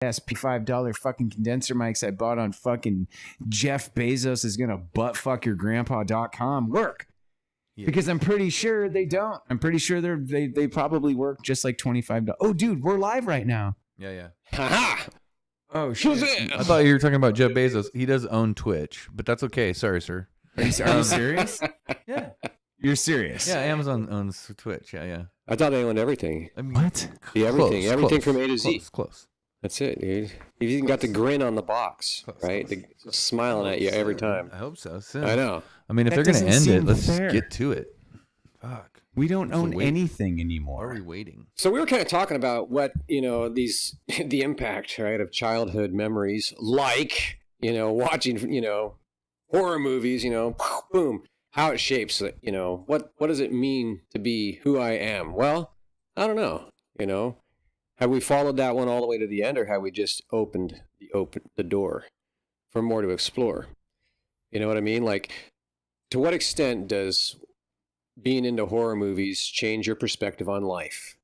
$5 fucking condenser mics I bought on fucking Jeff Bezos is gonna buttfuck your grandpa.com work. Yeah. Because I'm pretty sure they don't. I'm pretty sure they probably work just like $25. Oh, dude, we're live right now. Yeah. Haha. Oh shit! I thought you were talking about Jeff Bezos. He does own Twitch, but that's okay. Sorry, sir. Are you serious? Yeah. You're serious? Yeah, Amazon owns Twitch. Yeah. I thought they owned everything. I mean, what? Yeah, everything. Close, Everything close, from A to Z. Close. That's it, dude. You've even got the grin on the box, right? Smiling at you every time. I hope so. Soon. I know. I mean, if That they're going to doesn't end it, seem let's fair. get to it. Fuck. We don't own wait. anything Why anymore. are we waiting? So we were kind of talking about what, the impact, right, of childhood memories, like, watching, horror movies, boom, how it shapes, what does it mean to be who I am? Well, I don't know, have we followed that one all the way to the end, or have we just opened the door for more to explore? You know what I mean? Like, to what extent does being into horror movies change your perspective on life?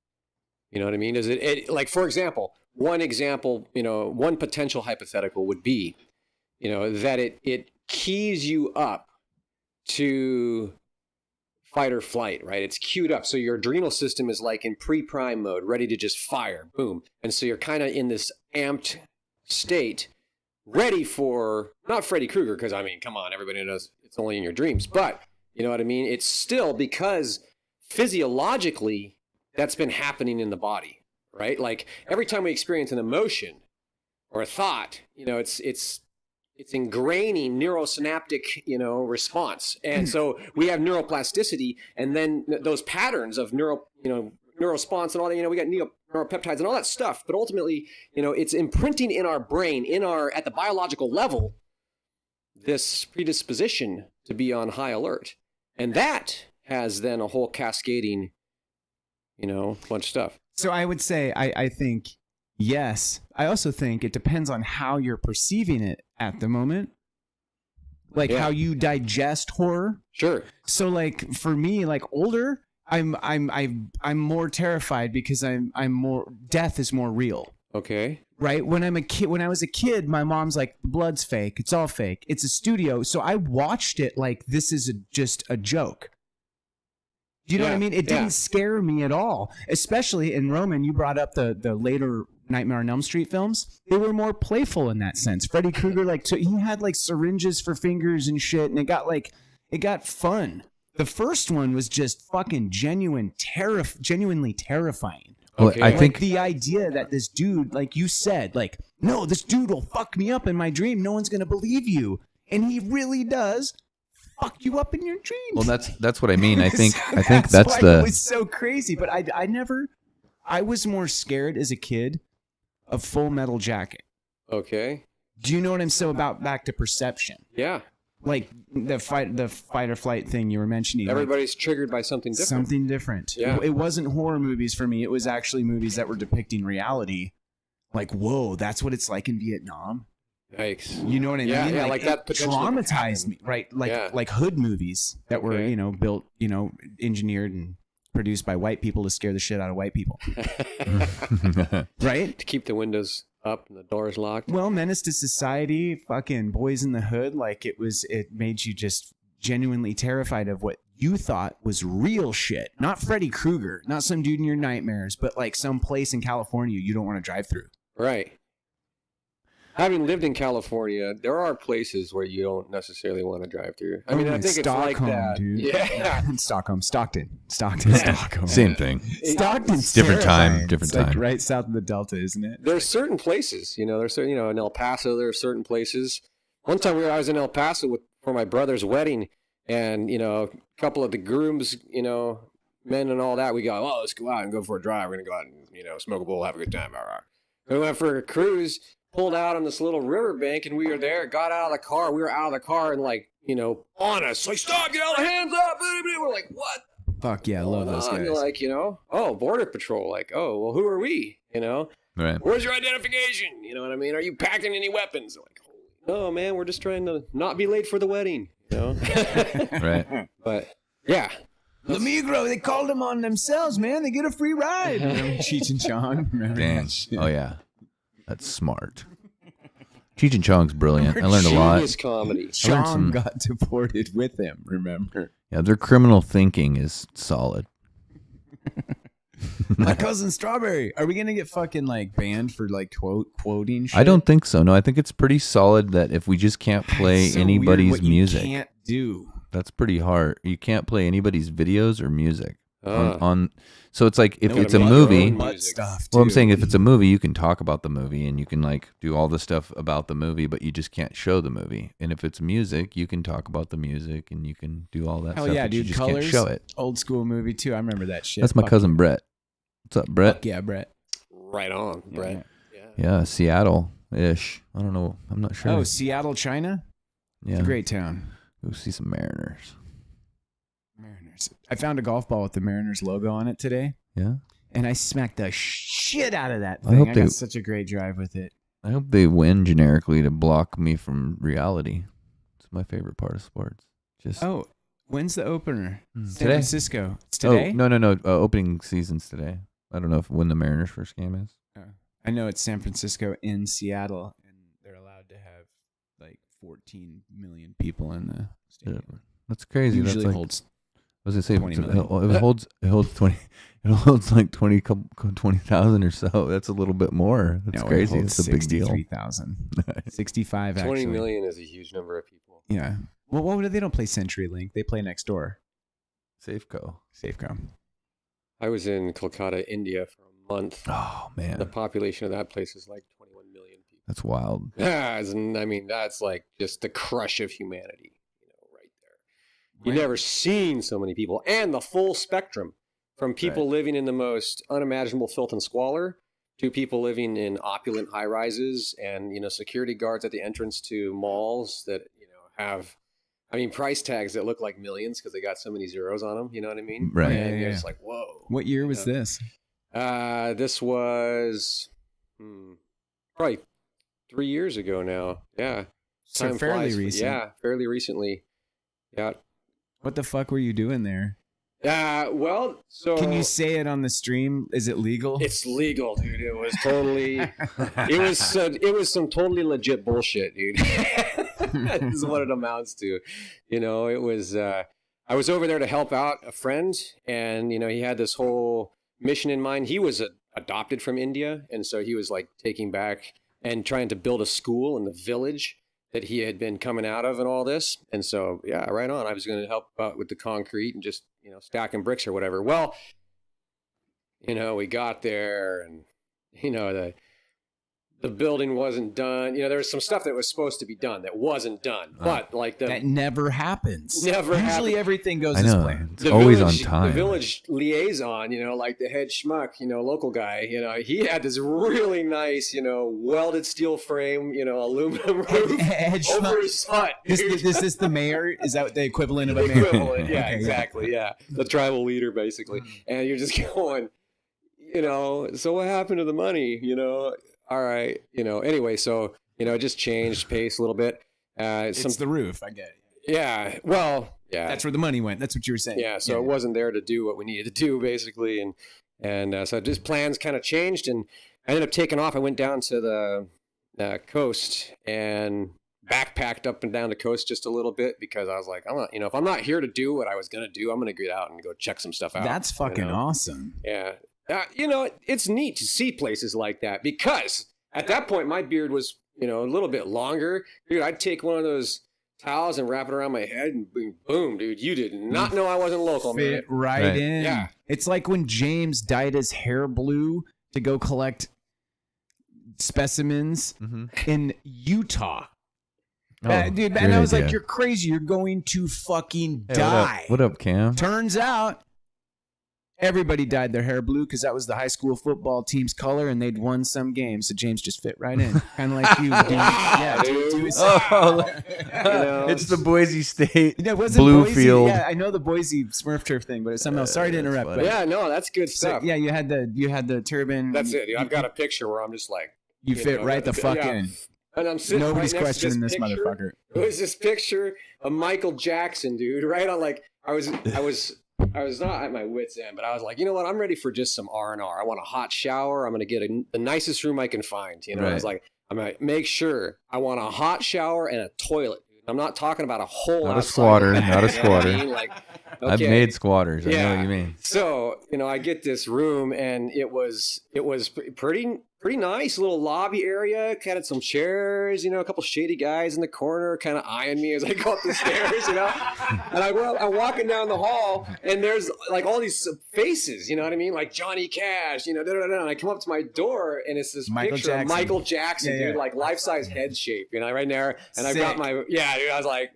You know what I mean? Is it like, for example, one potential hypothetical would be, that it keys you up to fight or flight, right? It's queued up. So your adrenal system is like in pre-prime mode, ready to just fire, boom. And so you're kind of in this amped state, ready for, not Freddy Krueger, because I mean, come on, everybody knows it's only in your dreams, but you know what I mean? It's still, because physiologically that's been happening in the body, right? Like every time we experience an emotion or a thought, it's ingraining neurosynaptic, response. And so we have neuroplasticity, and then those patterns of neuroresponse and all that, we got neuropeptides and all that stuff. But ultimately, it's imprinting in our brain, at the biological level, this predisposition to be on high alert. And that has then a whole cascading, bunch of stuff. So I would say, I think, yes. I also think it depends on how you're perceiving it at the moment. Like how you digest horror. Sure. So like for me, like older, I'm more terrified because death is more real. Okay. Right? When I was a kid, my mom's like, blood's fake. It's all fake. It's a studio. So I watched it like this is just a joke. Do you know what I mean? It didn't scare me at all. Especially in Roman, you brought up the later Nightmare on Elm Street films. They were more playful in that sense. Freddy Krueger, so he had like syringes for fingers and shit, and it got fun. The first one was just fucking genuinely terrifying. Okay. I think the idea that this dude, like you said, like, no, this dude will fuck me up in my dream. No one's gonna believe you, and he really does fuck you up in your dreams. Well, that's what I mean. I think that's why it was so crazy. But I was more scared as a kid of Full Metal Jacket. Okay. Do you know what I'm so about? Back to perception. Yeah. Like the fight or flight thing you were mentioning. Everybody's triggered by something different. Something different. Yeah. It wasn't horror movies for me. It was actually movies that were depicting reality. Like, whoa, that's what it's like in Vietnam. Yikes. You know what I mean? Yeah, like that traumatized me, right? Like hood movies that were, built, engineered and produced by white people to scare the shit out of white people. Right? To keep the windows up and the doors locked. Well, Menace to Society, fucking Boys in the Hood, like it made you just genuinely terrified of what you thought was real shit. Not Freddy Krueger, not some dude in your nightmares, but like some place in California you don't want to drive through. Right. Having lived in California, there are places where you don't necessarily want to drive through. I mean, I think Stockholm, it's like that. Dude. Yeah. Stockton. Stockholm. Same thing. Stockton's different terrifying. time. Different It's time. like right south of the Delta, isn't it? There's certain places, there's certain, in El Paso, there are certain places. One time I was in El Paso for my brother's wedding, and, a couple of the grooms, men and all that, we go, let's go out and go for a drive. We're going to go out and, smoke a bowl, have a good time. We went for a cruise. Pulled out on this little riverbank, and we were there, got out of the car. We were out of the car and on us. Like, stop, get out, hands up. We're like, what? Fuck yeah, I love those guys. Like, Border Patrol. Like, oh, well, who are we? Right. Where's your identification? You know what I mean? Are you packing any weapons? Like, no, man, we're just trying to not be late for the wedding. Right. But, yeah. The Migros, they called them on themselves, man. They get a free ride. Cheech and Chong. Damn. Oh, yeah. That's smart. Cheech and Chong's brilliant. I learned a lot. Genius comedy. Chong got deported with him, remember? Yeah, their criminal thinking is solid. My cousin Strawberry. Are we gonna get fucking like banned for like quoting shit? I don't think so. No, I think it's pretty solid that if we just can't play So anybody's weird what music, you can't do. that's pretty hard. You can't play anybody's videos or music on. So it's like if You it's a gotta make your movie. own Butt music. stuff. Well, I'm too. saying if it's a movie, you can talk about the movie and you can like do all the stuff about the movie, but you just can't show the movie. And if it's music, you can talk about the music and you can do all that Hell stuff. yeah, but dude. You just Colors, can't show it. old school movie too. I remember that shit. That's my Fuck cousin Brett. What's up, Brett? Fuck yeah, Brett. Right on, Yeah, Brett. yeah. Yeah, Seattle-ish. I don't know. I'm not sure. Oh, Seattle, China. yeah. It's a great town. Go see some Mariners. Mariners. I found a golf ball with the Mariners logo on it today, Yeah. and I smacked the shit out of that I thing. hope I they- got such a great drive with it. I hope they win generically to block me from reality. It's my favorite part of sports. Just Oh, when's the opener? San today. Francisco. It's today. Oh, no. Opening season's today. I don't know when the Mariners' first game is. I know it's San Francisco in Seattle, and they're allowed to have like 14 million people in the stadium. That's crazy. Usually That's like, holds. I was gonna say 20 it million. holds 20. It holds like 20,000 or so. That's a little bit more. That's No, it crazy. holds It's a big deal. 63,000. 65 actually. 20 million is a huge number of people. Yeah. Well, what would they don't play CenturyLink? They play next door. Safeco. Safeco. I was in Kolkata, India for a month. Oh man, The population of that place is like 21 million people. that's wild. I mean, that's like just the crush of humanity, right there. You've Right. never seen so many people, and the full spectrum, from people living in the most unimaginable filth and squalor to people living in opulent high rises, and security guards at the entrance to malls that have, I mean, price tags that look like millions because they got so many zeros on them. You know what I mean? Right. And Yeah, you're yeah. just like, whoa. What year was this? This was probably 3 years ago now. Yeah. So Time fairly flies. recent. Yeah, fairly recently. Yeah. What the fuck were you doing there? Well, so Can you say it on the stream? Is it legal? it's legal, dude. It was totally. it was some totally legit bullshit, dude. This is what it amounts to. It was. I was over there to help out a friend, and he had this whole mission in mind. He was adopted from India, and so he was like taking back and trying to build a school in the village that he had been coming out of and all this. And so, yeah, right on. I was going to help out with the concrete and just, stacking bricks or whatever. Well, we got there and, the building wasn't done. There was some stuff that was supposed to be done that wasn't done. But like that never happens. Never Usually happens. everything goes I as know. planned. It's always on The time. village liaison, like the head schmuck, local guy, he had this really nice, welded steel frame, aluminum roof Head schmuck. over his hut. This is the mayor? Is that the equivalent of a The mayor? equivalent, yeah, Okay, exactly, yeah. The tribal leader, basically. And you're just going, so what happened to the money, All right, anyway, so, it just changed pace a little bit. It's the roof. I get it. Yeah, well, yeah. That's where the money went. That's what you were saying. Yeah, so it wasn't there to do what we needed to do, basically, and so just plans kind of changed, and I ended up taking off. I went down to the coast and backpacked up and down the coast just a little bit because I was like, I'm not, if I'm not here to do what I was gonna do, I'm gonna get out and go check some stuff out. That's fucking awesome. Yeah, it's neat to see places like that because at that point my beard was, a little bit longer. Dude, I'd take one of those towels and wrap it around my head and boom, dude, you did not know I wasn't local, man. Fit right Right. in. Yeah. It's like when James dyed his hair blue to go collect specimens in Utah. Dude, and I was like, you're crazy. You're going to fucking die. What up, Cam? Turns out everybody dyed their hair blue because that was the high school football team's color and they'd won some games. So James just fit right in. Kind of like you. Dude. Yeah, dude. It's the Boise State That wasn't blue Boise. field. Yeah, I know the Boise Smurf turf thing, but it's something else. Sorry to that's interrupt. funny. But Yeah, no, that's good so, stuff. yeah, you had the turban. That's it. Dude. I've got a picture where I'm just like, You fit right the fuck yeah. in. And I'm sitting Nobody's right next to questioning this picture. motherfucker. It was this picture of Michael Jackson, dude. Right on, like I was was not at my wit's end, but I was like, you know what? I'm ready for just some R&R. I want a hot shower. I'm going to get the nicest room I can find. You know, I was like, I'm going to make sure I want a hot shower and a toilet. I'm not talking about a whole not a squatter, not a squatter. I mean? Like, okay. I've made squatters. I know what you mean. So, you know, I get this room and it was pretty nice little lobby area. Kind of some chairs, you know, a couple shady guys in the corner kind of eyeing me as I go up the stairs, you know. And I'm walking down the hall and there's like all these faces, you know what I mean? Like Johnny Cash, you know, and I come up to my door and it's this picture of Michael Jackson, dude, like life-size head shape, you know, right there. And I've got dude, I was like,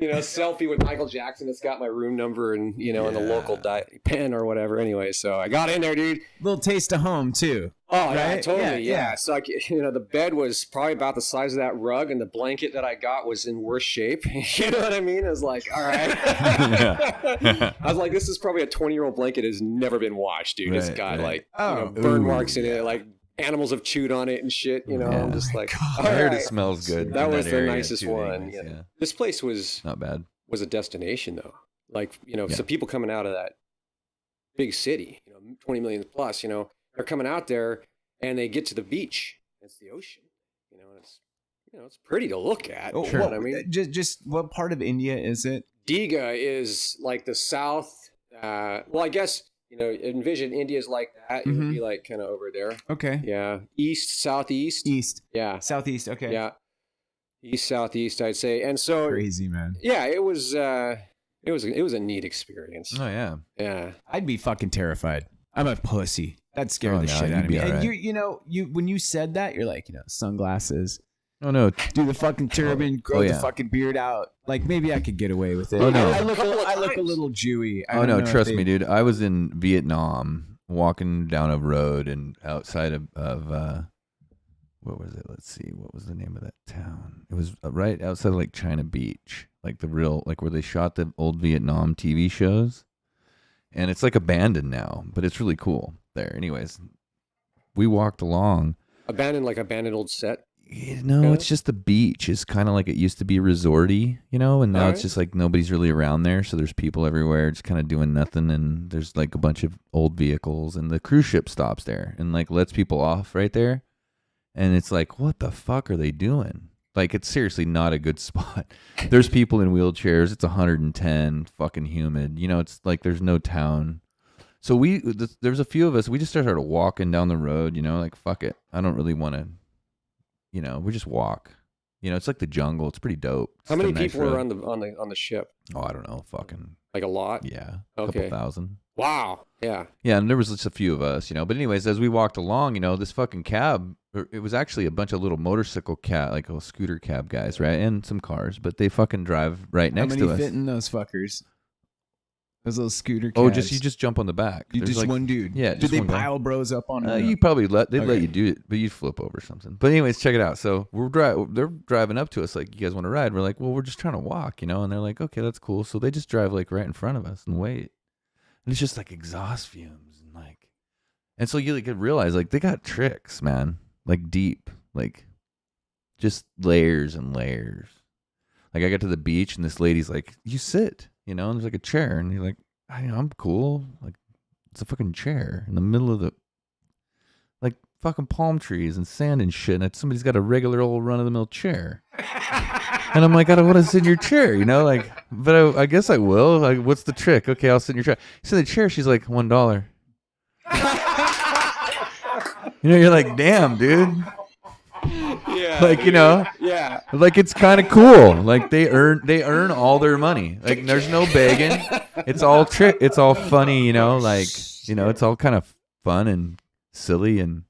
you know, selfie with Michael Jackson. It's got my room number and, you know, in the local pen or whatever. Anyway, so I got in there, dude. Little taste of home too. Oh, right? Yeah, totally. Yeah. So, you know, the bed was probably about the size of that rug, and the blanket that I got was in worse shape. You know what I mean? I was like, all right. I was like, this is probably a 20-year-old blanket. Has never been washed, dude. It's got like burn marks in it, like animals have chewed on it and shit. You know, I'm just like, I heard it smells good. That was the nicest one. Yeah. This place was not bad. Was a destination though. Like, you know, so people coming out of that big city, you know, 20 million plus, you know, they're coming out there and they get to the beach. It's the ocean, you know, and it's pretty to look at. Oh, sure. What I mean, just what part of India is it? Diga is like the south. Well, I guess, you know, envision India's like that. It would be like kind of over there. Okay. Yeah. East, southeast. East. Yeah. Southeast. Okay. Yeah. East, southeast, I'd say. And so crazy, man. Yeah, it was a neat experience. Oh yeah. Yeah. I'd be fucking terrified. I'm a pussy. That'd scare the shit out of me. And right. you know, when you said that, you're like, you know, sunglasses. Oh no! Do the fucking turban, grow the fucking beard out. Like maybe I could get away with it. Oh no! I look a little Jewy. Oh no! Trust me, dude. I was in Vietnam, walking down a road, and outside of what was it? Let's see, what was the name of that town? It was right outside of like China Beach, like the real, like where they shot the old Vietnam TV shows, and it's like abandoned now, but it's really cool there. Anyways, we walked along. Abandoned old set. No, it's just the beach. It's kind of like it used to be resorty, you know, and now it's just like nobody's really around there. So there's people everywhere just kind of doing nothing. And there's like a bunch of old vehicles and the cruise ship stops there and like lets people off right there. And it's like, what the fuck are they doing? Like, it's seriously not a good spot. There's people in wheelchairs. It's 110, fucking humid. You know, it's like there's no town. So there's a few of us. We just started walking down the road, you know, like, fuck it. I don't really want to. You know, we just walk. You know, it's like the jungle. It's pretty dope. How many people were on the ship? Oh, I don't know. Fucking like a lot. Yeah, a couple thousand. Wow. Yeah. Yeah, and there was just a few of us. You know, but anyways, as we walked along, you know, this fucking cab. It was actually a bunch of little motorcycle cab, like a scooter cab guys, right, and some cars. But they fucking drive right next to us. How many fit in those fuckers? Those little scooter cabs. Oh, you just jump on the back. There's just like, one dude. Yeah. Did they pile bros up on it? You probably let you do it, but you'd flip over or something. But anyways, check it out. So they're driving up to us like, you guys want to ride? We're like, well, we're just trying to walk, you know. And they're like, okay, that's cool. So they just drive like right in front of us and wait. And it's just like exhaust fumes and so you like realize like they got tricks, man, like deep, like just layers and layers. Like I got to the beach and this lady's like, you sit. You know, and there's like a chair, and you're like, I'm cool. Like, it's a fucking chair in the middle of the, like, fucking palm trees and sand and shit, and somebody's got a regular old run-of-the-mill chair. And I'm like, I don't want to sit in your chair, you know? Like, but I guess I will. Like, what's the trick? Okay, I'll sit in your chair. Sit in the chair, she's like, $1. You know, you're like, damn, dude. Yeah. Like, you know, yeah. Like it's kind of cool. Like they earn all their money. Like there's no begging. It's all it's all funny, you know, like, you know, it's all kind of fun and silly and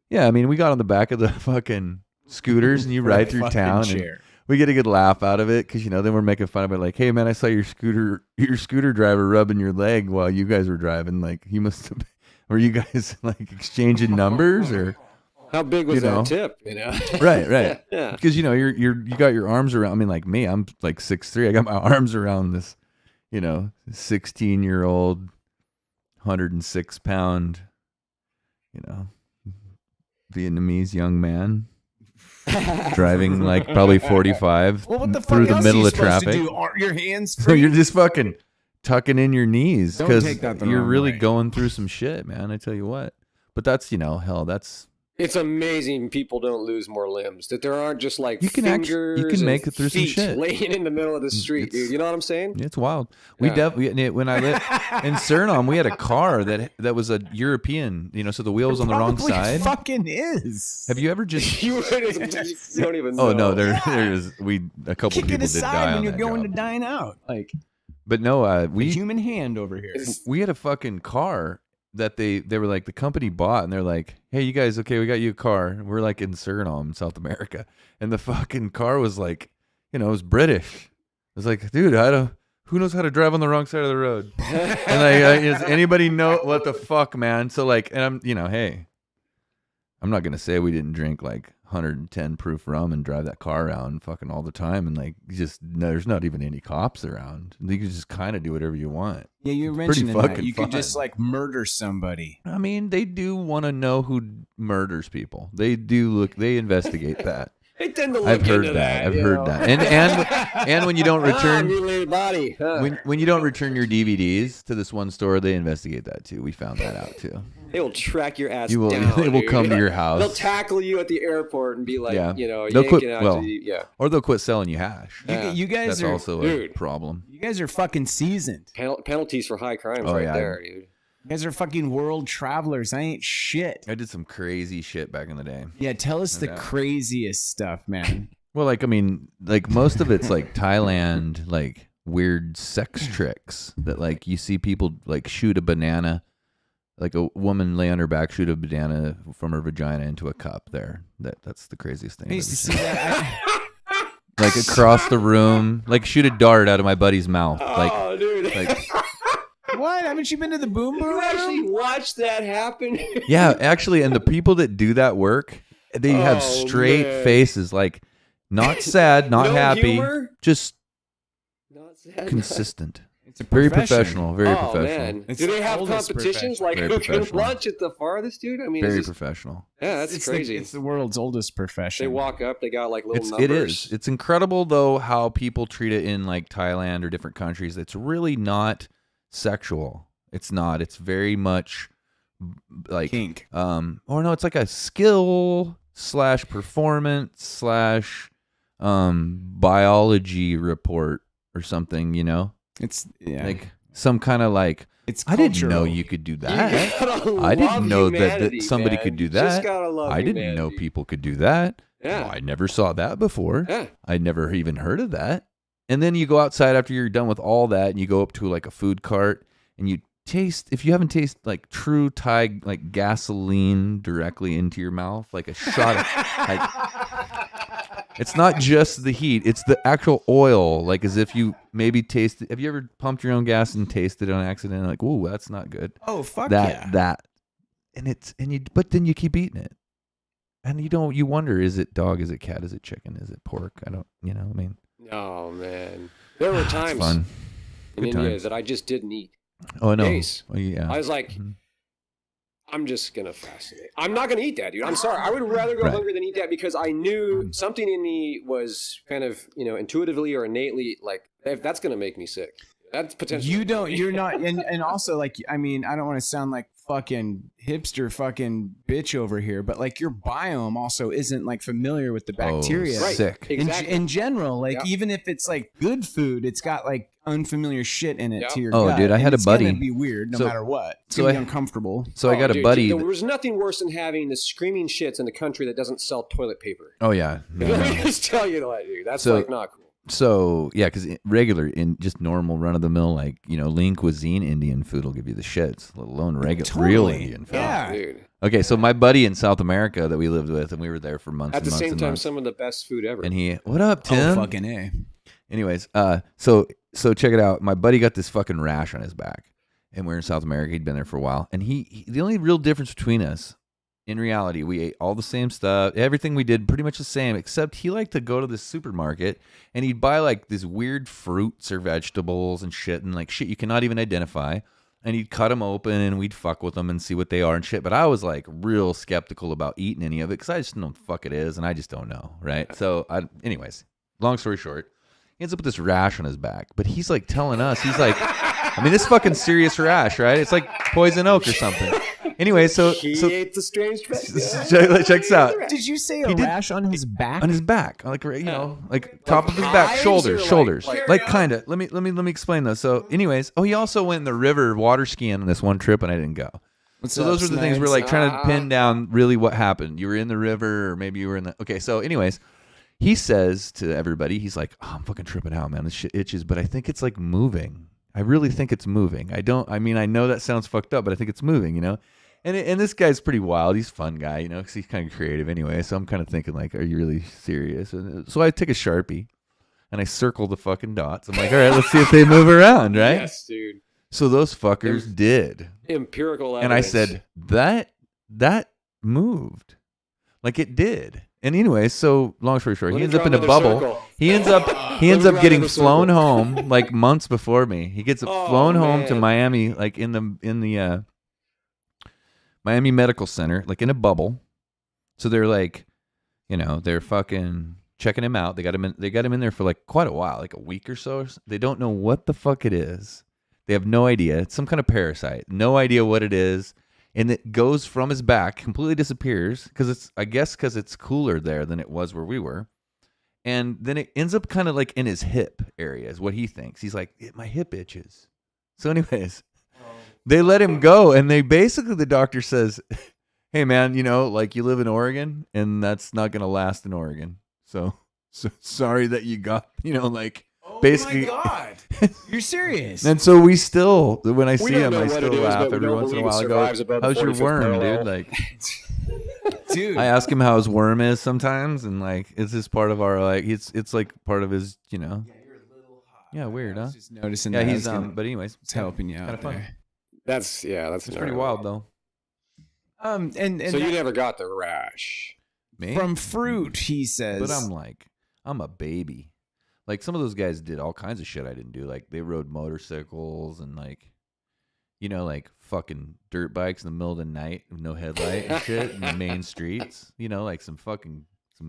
yeah, I mean, we got on the back of the fucking scooters and you ride through town and we get a good laugh out of it cuz you know, then we're making fun of it like, "Hey man, I saw your scooter driver rubbing your leg while you guys were driving." Like, he must have were you guys like exchanging numbers or how big was that tip? You know, right. Yeah. Because you know you got your arms around. I mean, like me, I'm like 6'3". I got my arms around this, you know, 16-year-old, 106 pound, you know, Vietnamese young man driving like probably 45 well, what the fuck through the else middle are you of traffic. To do? Are your hands free? So you're just fucking tucking in your knees Don't because take that the you're wrong really way. going through some shit, man. I tell you what. But that's, hell, that's It's amazing people don't lose more limbs. That there aren't just like you can fingers make and it through some feet shit. laying in the middle of the street, dude. You know what I'm saying? It's wild. Yeah. When I lived in Suriname, we had a car that was a European, so the wheel was on the wrong Probably side. fucking is. Have you ever just? You don't even know. Oh no, there is. A couple Kick people it did aside die when on you're that going job. to dine out. Like But no, the we human hand over here. we had a fucking car that they were like the company bought, and they're like, hey, you guys, okay, we got you a car. And we're like in Suriname, South America, and the fucking car was like, it was British. It was like, dude, who knows how to drive on the wrong side of the road? And like, does anybody know what the fuck, man? So like, and I'm, hey, I'm not gonna say we didn't drink like 110 proof rum and drive that car around fucking all the time, and like there's not even any cops around. You can just kind of do whatever you want. Yeah, you're Pretty mentioning that. fucking You fun. could just like murder somebody. I mean, they do want to know who murders people. They investigate that. They tend to look I've heard into that. I've you heard know? that. And when you don't return mutilated body. Huh. when you don't return your DVDs to this one store, they investigate that too. We found that out too. They will track your ass You will. down. They will dude. come to your house. They'll tackle you at the airport and be like, Yeah. they'll They'll quit- yanking out well, to you. Yeah. Or they'll quit selling you hash. Yeah. You guys That's are also a dude. problem. you guys are fucking seasoned. Penalties for high crimes Oh, right yeah. there, dude. You guys are fucking world travelers. I ain't shit. I did some crazy shit back in the day. Yeah, tell us the doubt. craziest stuff, man. Well, like most of it's like Thailand, like weird sex tricks that like you see people like shoot a banana, like a woman lay on her back, shoot a banana from her vagina into a cup. That's the craziest thing. I I've used to ever see seen. that. Like across the room, like shoot a dart out of my buddy's mouth. Like, Oh, dude. What? Haven't you been to the boom boom? you actually watched that happen? yeah, actually, and the people that do that work, they have Oh, straight man. faces, like not sad, not No happy, humor? just Not sad. consistent. It's a Very profession. professional. Very Oh, professional. man. It's Do they the have oldest competitions profession. like Very who can professional. launch it the farthest, dude? I mean, Very it's just, professional. yeah, that's crazy. It's the world's oldest profession. They walk up, they got like little It numbers. is. It's incredible though how people treat it in like Thailand or different countries. It's really not sexual. It's not. It's very much like Kink. or no, it's like a skill / performance / biology report or something, It's like some kind of like it's I didn't know cultural. you could do You that. gotta I didn't love know that humanity, somebody man. could do You just that. gotta love I didn't know humanity. people could do that. Yeah. Oh, I never saw that before. Yeah. I'd never even heard of that. And then you go outside after you're done with all that and you go up to like a food cart and you taste, if you haven't tasted like true Thai, like gasoline directly into your mouth, like a shot of, like, it's not just the heat, it's the actual oil, like as if you maybe tasted, have you ever pumped your own gas and tasted it on accident? Like, ooh, that's not good. Oh fuck That, yeah. but then you keep eating it. And you wonder, is it dog, is it cat, is it chicken, is it pork? I don't, I mean. Oh man, there were It's times fun. in Good India times. that I just didn't eat. Oh no. Days. Oh, yeah. I was like, Mhm. I'm just gonna fascinate. I'm not gonna eat that, dude. I'm sorry. I would rather go Right. hungry than eat that because I knew something in me was kind of, intuitively or innately like that's gonna make me sick. That's potentially. You're not, and also like, I mean, I don't want to sound like fucking hipster fucking bitch over here, but like your biome also isn't like familiar with the bacteria. Oh, Right. sick. Exactly. In general, like Yeah. even if it's like good food, it's got like unfamiliar shit in it Yeah. to your Oh, gut. dude, I and had a it's gonna buddy- be weird no so- matter what. It's so gonna be I- uncomfortable. So I got a dude, buddy. There was nothing worse than having the screaming shits in a country that doesn't sell toilet paper. Oh yeah. No, Let no. me just tell you that, dude. That's So- like not cool. So yeah, because regular in just normal run of the mill, like lean cuisine Indian food will give you the shits, let alone regular real Totally. Indian food. Yeah. Dude. Okay, so my buddy in South America that we lived with, and we were there for months At the and months same and time, months. some of the best food ever. And he, what up, Tim? Oh fucking A. Anyways, so check it out. My buddy got this fucking rash on his back, and we're in South America. He'd been there for a while, and he the only real difference between us, in reality, we ate all the same stuff. Everything we did pretty much the same, except he liked to go to the supermarket and he'd buy like these weird fruits or vegetables and shit, and like shit you cannot even identify. And he'd cut them open and we'd fuck with them and see what they are and shit. But I was like real skeptical about eating any of it because I just don't know what the fuck it is and I just don't know, right? So, anyways, long story short, he ends up with this rash on his back. But he's like telling us, he's like, I mean, it's fucking serious rash, right? It's like poison oak or something. Anyway, so ate the strange checks out. Did you say a rash on his back? On his back, like like top of his back, shoulders, like kind of. Let me explain those. So, anyways, he also went in the river water skiing on this one trip, and I didn't go. So those are the things we're like trying to pin down really what happened. You were in the river, or maybe you were in the. Okay, so anyways, he says to everybody, he's like, I'm fucking tripping out, man. This shit itches, but I think it's like moving. I really think it's moving. I mean, I know that sounds fucked up, but I think it's moving, And this guy's pretty wild. He's a fun guy, because he's kind of creative anyway. So I'm kind of thinking, like, are you really serious? And so I take a Sharpie, and I circle the fucking dots. I'm like, all right, let's see if they move around, right? Yes, dude. So those fuckers did. Empirical evidence. And I said, that moved. Like it did. And anyway, so long story short, he ends up in a bubble. Circle. He ends up getting flown home like months before me. He gets flown home to Miami, like in the Miami Medical Center, like in a bubble. So they're like, they're fucking checking him out. They got him in there for like quite a while, like a week or so. They don't know what the fuck it is. They have no idea. It's some kind of parasite. No idea what it is. And it goes from his back, completely disappears because it's cooler there than it was where we were. And then it ends up kind of like in his hip area is what he thinks. He's like, my hip itches. So anyways, they let him go. And the doctor says, hey man, like you live in Oregon and that's not going to last in Oregon. So sorry that you got, basically. Oh my God. You're serious. And so we still, when I see him, I still laugh every once in a while. I go, how's your worm, dude? Like, dude. I ask him how his worm is sometimes, and like, it's just part of our like, it's like part of his, Yeah, you're a little hot. Yeah, weird, huh? Just noticing. Yeah, that. he's but anyways, it's helping you out. Kind of fun. There. That's it's pretty wild though. And so you never got the rash. Me? From fruit, he says. But I'm a baby. Like some of those guys did all kinds of shit I didn't do. Like they rode motorcycles and like fucking dirt bikes in the middle of the night with no headlight and shit in the main streets. Like some.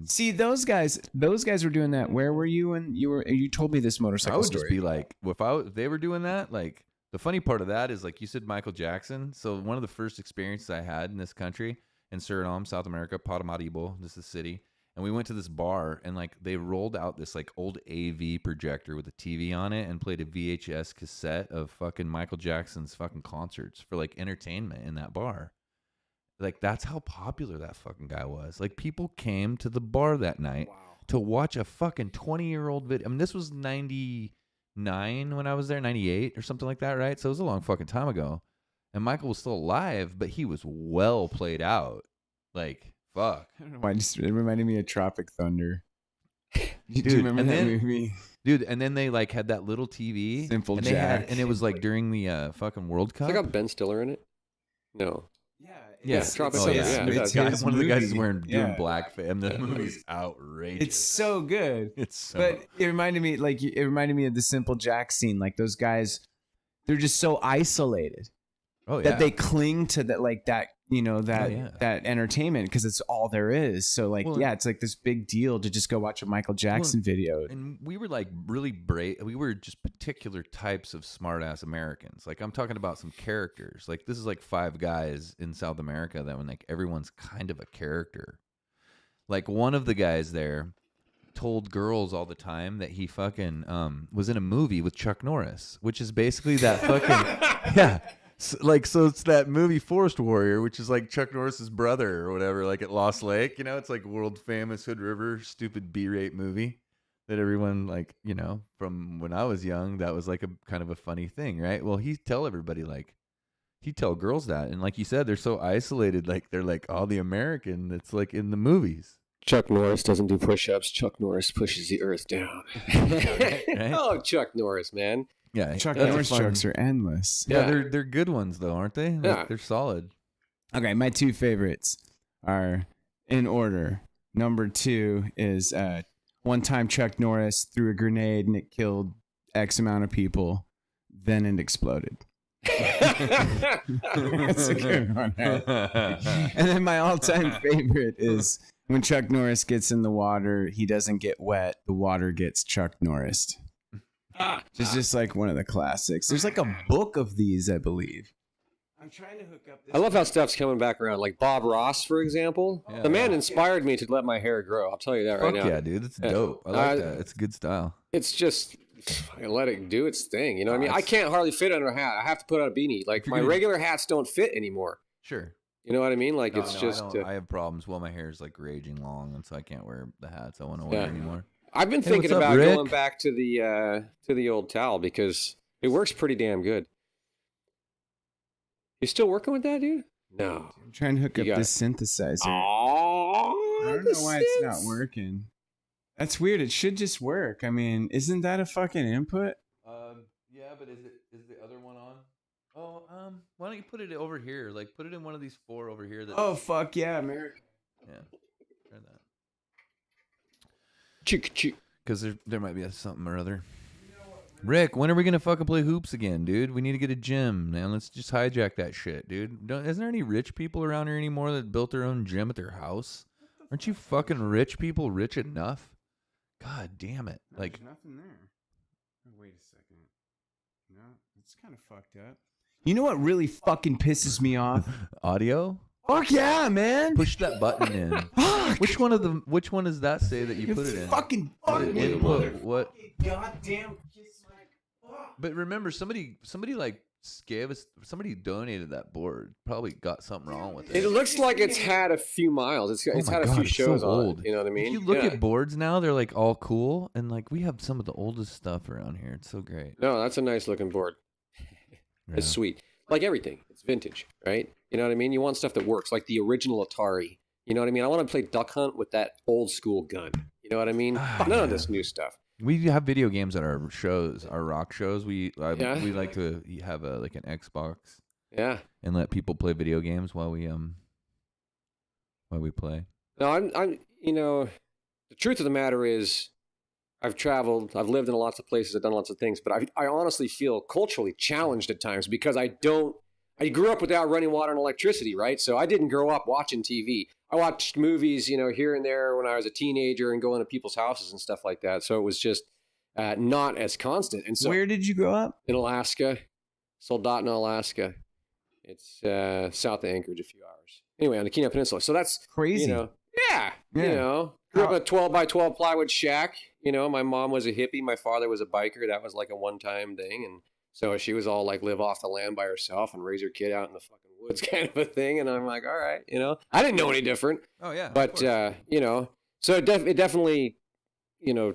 See, those guys were doing that. Where were you when you told me this motorcycle I would story? just be like, if they were doing that, like the funny part of that is like you said Michael Jackson. So one of the first experiences I had in this country in Suriname, South America, Paramaribo, this is the city. And we went to this bar and like they rolled out this like old AV projector with a TV on it and played a VHS cassette of fucking Michael Jackson's fucking concerts for like entertainment in that bar. Like that's how popular that fucking guy was. Like people came to the bar that night to watch a fucking 20-year-old video. I mean, this was 99 when I was there, 98 or something like that, right? So it was a long fucking time ago. And Michael was still alive, but he was well played out. Like, fuck. I don't know why. It reminded me of Tropic Thunder. Dude, do you remember and that then, movie? Dude, and then they like had that little TV. Simple and Jack. and it was like during the fucking World Cup. It's got Ben Stiller in it? No. Yeah, Tropic Thunder. Thunder. It's It's one of the guys is movie. wearing doing blackface. And the movie's outrageous. It's so good. It's so. But it reminded me of the Simple Jack scene. Like those guys, they're just so isolated that they cling to that, like that, that entertainment because it's all there is. So like, it's like this big deal to just go watch a Michael Jackson video. And we were like really brave. We were just particular types of smart ass Americans. Like I'm talking about some characters. Like this is like 5 guys in South America that when like everyone's kind of a character. Like one of the guys there told girls all the time that he fucking was in a movie with Chuck Norris, which is basically that fucking So it's that movie Forest Warrior, which is like Chuck Norris's brother or whatever, like at Lost Lake. It's like world famous Hood River stupid B-rate movie that everyone like, from when I was young, that was like a kind of a funny thing, right? Well, he'd tell everybody like he'd tell girls that, and like you said, they're so isolated, like they're like the American that's like in the movies. Chuck Norris doesn't do push-ups. Chuck Norris pushes the earth down. Right? Oh, Chuck Norris, man. Yeah, Chuck Norris jokes are endless. Yeah, they're good ones though, aren't they? Yeah, like, they're solid. Okay, my 2 favorites are in order. Number 2 is one time Chuck Norris threw a grenade and it killed X amount of people, then it exploded. That's a good one. Right? And then my all-time favorite is when Chuck Norris gets in the water, he doesn't get wet. The water gets Chuck Norris. It's just like one of the classics. There's like a book of these, I believe. I'm trying to hook up this. I love how stuff's coming back around. Like Bob Ross, for example. Yeah. The man inspired me to let my hair grow. I'll tell you that right Fuck now. yeah, dude. That's dope. I like that. It's good style. It's just, I let it do its thing. You know what I mean? I can't hardly fit under a hat. I have to put on a beanie. Like my regular hats don't fit anymore. Sure. You know what I mean? Like No, it's no, just. I have problems. Well, my hair is like raging long, and so I can't wear the hats I want to wear anymore. I've been Hey, thinking what's up, about Rick? going back to the old towel because it works pretty damn good. You still working with that, dude? No. I'm trying to hook You up got this synthesizer. Oh, I don't know why it's not working. That's weird. It should just work. I mean, isn't that a fucking input? Yeah, but is the other one on? Oh, why don't you put it over here? Like, put it in one of these 4 over here. That, Oh fuck yeah, America. yeah, try that. Chick. Because there might be something or other. Rick, when are we gonna fucking play hoops again, dude? We need to get a gym, man. Let's just hijack that shit, dude. Isn't there any rich people around here anymore that built their own gym at their house? Aren't you fucking rich people rich enough? God damn it! No, Like, there's nothing there. Oh, wait a second. No, it's kind of fucked up. You know what really fucking pisses me off? audio. Fuck yeah, man. Push that button in. Fuck. Which one does that say that you put it in? Fucking fuck What- me, what- goddamn kiss my fuck. But remember, somebody like gave us. Somebody donated that board. Probably got something wrong with It it. looks like it's had a few miles. It's Oh my had a God, few it's so shows on old. it. You know what I mean? If you look Yeah. at boards now, they're like all cool, and like we have some of the oldest stuff around here. It's so great. No, that's a nice looking board. It's Yeah. sweet. Like everything, it's vintage, right? You know what I mean? You want stuff that works, like the original Atari. You know what I mean? I want to play Duck Hunt with that old school gun. You know what I mean? None of this new stuff. We have video games at our shows, our rock shows. We Yeah. we like to have like an Xbox Yeah. and let people play video games while we play. No, I'm. You know, the truth of the matter is, I've traveled, I've lived in lots of places, I've done lots of things, but I honestly feel culturally challenged at times because I grew up without running water and electricity, right? So I didn't grow up watching TV. I watched movies, you know, here and there when I was a teenager and going to people's houses and stuff like that. So it was just not as constant. And so Where did you grow up? in Alaska, Soldotna, Alaska. It's south of Anchorage, a few hours. Anyway, on the Kenai Peninsula. So that's Crazy. You know, yeah. Yeah. You know, grew up in a 12 by 12 plywood shack. You know, my mom was a hippie. My father was a biker. That was like a one-time thing. And so she was all like live off the land by herself and raise her kid out in the fucking woods kind of a thing. And I'm like, all right, you know, I didn't know any different. Oh yeah, But, you know, so it definitely, you know,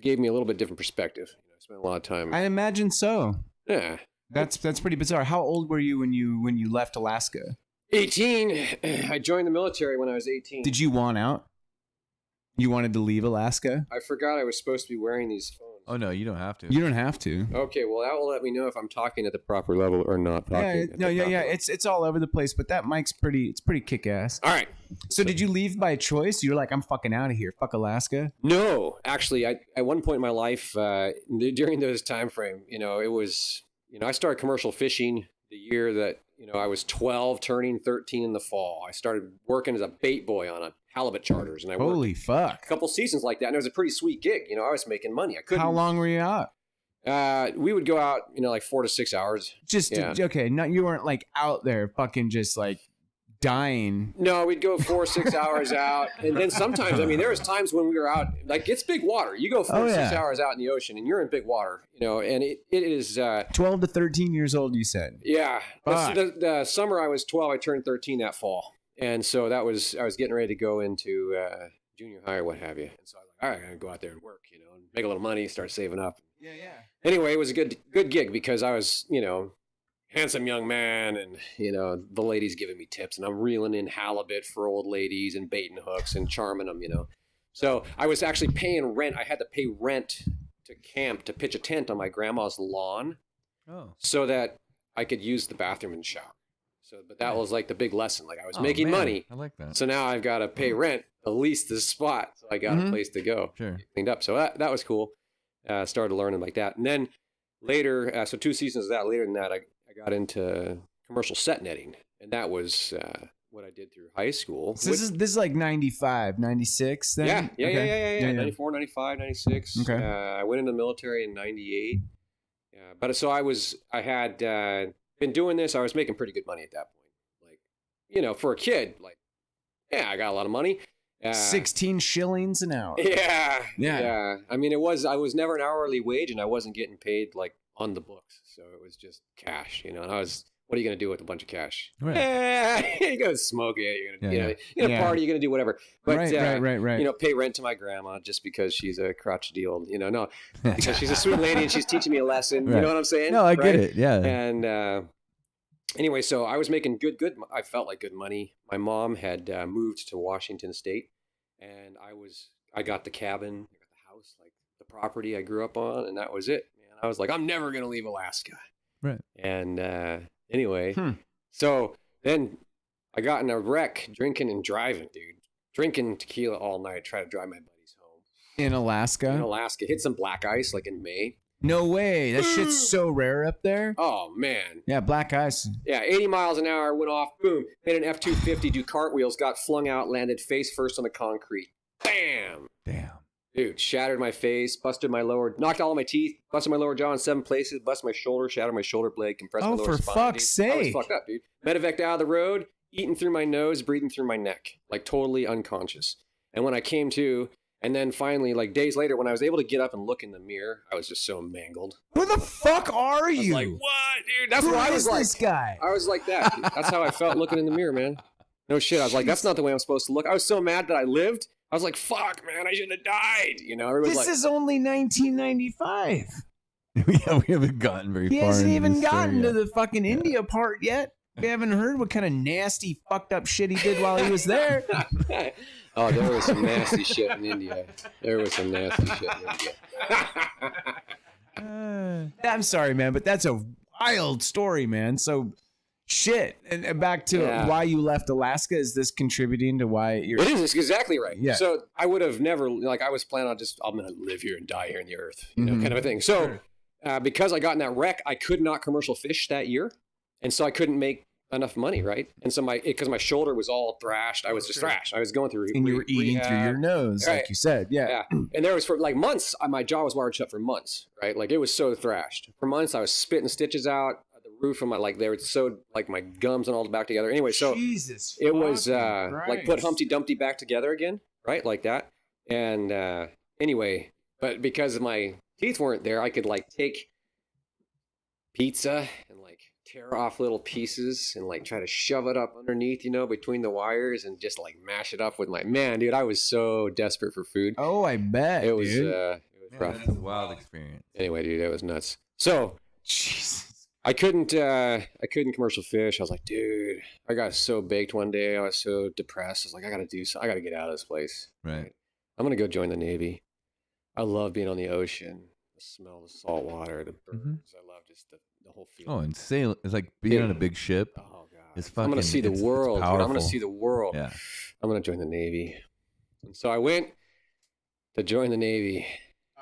gave me a little bit different perspective. You know, I spent a lot of time. I imagine so. Yeah. That's pretty bizarre. How old were you when you left Alaska? 18. I joined the military when I was 18. Did you want out? You wanted to leave Alaska? I forgot I was supposed to be wearing these phones. Oh no, you don't have to. You don't have to. Okay, well that will let me know if I'm talking at the proper level or not talking. Yeah, at no, the yeah, proper yeah. level. It's all over the place, but that mic's pretty kick ass. All right. So did you leave by choice? You're like, I'm fucking out of here. Fuck Alaska. No, actually, I at one point in my life during those time frame, you know, it was, you know, I started commercial fishing the year that, you know, I was 12, turning 13 in the fall. I started working as a bait boy on a halibut charters, and I worked Holy fuck. a couple seasons like that, and it was a pretty sweet gig. You know, I was making money. I couldn't. How long were you out? We would go out, you know, like 4 to 6 hours. Just Yeah. okay. Not you weren't like out there fucking just like dying. No, we'd go 4 or 6 hours out, and then sometimes, I mean, there was times when we were out, like it's big water. You go 4 or 6 hours out in the ocean, and you're in big water, you know, and it is. 12 to 13 years old, you said. Yeah, Fuck. the summer I was 12, I turned 13 that fall, and so I was getting ready to go into junior high or what have you, and so I was like, all right, I'm gonna go out there and work, you know, and make a little money, start saving up. Yeah, yeah. Anyway, it was a good gig because I was, you know, handsome young man, and you know the ladies giving me tips, and I'm reeling in halibut for old ladies and baiting hooks and charming them, you know. So I was actually paying rent. I had to pay rent to camp to pitch a tent on my grandma's lawn, Oh. so that I could use the bathroom and shower. So, but that was like the big lesson. Like I was making man, money, I like that. so now I've got to pay rent, at least the spot, so I got a place to go. Sure. Cleaned up. So that was cool. Started learning like that. And then later, so 2 seasons of that, later than that, I got into commercial set netting. And that was what I did through high school. So this is like 95, 96 then? Yeah. 94, 95, 96. Okay. I went into the military in 98. But so I had been doing this. I was making pretty good money at that point. Like, for a kid, like, yeah, I got a lot of money. 16 shillings an hour. Yeah. I mean, I was never an hourly wage, and I wasn't getting paid like on the books. So it was just cash, and what are you going to do with a bunch of cash? Right. You're going to smoke it. You're going to party. You're going to do whatever. But, right. Pay rent to my grandma just because she's a crotchety old, no, because she's a sweet lady and she's teaching me a lesson. Right. You know what I'm saying? No, I get it. Yeah. And anyway, so I was making I felt like good money. My mom had moved to Washington State, and I got the cabin, I got the house, like the property I grew up on, and that was it, man. I was like, I'm never going to leave Alaska. Right. And anyway, so then I got in a wreck drinking and driving, dude. Drinking tequila all night, try to drive my buddies home. In Alaska? Hit some black ice like in May. No way. That shit's so rare up there. Oh, man. Yeah, black ice. Yeah, 80 miles an hour, went off, boom. Hit an F-250, do cartwheels, got flung out, landed face first on the concrete. Bam! Damn. Dude, shattered my face, knocked all of my teeth, busted my lower jaw in 7 places, busted my shoulder, shattered my shoulder blade, compressed my lower spine. Oh, for fuck's sake. I was fucked up, dude. Medevaced out of the road, eating through my nose, breathing through my neck, like totally unconscious. And when I came to, and then finally, like days later, when I was able to get up and look in the mirror, I was just so mangled. Who the fuck are you? I was like, what, dude? That's what I was like. This guy? I was like that. Dude. That's how I felt looking in the mirror, man. No shit. I was like, that's not the way I'm supposed to look. I was so mad that I lived. I was like, fuck, man, I should have died. This is only 1995. Yeah, we haven't gotten very far. He hasn't even gotten to the fucking India part yet. We haven't heard what kind of nasty, fucked up shit he did while he was there. Oh, there was some nasty shit in India. I'm sorry, man, but that's a wild story, man. So, shit. And back to why you left Alaska. Is this contributing to why you're... It is. It's exactly right. Yeah. So, I would have never... I was planning on I'm going to live here and die here in the earth, kind of a thing. So, because I got in that wreck, I could not commercial fish that year. And so I couldn't make enough money, right? And so because my shoulder was all thrashed, I was just thrashed. I was going through and you were eating through your nose, like you said. Yeah. And there was for like months, my jaw was wired shut for months, right? Like it was so thrashed. For months, I was spitting stitches out. The roof of they were so like my gums and all back together. Anyway, so Jesus, it was like put Humpty Dumpty back together again, right? Like that. And anyway, but because my teeth weren't there, I could like take pizza and like tear off little pieces and like try to shove it up underneath, between the wires and just like mash it up with man, dude, I was so desperate for food. Oh, I bet. It was rough. That's a wild experience. Anyway, dude, that was nuts. So Jesus. I couldn't commercial fish. I was like, dude, I got so baked one day. I was so depressed. I was like, I got to get out of this place. Right. I'm going to go join the Navy. I love being on the ocean. The smell of the salt water, the birds. I love just the whole feeling. Oh, and sail it's like being on a big ship. Oh god, it's fucking, I'm gonna see the world. I'm gonna see the world. Yeah, I'm gonna join the Navy. And so I went to join the Navy.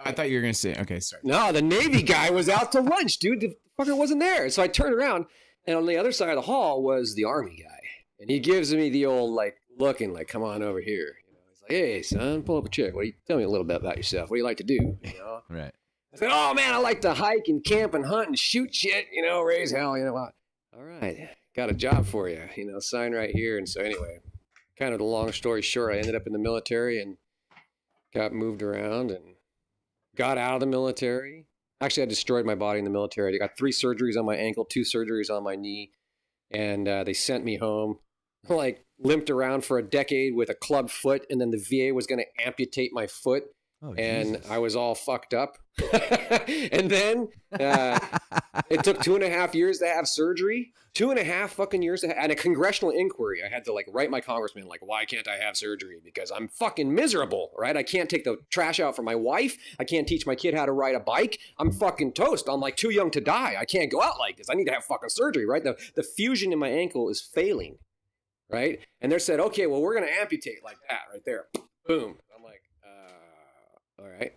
I thought you were gonna say, okay, sorry. No, the Navy guy was out to lunch, dude. The fucker wasn't there. So I turned around, and on the other side of the hall was the Army guy, and he gives me the old like looking, like, come on over here. He's like, hey son, pull up a chair. Tell me a little bit about yourself. What do you like to do? Right. I said, oh, man, I like to hike and camp and hunt and shoot shit, raise hell, All right, got a job for you, sign right here. And so anyway, kind of the long story short, I ended up in the military and got moved around and got out of the military. Actually, I destroyed my body in the military. I got 3 surgeries on my ankle, 2 surgeries on my knee, and they sent me home. Like, limped around for a decade with a club foot, and then the VA was going to amputate my foot. Oh, and Jesus. I was all fucked up. And then it took 2.5 years to have surgery. 2.5 fucking years to and a congressional inquiry. I had to like write my congressman like, why can't I have surgery? Because I'm fucking miserable, right? I can't take the trash out for my wife. I can't teach my kid how to ride a bike. I'm fucking toast. I'm like too young to die. I can't go out like this. I need to have fucking surgery, right? The fusion in my ankle is failing, right? And they said, okay, well, we're going to amputate like that right there. Boom. I'm like, all right.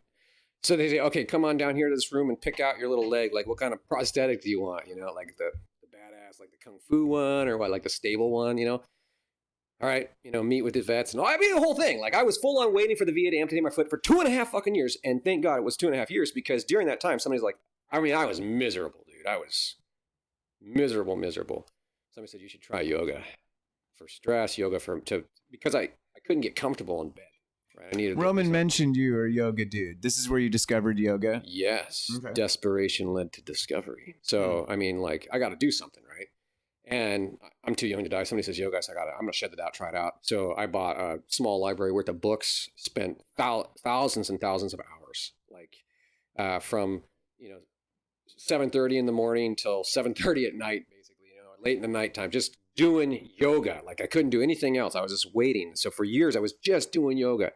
So they say, okay, come on down here to this room and pick out your little leg. Like, what kind of prosthetic do you want? Like the badass, like the Kung Fu one or what, like the stable one, all right, meet with the vets. And I mean, the whole thing. Like, I was full on waiting for the VA to amputate my foot for 2.5 fucking years. And thank God it was 2.5 years, because during that time, somebody's like, I mean, I was miserable, dude. I was miserable. Somebody said, you should try yoga for stress, yoga because I couldn't get comfortable in bed. Right? I needed Roman mentioned you are a yoga dude. This is where you discovered yoga? Yes. Okay. Desperation led to discovery. So, I mean, like, I got to do something, right? And I'm too young to die. Somebody says yoga, so I'm going to shed that out, try it out. So I bought a small library worth of books, spent thousands and thousands of hours, like from, 7:30 in the morning till 7:30 at night, basically, late in the nighttime, just doing yoga. Like, I couldn't do anything else. I was just waiting. So for years, I was just doing yoga.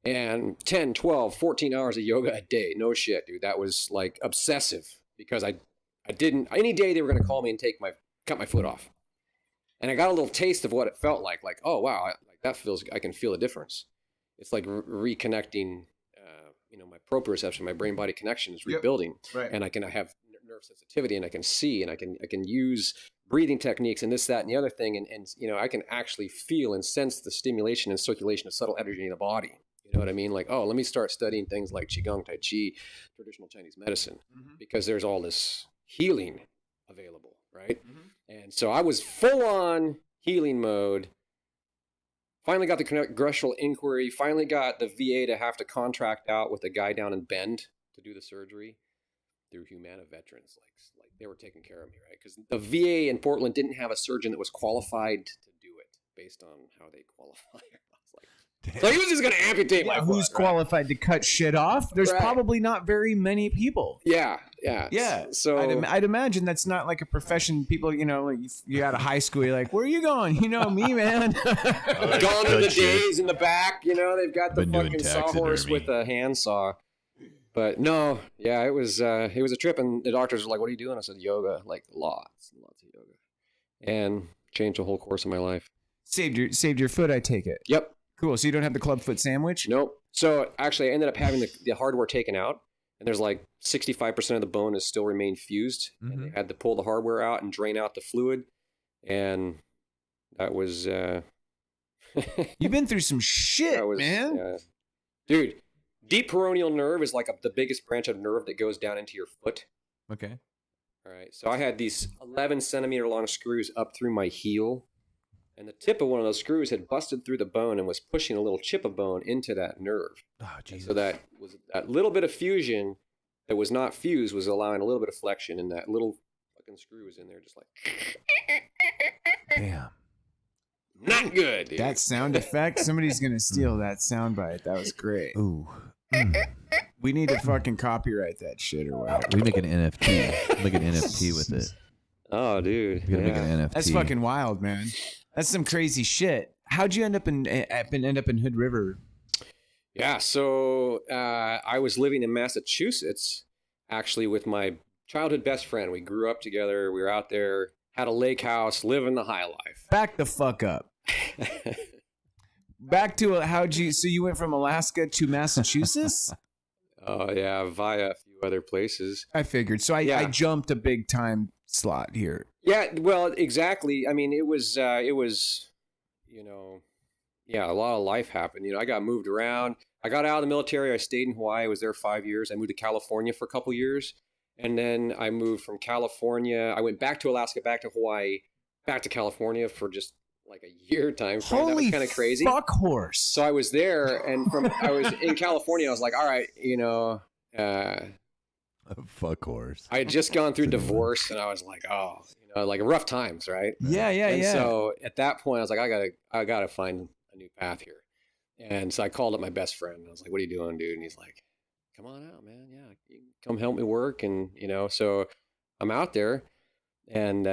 And 10, 12, 14 hours of yoga a day. No shit, dude. That was like obsessive, because I didn't, any day they were going to call me and cut my foot off. And I got a little taste of what it felt like oh wow, I can feel a difference. It's like reconnecting, my proprioception, my brain body connection is rebuilding. Yep. Right. And I have nerve sensitivity, and I can see, and I can use breathing techniques and this, that, and the other thing. And I can actually feel and sense the stimulation and circulation of subtle energy in the body. You know what I mean? Like, oh, let me start studying things like Qigong, Tai Chi, traditional Chinese medicine, because there's all this healing available, right? And so I was full on healing mode. Finally got the congressional inquiry, finally got the VA to have to contract out with a guy down in Bend to do the surgery through Humana Veterans. Like they were taking care of me, right? Because the VA in Portland didn't have a surgeon that was qualified to do it based on how they qualify. So he was just going to amputate my foot. Who's qualified to cut shit off? There's Right. probably not very many people. Yeah. So I'd imagine that's not like a profession. People, like you out of high school, you're like, where are you going? You know me, man. Gone are the days in the back. They've got the Been doing fucking sawhorse taxidermy. with a handsaw. But no, yeah, it was a trip, and the doctors were like, "What are you doing?" I said, "Yoga, like lots of yoga," and changed the whole course of my life. Saved your foot, I take it. Yep. Cool. So you don't have the clubfoot sandwich? Nope. So actually, I ended up having the hardware taken out, and there's like 65% of the bone has still remained fused, and they had to pull the hardware out and drain out the fluid, and that was. You've been through some shit, man. Dude, deep peroneal nerve is like the biggest branch of nerve that goes down into your foot. Okay. All right. So I had these 11 centimeter long screws up through my heel, and the tip of one of those screws had busted through the bone and was pushing a little chip of bone into that nerve. Oh, Jesus. So that little bit of fusion that was not fused was allowing a little bit of flexion, and that little fucking screw was in there just like. Damn. Not good, dude. That sound effect, somebody's going to steal that sound bite. That was great. Ooh. We need to fucking copyright that shit or whatever. We make an NFT. Make an NFT with it. Oh, dude. We gotta make an NFT. That's fucking wild, man. That's some crazy shit. How'd you end up in Hood River? Yeah, so I was living in Massachusetts, actually, with my childhood best friend. We grew up together. We were out there, had a lake house, living the high life. Back the fuck up. Back to so you went from Alaska to Massachusetts? Oh, yeah, via a few other places. I figured. So I jumped a big time slot here. Yeah, well, exactly. I mean, it was, a lot of life happened. I got moved around. I got out of the military. I stayed in Hawaii. I was there 5 years. I moved to California for a couple years. And then I moved from California. I went back to Alaska, back to Hawaii, back to California for just like a year time frame. That was kind of crazy. Fuck horse. So I was there, and I was in California. I was like, all right, Fuck horse. I had just gone through divorce, and I was like, oh, like rough times, right? Yeah. So at that point, I was like, I gotta find a new path here. And so I called up my best friend. I was like, what are you doing, dude? And he's like, come on out, man. Yeah, you can come help me work. And, so I'm out there, and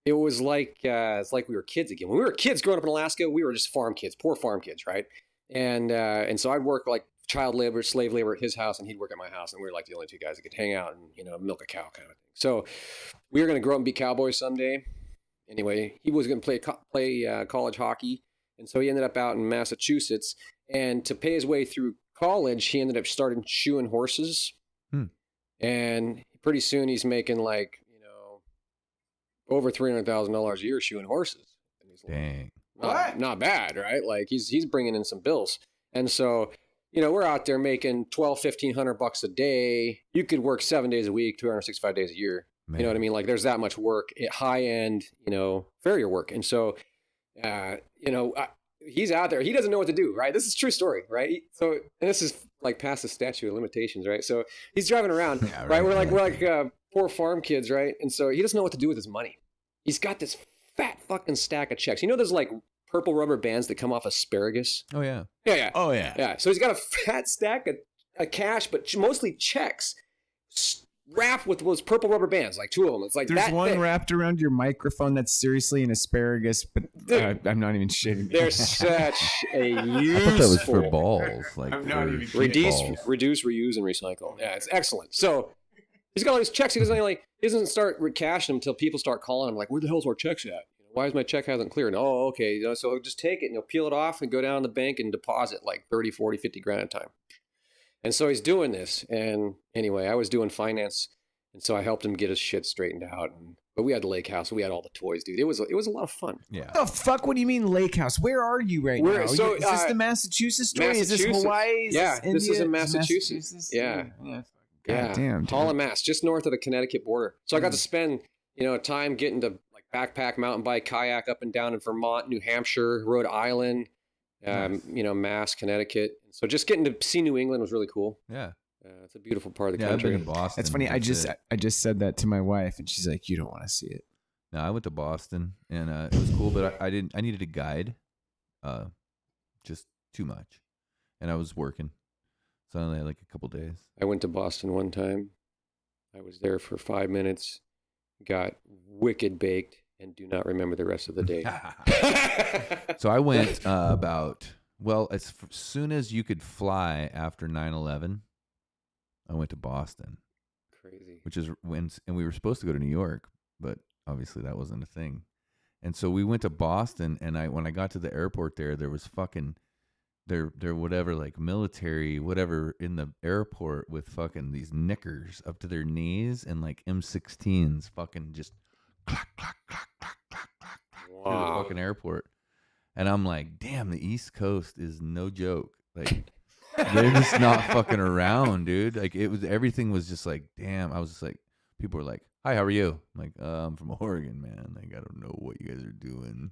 it was like, it's like we were kids again. When we were kids growing up in Alaska, we were just farm kids, poor farm kids, right? And so I'd work like child labor, slave labor at his house, and he'd work at my house. And we were like the only two guys that could hang out and, milk a cow kind of thing. So we were going to grow up and be cowboys someday. Anyway, he was going to play college hockey. And so he ended up out in Massachusetts, and to pay his way through college, he ended up starting shoeing horses. And pretty soon he's making like, over $300,000 a year shoeing horses. And he's Dang. Not bad, right? Like he's bringing in some bills. And so, we're out there making $1,200-$1,500 a day. You could work 7 days a week, 365 days a year. Man. You know what I mean? Like there's that much work, high end, farrier work. And so, he's out there. He doesn't know what to do, right? This is a true story, right? So, and this is like past the statute of limitations, right? So he's driving around, Yeah, right? We're right. like poor farm kids, right? And so he doesn't know what to do with his money. He's got this fat fucking stack of checks. There's like purple rubber bands that come off asparagus. Oh yeah. Yeah. Oh yeah. Yeah. So he's got a fat stack of cash, but mostly checks wrapped with those purple rubber bands, like 2 of them. It's like There's that one thick. wrapped around your microphone that's seriously an asparagus, but I'm not even shitting. They're such a useful. I thought that was for balls. Like I'm not even for reduce, balls. reuse, and recycle. Yeah, it's excellent. So he's got all these checks. He doesn't start cashing them until people start calling him, like, where the hell's our checks at? Why is my check hasn't cleared? Oh, okay. So he'll just take it and he'll peel it off and go down to the bank and deposit like 30, 40, 50 grand at a time. And so he's doing this. And anyway, I was doing finance. And so I helped him get his shit straightened out. But we had the lake house. We had all the toys, dude. It was a lot of fun. Yeah. What the fuck? What do you mean lake house? Where are you right now? So, is this the Massachusetts story? Is this Hawaii? Is Yeah, this is India? in Massachusetts. Yeah. God Yeah. damn. Dude. Holland, Mass, just north of the Connecticut border. So I got to spend, time getting to like backpack, mountain bike, kayak up and down in Vermont, New Hampshire, Rhode Island, Mass, Connecticut. So just getting to see New England was really cool. Yeah. It's a beautiful part of the Yeah, I've been country. in Boston. That's funny. I That's just it. said that to my wife, and she's like, "You don't want to see it." No, I went to Boston and it was cool, but I needed a guide, just too much, and I was working, so I only had like a couple days. I went to Boston one time. I was there for 5 minutes, got wicked baked, and do not remember the rest of the day. So I went as soon as you could fly after 9/11, I went to Boston. Crazy. Which is and we were supposed to go to New York, but obviously that wasn't a thing. And so we went to Boston, and when I got to the airport there was fucking there whatever, like military whatever in the airport with fucking these knickers up to their knees and like M16s fucking just clack clack clack clack clack clack clack through the Wow. fucking airport. And I'm like, damn, the East Coast is no joke. Like they're just not fucking around, dude. Like everything was just like, damn. I was just like, people were like, hi, how are you? I'm like, I'm from Oregon, man. Like, I don't know what you guys are doing.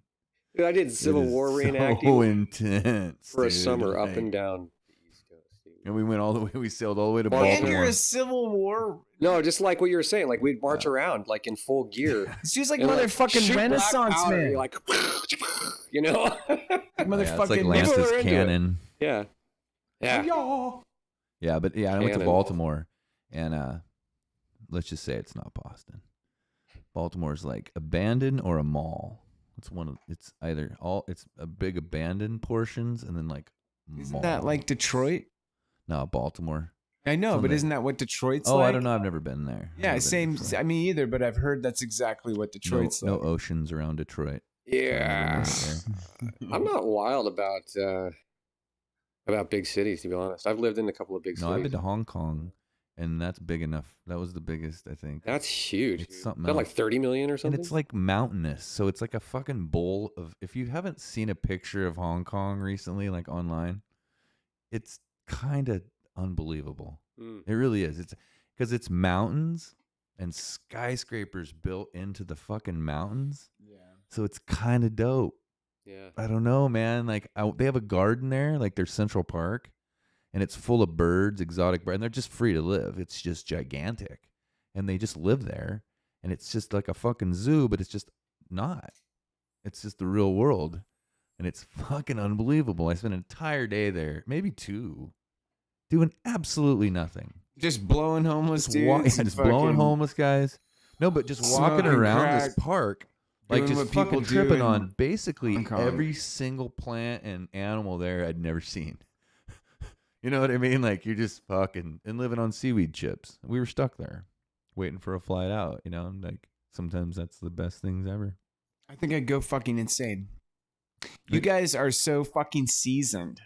Dude, I did Civil It is War reenacting so intense for a dude. summer up Like, and down the East Coast. Dude. and we went all the way. We sailed all the way to And And Baltimore. you're a Civil War. No, just like what you were saying, like we'd march around like in full gear. She's like and, motherfucking shoot black Renaissance powder, man. you're like, you know? Yeah, it's like motherfucking Lance's People are into it. cannon. Yeah. Yeah. Yeah, but I went to Cannon. Baltimore, and let's just say it's not Boston. Baltimore's like abandoned or a mall. It's either it's a big abandoned portions and then like Isn't mall. that like Detroit? No, Baltimore. I know, but Something. isn't that what Detroit's Oh, like? I don't know. I've never been there. Yeah, Never been same. to Detroit. I mean, either, but I've heard that's exactly what Detroit's no like. oceans around Detroit. Yeah. So I'm not wild about big cities, to be honest. I've lived in a couple of big No, cities. I've been to Hong Kong, and that's big enough. That was the biggest, I think. That's huge. It's dude. something Is that like else. 30 million or And something? it's like mountainous, so it's like a fucking bowl of. If you haven't seen a picture of Hong Kong recently, like online, it's kind of unbelievable. Mm. It really is. It's because it's mountains and skyscrapers built into the fucking mountains, Yeah. so it's kind of dope. Yeah. I don't know, man. Like they have a garden there, like their Central Park, and it's full of birds, exotic birds, and they're just free to live. It's just gigantic, and they just live there, and it's just like a fucking zoo, but it's just not. It's just the real world, and it's fucking unbelievable. I spent an entire day there, maybe 2, doing absolutely nothing. Just blowing homeless dudes. Just blowing fucking homeless guys. No, but just walking smoking around this crack, park. Like doing just what people fucking do tripping in on basically Hong Kong. every single plant and animal there I'd never seen. You know what I mean? Like you're just fucking and living on seaweed chips. We were stuck there, waiting for a flight out. You know, and like sometimes that's the best things ever. I think I'd go fucking insane. You guys are so fucking seasoned,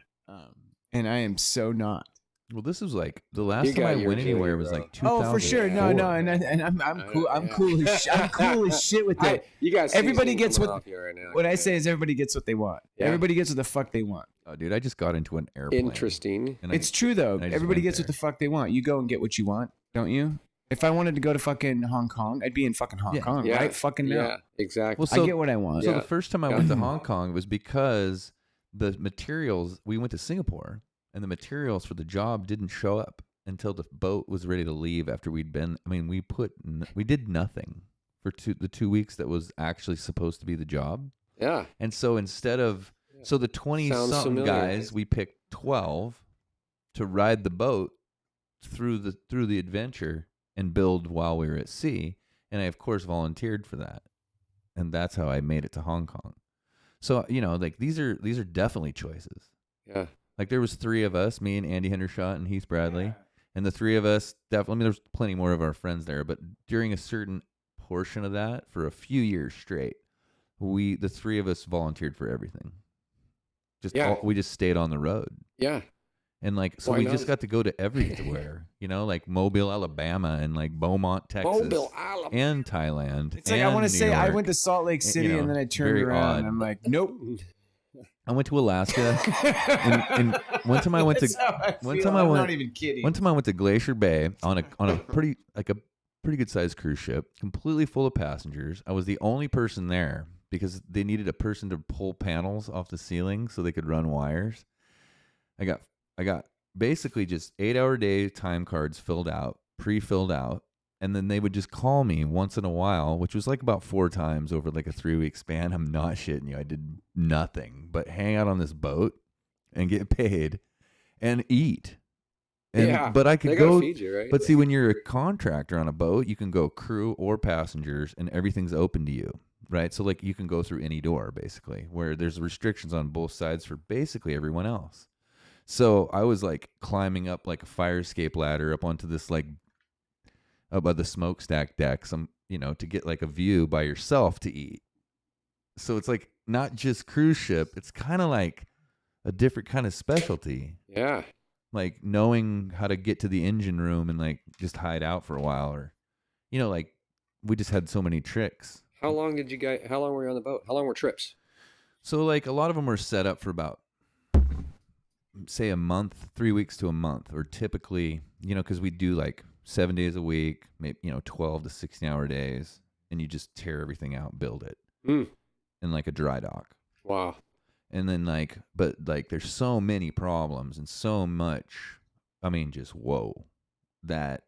and I am so not. Well, this was like the last time I went anywhere was like 2004. Oh, for sure. No, and I'm cool. I'm cool as I'm cool as shit with that. You guys, everybody gets what. Right now, what I say is everybody gets what they want. Yeah. Everybody gets what the fuck they want. Oh, dude, I just got into an airplane. Interesting. It's true though. Everybody gets what the fuck they want. You go and get what you want, don't you? If I wanted to go to fucking Hong Kong, I'd be in fucking Hong Kong, right? Fucking now. Yeah, exactly. Well, so, I get what I want. So the first time I went to Hong Kong was because the materials, we went to Singapore, and the materials for the job didn't show up until the boat was ready to leave after we'd been. I mean, we did nothing for the 2 weeks that was actually supposed to be the job. Yeah. And so instead of, so the 20-something guys, we picked 12 to ride the boat through the adventure and build while we were at sea. And I, of course, volunteered for that. And that's how I made it to Hong Kong. So, you know, like these are definitely choices. Yeah. Like there was 3 of us, me and Andy Hendershot and Heath Bradley. Yeah. And the 3 of us, definitely, I mean, there's plenty more of our friends there, but during a certain portion of that, for a few years straight, the 3 of us volunteered for everything. We just stayed on the road. Yeah. And like, so just got to go to everywhere, you know, like Mobile, Alabama, and like Beaumont, Texas, and Thailand. It's like, I want to say, I went to Salt Lake City, and then I turned around and I'm like, nope. I went to Alaska, and one time I went to, I'm not even kidding. One time I went to Glacier Bay on a pretty good sized cruise ship, completely full of passengers. I was the only person there because they needed a person to pull panels off the ceiling so they could run wires. I got basically just 8-hour day time cards pre-filled out, and then they would just call me once in a while, which was like about 4 times over like a 3-week span. I'm not shitting you. I did nothing but hang out on this boat and get paid and eat. And, but I could go feed you, right? But see, when you're a contractor on a boat, you can go crew or passengers and everything's open to you, right? So like you can go through any door basically, where there's restrictions on both sides for basically everyone else. So I was like climbing up like a fire escape ladder up onto this like above the smokestack deck, to get like a view by yourself to eat. So it's like not just cruise ship, it's kind of like a different kind of specialty. Yeah. Like knowing how to get to the engine room and like just hide out for a while, or like we just had so many tricks. How long were you on the boat? How long were trips? So like a lot of them were set up for about, say, a month, 3 weeks to a month, or typically, because we do like 7 days a week, maybe 12 to 16-hour days, and you just tear everything out, build it in like a dry dock. Wow. And then but there's so many problems and so much, just whoa, that's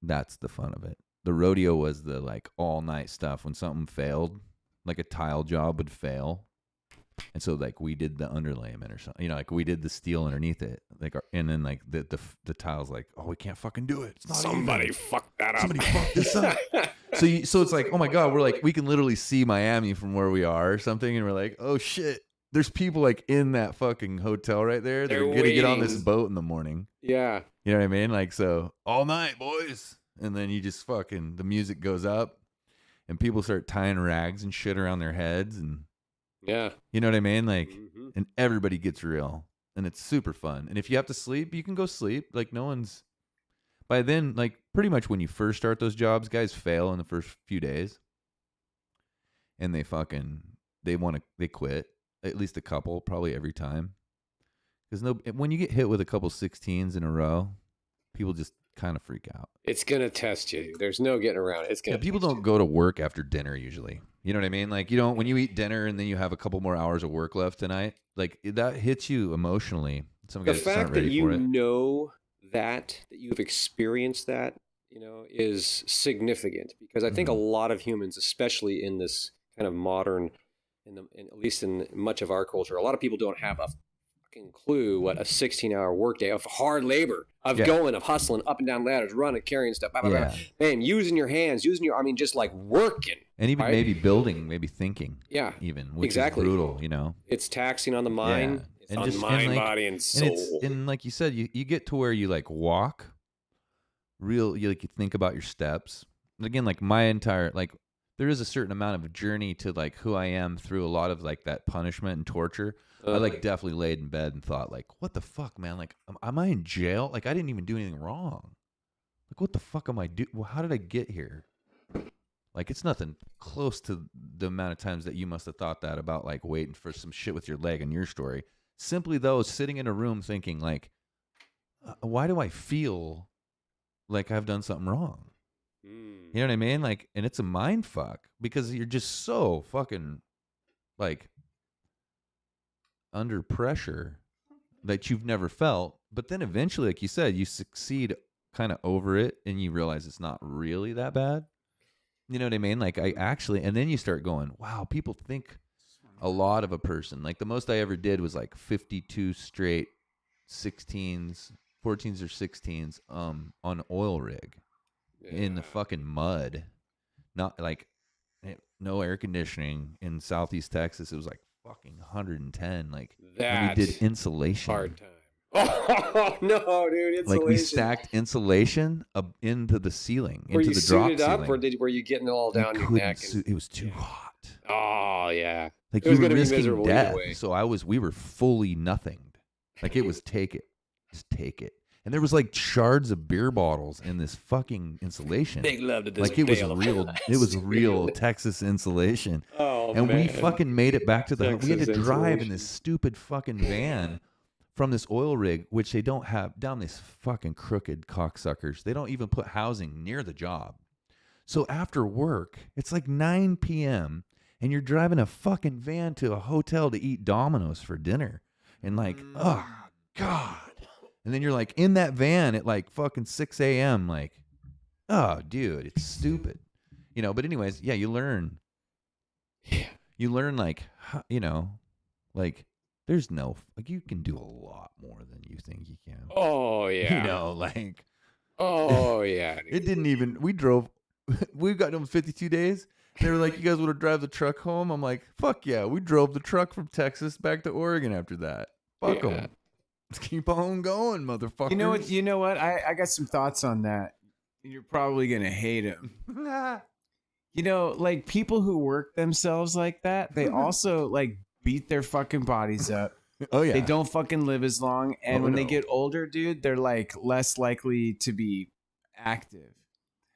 the fun of it. The rodeo was the like all night stuff. When something failed, like a tile job would fail. And so like we did the underlayment or something, like we did the steel underneath it, and then like the tiles like, oh, we can't fucking do it. It's not Somebody fucked that up. Somebody fucked this up. So it's like, oh my God, we're like, we can literally see Miami from where we are or something, and we're like, oh shit, there's people like in that fucking hotel right there. They're gonna get on this boat in the morning. Yeah, you know what I mean? Like, so all night, boys, and then you just fucking, the music goes up, and people start tying rags and shit around their heads, and yeah, you know what I mean? Like, and everybody gets real, and it's super fun. And if you have to sleep, you can go sleep. Like, no one's, by then, like, pretty much when you first start those jobs, guys fail in the first few days, and they quit. At least a couple, probably every time. Because when you get hit with a couple 16s in a row, people just kind of freak out. It's gonna test you. There's no getting around it. It's gonna. People don't go to work after dinner usually. You know what I mean? Like, when you eat dinner and then you have a couple more hours of work left tonight, like that hits you emotionally. Some guys aren't ready for it. The fact that you know that you've experienced that, is significant, because I think a lot of humans, especially in this kind of modern, at least in much of our culture, a lot of people don't have a fucking clue what a 16-hour workday of hard labor, of going, of hustling up and down ladders, running, carrying stuff, man, using your hands, just like working. And even maybe building, maybe thinking. Yeah. Even, which is brutal, It's taxing on the mind. Yeah. It's on mind, body, and soul. And like you said, you get to where you like walk, you think about your steps. Again, like my entire, like there is a certain amount of journey to like who I am through a lot of like that punishment and torture. I like definitely laid in bed and thought like, what the fuck, man? Like, am I in jail? Like, I didn't even do anything wrong. Like, what the fuck am I doing? Well, how did I get here? Like, it's nothing close to the amount of times that you must have thought that about like waiting for some shit with your leg in your story. Simply though, sitting in a room thinking like, why do I feel like I've done something wrong? You know what I mean? Like, and it's a mind fuck because you're just so fucking like under pressure that you've never felt. But then eventually, like you said, you succeed kind of over it and you realize it's not really that bad. You know what I mean? Like I actually, and then you start going, wow, people think a lot of a person. Like the most I ever did was like 52 straight 16s, 14s or 16s on oil rig in the fucking mud. Not like no air conditioning in Southeast Texas. It was like fucking 110. Like that we did insulation. Hard time. Oh no, dude! Insulation. Like we stacked insulation up into the ceiling, were into you the drop suited up, ceiling. or were you getting it all down your neck? It was too hot. Oh yeah, like it was you were gonna be risking miserable death. anyway. So we were fully nothinged. Like it was take it, just take it. And there was like shards of beer bottles in this fucking insulation. Big love to this. Like it was bale of real. ice. It was real Texas insulation. Oh and man. we fucking made it back to the. We had to Texas drive in insulation. this stupid fucking van from this oil rig, which they don't have down these fucking crooked cocksuckers. They don't even put housing near the job. So after work, it's like 9 p.m. and you're driving a fucking van to a hotel to eat Domino's for dinner, and like, oh god. And then you're like in that van at like fucking 6 a.m. Like, oh, dude, it's stupid. You know, but anyways, yeah, you learn. Yeah. You learn like, you know, like there's no, like you can do a lot more than you think you can. Oh yeah. You know, like. Oh yeah. Dude. It didn't even, we got them 52 days. They were like, you guys want to drive the truck home? I'm like, fuck yeah. We drove the truck from Texas back to Oregon after that. Fuck them. Let's keep on going, motherfucker. You know what? I got some thoughts on that. You're probably going to hate him. You know, like people who work themselves like that, they also like beat their fucking bodies up. Oh yeah. They don't fucking live as long. And when they no. get older, dude, they're like less likely to be active.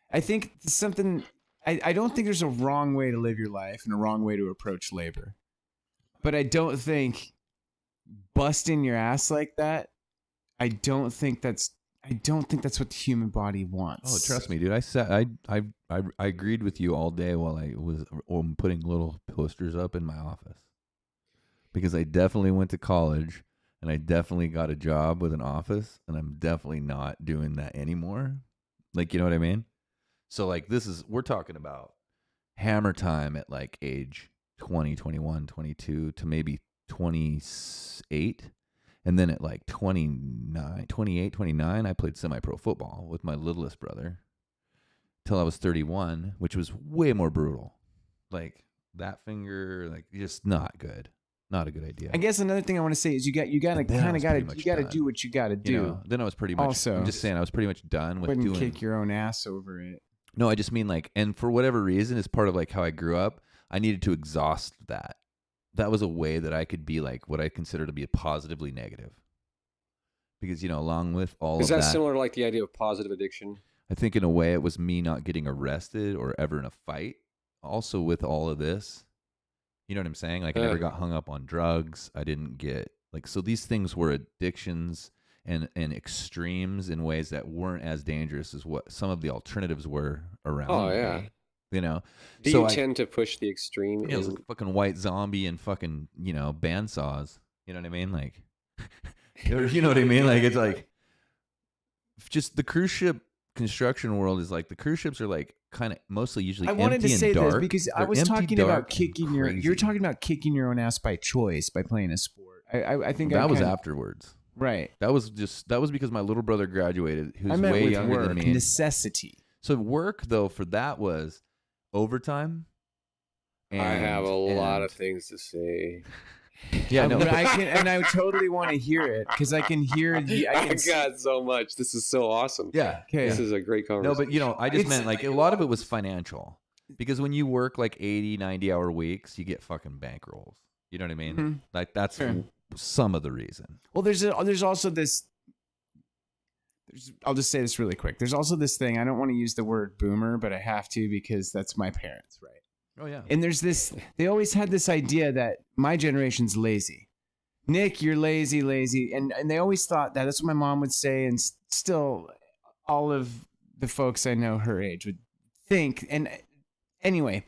I think something, I don't think there's a wrong way to live your life and a wrong way to approach labor. But I don't think busting your ass like that, I don't think that's what the human body wants. Oh, trust me, dude. I agreed with you all day while I was putting little posters up in my office. Because I definitely went to college and I definitely got a job with an office, and I'm definitely not doing that anymore. Like, you know what I mean? So like we're talking about hammer time at like age 20, 21, 22 to maybe 28. And then at like 28, 29, I played semi-pro football with my littlest brother till I was 31, which was way more brutal. Like that finger, like just not good. Not a good idea. I guess another thing I want to say is you got to got to do what you got to do. You know, then I was pretty much. Also, I'm just saying I was pretty much done with wouldn't doing. kick your own ass over it. No, I just mean like, and for whatever reason, as part of like how I grew up, I needed to exhaust that. That was a way that I could be like what I consider to be a positively negative. Because, you know, along with all of that. Is that similar to like the idea of positive addiction? I think in a way it was me not getting arrested or ever in a fight. Also with all of this, you know what I'm saying? Like I never got hung up on drugs. I didn't get like, so these things were addictions and extremes in ways that weren't as dangerous as what some of the alternatives were around. Oh yeah. Me, you know, Do so you tend to push the extreme? it was like fucking White Zombie and fucking, you know, bandsaws. You know what I mean? Like, you know what I mean? Like, it's like just the cruise ship construction world is like the cruise ships are like kind of mostly usually I wanted to say dark. this because I They're was empty, talking dark, about kicking and your. crazy. You're talking about kicking your own ass by choice by playing a sport. I think that was kinda, afterwards. right. That was because my little brother graduated, who's I meant way with younger work, than me. necessity. So work though for that was overtime. I have a lot of things to say. Yeah, no, but I totally want to hear it because I can hear the. I got so much. This is so awesome. yeah. Okay. This is a great conversation. No, but you know, I just meant like a lot of it was financial. Because when you work like 80, 90-hour weeks, you get fucking bankrolls. You know what I mean? Mm-hmm. Like that's Sure. some of the reason. Well, there's also this. I'll just say this really quick. There's also this thing. I don't want to use the word boomer, but I have to because that's my parents, right? Oh yeah. And there's this. They always had this idea that my generation's lazy. Nick, you're lazy, and they always thought that. That's what my mom would say, and still, all of the folks I know her age would think. And anyway,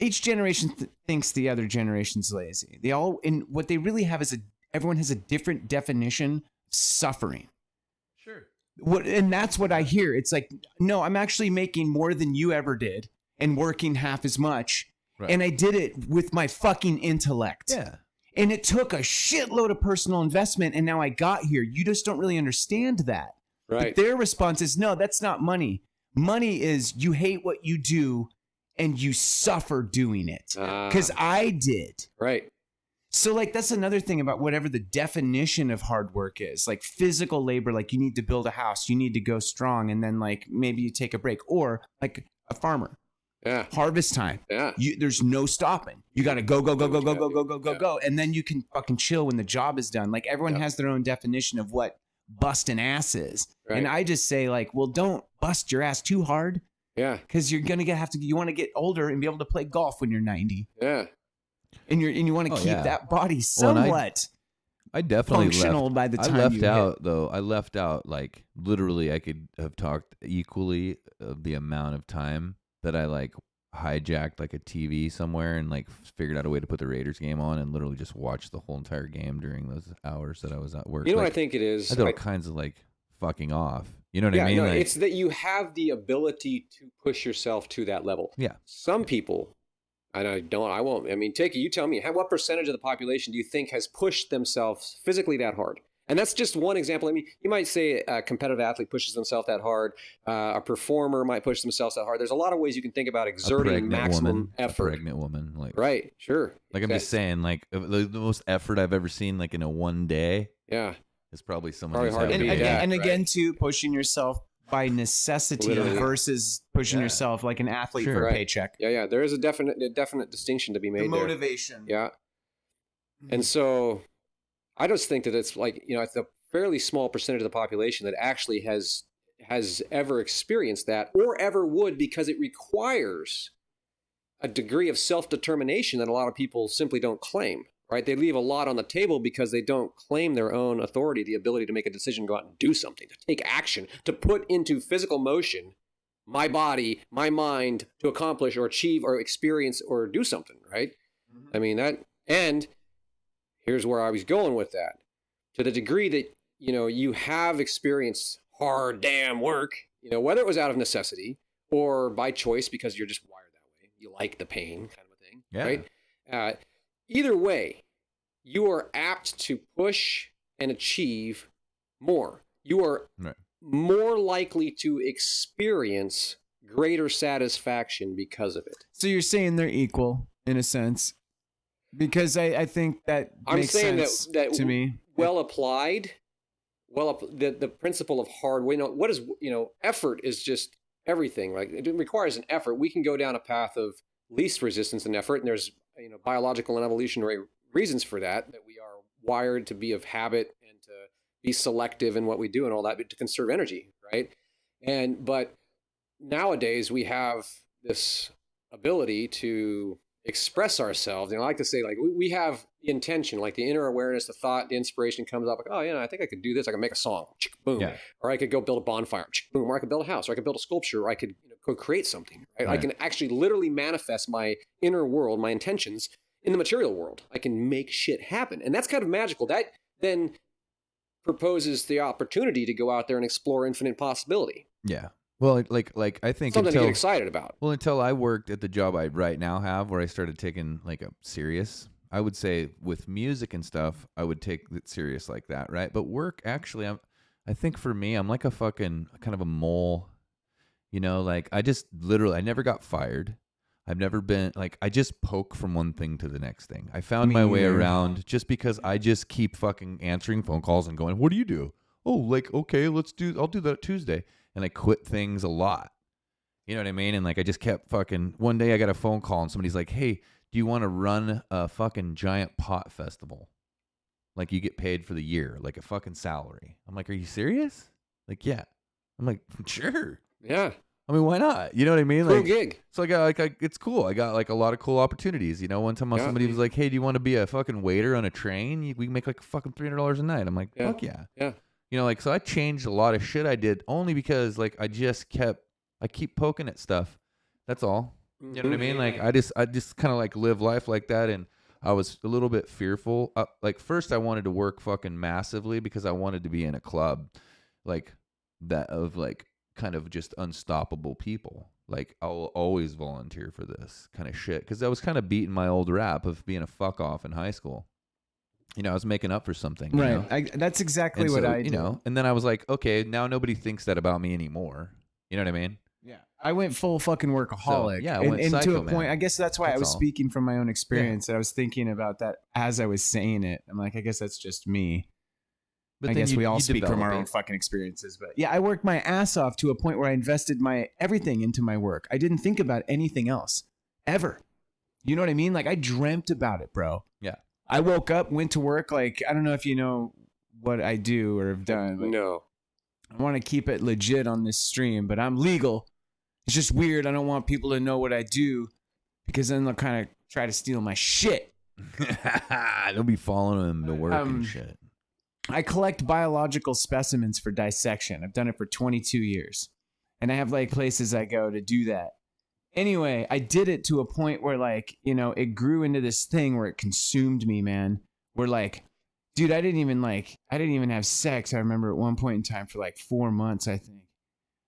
each generation thinks the other generation's lazy. They all, and what they really have is everyone has a different definition of suffering. Sure. And that's what I hear. It's like, no, I'm actually making more than you ever did and working half as much. Right. And I did it with my fucking intellect. Yeah. And it took a shitload of personal investment, and now I got here. You just don't really understand that. Right. But their response is, no, that's not money. Money is you hate what you do and you suffer doing it. Because I did. Right. So, like, that's another thing about whatever the definition of hard work is. Like, physical labor, like, you need to build a house, you need to go strong, and then, like, maybe you take a break. Or, like, a farmer. Yeah. Harvest time. Yeah. There's no stopping. You got to go. And then you can fucking chill when the job is done. Like, everyone has their own definition of what busting ass is. Right. And I just say, like, well, don't bust your ass too hard. Yeah. Because you're going to you want to get older and be able to play golf when you're 90. Yeah. And you want to keep that body Well, somewhat I definitely functional left. by the time I left you out though. I left out like literally. I could have talked equally of the amount of time that I like hijacked like a TV somewhere and like figured out a way to put the Raiders game on and literally just watched the whole entire game during those hours that I was at work. You know like, what I think it is? I did all kinds of like fucking off. You know what I mean? No, like, it's that you have the ability to push yourself to that level. Yeah. Some people, and I won't. I mean, take it. You tell me, what percentage of the population do you think has pushed themselves physically that hard? And that's just one example. I mean, you might say a competitive athlete pushes themselves that hard. A performer might push themselves that hard. There's a lot of ways you can think about exerting maximum effort. A pregnant woman, like right, sure. Like I'm just saying, like the most effort I've ever seen, like in a one day. Yeah. It's probably someone Probably who's hard to having beat. a- and again, too, pushing yourself by necessity Literally. versus pushing yourself like an athlete Sure. for a Right. paycheck. Yeah. There is a definite distinction to be made The there. motivation. Yeah. And so I just think that it's like, it's a fairly small percentage of the population that actually has ever experienced that or ever would, because it requires a degree of self-determination that a lot of people simply don't claim, right? They leave a lot on the table because they don't claim their own authority, the ability to make a decision, go out and do something, to take action, to put into physical motion my body, my mind to accomplish or achieve or experience or do something, right? I mean, and here's where I was going with that. To the degree that, you have experienced hard damn work, whether it was out of necessity or by choice because you're just wired that way, you like the pain kind of a thing, right? Either way, you are apt to push and achieve more. You are more likely to experience greater satisfaction because of it. So you're saying they're equal in a sense, because I think that makes sense that to me. Well applied, the principle of hard work. What is effort is just everything. Like it requires an effort. We can go down a path of least resistance and effort, and there's biological and evolutionary reasons for that. That we are wired to be of habit and to be selective in what we do and all that, but to conserve energy, right? But nowadays we have this ability to express ourselves. I like to say, like, we have the intention, like the inner awareness, the thought, the inspiration comes up, like, oh, I think I could do this. I could make a song, boom. Yeah. Or I could go build a bonfire, boom. Or I could build a house, or I could build a sculpture, or I could go create something. Right? I can actually literally manifest my inner world, my intentions in the material world. I can make shit happen. And that's kind of magical. That then proposes the opportunity to go out there and explore infinite possibility. Yeah. Well, like I think something to get excited about. Well, until I worked at the job I right now have, where I started taking like a serious. I would say with music and stuff, I would take it serious like that, right? But work, actually, I think for me, I'm like a fucking kind of a mole. Like I just literally, I never got fired. I've never been like, I just poke from one thing to the next thing. I found my way around just because I just keep fucking answering phone calls and going, what do you do? Oh, like, okay, I'll do that Tuesday. And I quit things a lot. You know what I mean? And like, I just kept fucking, one day I got a phone call and somebody's like, hey, do you want to run a fucking giant pot festival? Like you get paid for the year, like a fucking salary. I'm like, are you serious? Like, yeah. I'm like, sure. Yeah. I mean, why not? You know what I mean? Cool Like, gig. so I got it's cool. I got like a lot of cool opportunities. You know, one time somebody was like, hey, do you want to be a fucking waiter on a train? We make like fucking $300 a night. I'm like, fuck yeah. Yeah. You know, like, so I changed a lot of shit I did only because like I keep poking at stuff. That's all. You know what I mean? Like I just kind of like live life like that. And I was a little bit fearful. Like first I wanted to work fucking massively because I wanted to be in a club like that of like kind of just unstoppable people. Like I'll always volunteer for this kind of shit because I was kind of beating my old rap of being a fuck off in high school. You know, I was making up for something. Right. You know? That's exactly what I do. You know, and then I was like, okay, now nobody thinks that about me anymore. You know what I mean? Yeah. I went full fucking workaholic. So, yeah, I and, went and psycho, to a point, man. I guess that's why I was all. speaking from my own experience. And I was thinking about that as I was saying it. I'm like, I guess that's just me. But I then guess we all speak from develop our it. own fucking experiences. But yeah, I worked my ass off to a point where I invested my everything into my work. I didn't think about anything else ever. You know what I mean? Like I dreamt about it, bro. Yeah. I woke up, went to work. Like, I don't know if you know what I do or have done. But No. I want to keep it legit on this stream, but I'm legal. It's just weird. I don't want people to know what I do because then they'll kind of try to steal my shit. They'll be following him to work and shit. I collect biological specimens for dissection. I've done it for 22 years. And I have like places I go to do that. Anyway, I did it to a point where like, you know, it grew into this thing where it consumed me, man. Where like, dude, I didn't even have sex. I remember at one point in time for like 4 months, I think.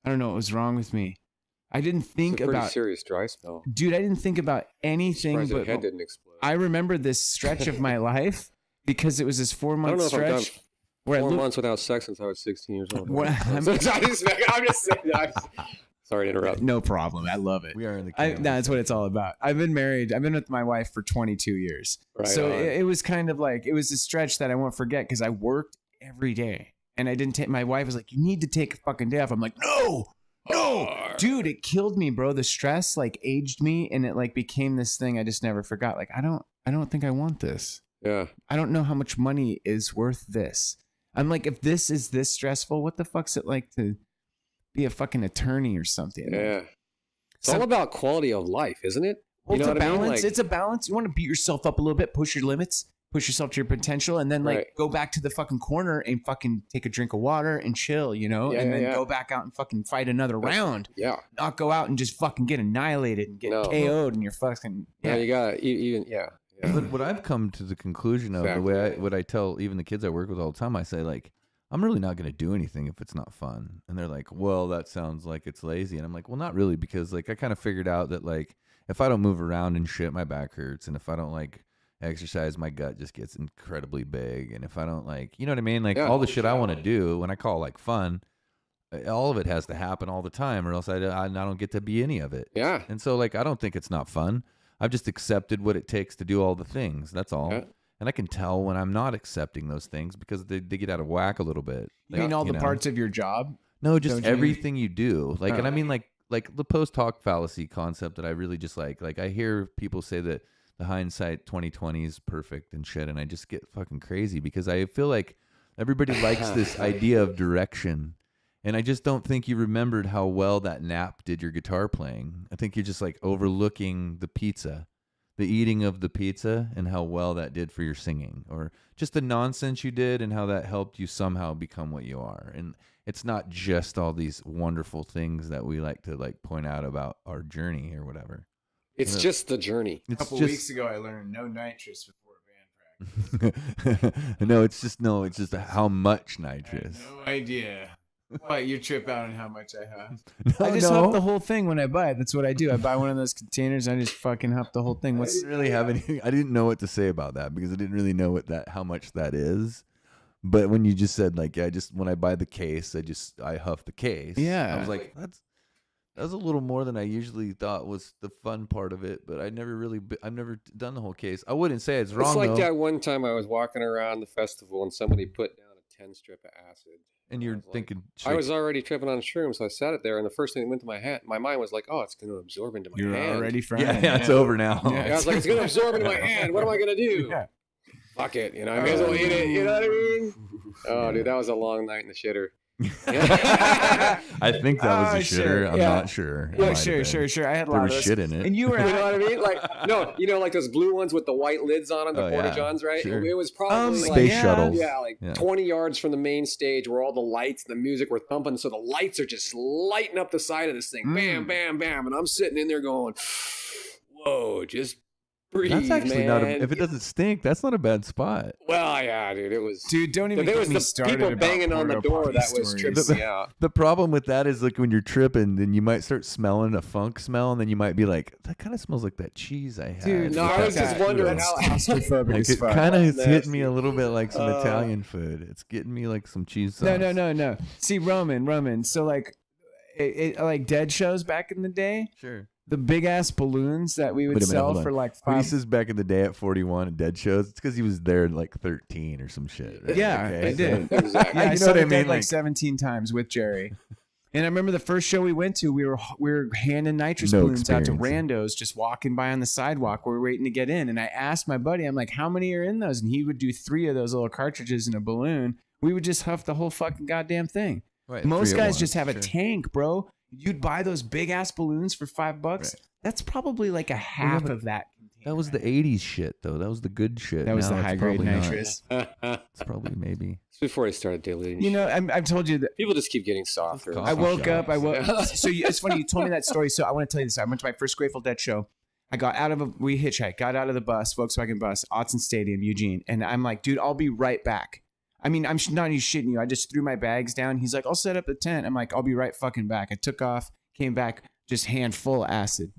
I don't know what was wrong with me. I didn't think It's a pretty about serious dry spell. Dude, I didn't think about anything Surprised your but head didn't explode. I remember this stretch of my life because it was this 4 month if I've done stretch where 4 months without sex since I was 16 years old. I'm I'm just saying. Sorry to interrupt. No problem. I love it. We are in the That's what it's all about. I've been married. I've been with my wife for 22 years. Right so on. it was kind of like, it was a stretch that I won't forget because I worked every day. And I didn't take, my wife was like, you need to take a fucking day off. I'm like, no, dude, it killed me, bro. The stress like aged me and it like became this thing I just never forgot. Like, I don't think I want this. Yeah. I don't know how much money is worth this. I'm like, if this is this stressful, what the fuck's it like to be a fucking attorney or something? Yeah. It's all about quality of life, isn't it? Well, You know it's a what I mean? balance. Like- It's a balance. You want to beat yourself up a little bit, push your limits, push yourself to your potential, and then like Right. go back to the fucking corner and fucking take a drink of water and chill, you know, Yeah, and then yeah. go back out and fucking fight another round. Yeah. Not go out and just fucking get annihilated and get No. KO'd and you're fucking Yeah. You got even. Yeah. Yeah. But what I've come to the conclusion of, Exactly. the way what I tell even the kids I work with all the time, I say like, I'm really not going to do anything if it's not fun. And they're like, well, that sounds like it's lazy. And I'm like, well, not really, because like I kind of figured out that like if I don't move around and shit, my back hurts, and if I don't like exercise, my gut just gets incredibly big, and if I don't like, you know what I mean, like Yeah. all the shit I want to do when I call like fun, all of it has to happen all the time, or else I don't get to be any of it. Yeah. And so like I don't think it's not fun. I've just accepted what it takes to do all the things. That's all. Yeah. And I can tell when I'm not accepting those things because they get out of whack a little bit. You mean all the know? parts of your job? No, just Don't you- everything you do. Like, Oh. and I mean like the post hoc fallacy concept that I really just like. Like I hear people say that the hindsight 2020 is perfect and shit, and I just get fucking crazy because I feel like everybody likes this idea of direction. And I just don't think you remembered how well that nap did your guitar playing. I think you're just like overlooking the pizza, the eating of the pizza, and how well that did for your singing, or just the nonsense you did and how that helped you somehow become what you are. And it's not just all these wonderful things that we like to like point out about our journey or whatever. It's Yeah. just the journey. A It's couple just, weeks ago, I learned no nitrous before band practice. no, it's just how much I had nitrous. no idea. What, you trip out on how much I have? No, I just no. huff the whole thing when I buy it. That's what I do. I buy one of those containers. And I just fucking huff the whole thing. I What's didn't really have any. I didn't know what to say about that because I didn't really know how much that is. But when you just said like, yeah, when I buy the case, I huff the case. Yeah. I was like, that was a little more than I usually thought was the fun part of it. But I've never done the whole case. I wouldn't say it's wrong. It's like though. that one time I was walking around the festival and somebody put down a 10 strip of acid. And you're thinking, I was already tripping on shrooms, so I sat it there, and the first thing that went to my mind was like, oh, it's going to absorb into my hand. You're already frying. yeah, it's over now. Yeah, I was like, it's going to absorb into my hand. What am I going to do? Yeah. Fuck it. I may as well eat it. You know what I mean? Oh, dude, that was a long night in the shitter. I think that was a shitter. Sure. I'm not sure. Yeah, sure. I had a There lot was of those. shit in it. And you were You know what I mean? Like, no, like those blue ones with the white lids on them, the Porta Johns, right? Sure. It was probably Space like, shuttles. Yeah, like 20 yards from the main stage where all the lights and the music were thumping. So the lights are just lighting up the side of this thing. Bam, bam, bam. And I'm sitting in there going, whoa, just breathe, That's actually man. not if it doesn't stink, that's not a bad spot. Well, yeah, dude, it was. Dude, don't even There get was me the started people about banging on the porta door potty that was stories. tripping me out. The problem with that is like when you're tripping, then you might start smelling a funk smell, and then you might be like, that kind of smells like that cheese I had. Dude, No, I was just wondering how. claustrophobic Like as it fuck. kind of Nasty. hit me a little bit like some Italian food. It's getting me like some cheese sauce. No. See, Roman. So like, like dead shows back in the day, Sure. the big ass balloons that we would Wait a minute, sell hold on. for like When he 5. says back in the day at 41 at dead shows, it's because he was there at like 13 or some shit. Right? Yeah, Okay, I did. Exactly. Yeah, I You know saw what I it dead mean? like Like- 17 times with Jerry. And I remember the first show we went to, we were handing nitrous No balloons out to experience. randos just walking by on the sidewalk. We were waiting to get in. And I asked my buddy, I'm like, how many are in those? And he would do 3 of those little cartridges in a balloon. We would just huff the whole fucking goddamn thing. Right, Most 3 at guys once, just have a sure. tank, bro. You'd buy those big ass balloons for $5. Right. That's probably like a half but of that. That was the 80s shit, though. That was the good shit. That was Now the it's high grade probably not. nitrous. It's probably maybe. It's before I started diluting. You know, I've told you that. people just keep getting softer. Coffee I woke shop. up. So it's funny. You told me that story. So I want to tell you this. I went to my first Grateful Dead show. I got out of we hitchhiked, got out of the bus, Volkswagen bus, Autzen Stadium, Eugene, and I'm like, dude, I'll be right back. I mean, I'm not even shitting you. I just threw my bags down. He's like, I'll set up the tent. I'm like, I'll be right fucking back. I took off, came back, just handful of acid.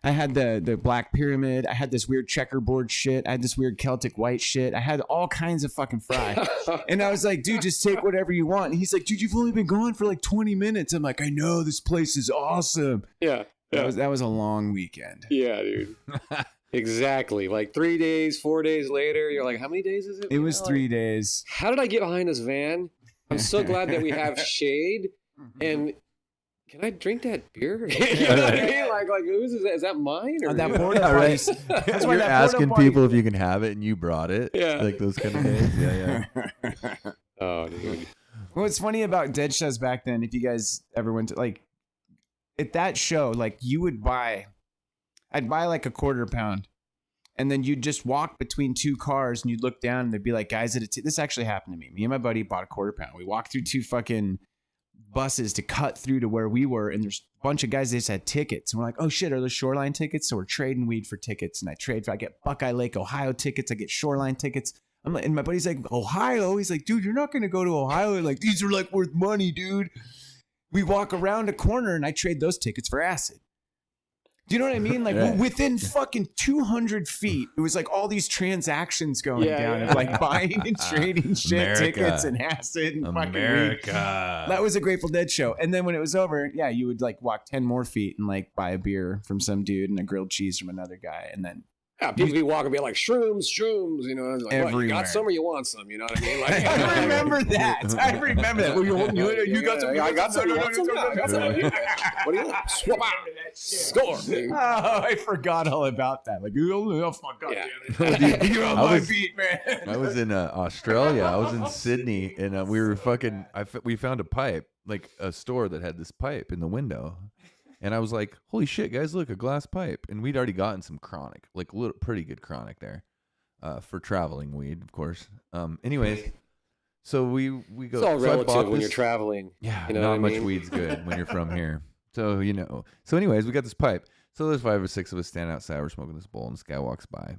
I had the Black Pyramid. I had this weird checkerboard shit. I had this weird Celtic white shit. I had all kinds of fucking fry. And I was like, dude, just take whatever you want. And he's like, dude, you've only been gone for like 20 minutes. I'm like, I know, this place is awesome. Yeah. That was a long weekend. Yeah, dude. Exactly. Like 3 days, 4 days later, you're like, how many days is it? It was now? 3 days. How did I get behind this van? I'm so glad that we have shade. And can I drink that beer? You know what I mean? Like whose is that? Is that mine? Or On that you know? porta Yeah, right. potty. That's why You're that asking porta potty- people if you can have it, and you brought it. Yeah. Like those kind of days. Yeah. Oh, dude. What's funny about dead shows back then, if you guys ever went to like at that show, like I'd buy like a quarter pound, and then you'd just walk between 2 cars and you'd look down and there'd be like guys this actually happened to me. Me and my buddy bought a quarter pound. We walked through 2 fucking buses to cut through to where we were, and there's a bunch of guys that just had tickets, and we're like, oh shit, are those Shoreline tickets? So we're trading weed for tickets, and I get Buckeye Lake, Ohio tickets, I get Shoreline tickets. I'm like, and my buddy's like, Ohio? He's like, dude, you're not gonna go to Ohio. Like, these are like worth money, dude. We walk around a corner and I trade those tickets for acid. Do you know what I mean? Like Yeah. within fucking 200 feet, it was like all these transactions going down of like buying and trading shit, America. tickets and acid and fucking weed. America. That was a Grateful Dead show. And then when it was over, yeah, you would like walk 10 more feet and like buy a beer from some dude and a grilled cheese from another guy. And then Yeah, people be walking, be like, shrooms, you know. It's like, what, you Everywhere. got some or you want some? You know what I mean? Like, I remember that. I remember that. Well, you got some. Yeah, I got some. No, You no, want some? no, no, I got some. no, no. What do you want? Swap out. Score. dude. Oh, I forgot all about that. Like, oh fuck, God Yeah. damn it. You're on I my was- feet, man. I was in Australia. I was in Sydney, and we were fucking. We found a pipe, like a store that had this pipe in the window, and I was like, "Holy shit, guys! Look, a glass pipe!" And we'd already gotten some chronic, like pretty good chronic there, for traveling weed, of course. Anyways, so we go. It's all so I bought relative when this- you're traveling. Yeah, You know not what I much mean? weed's good when you're from here. So, So anyways, we got this pipe. So there's 5 or 6 of us standing outside. We're smoking this bowl, and this guy walks by.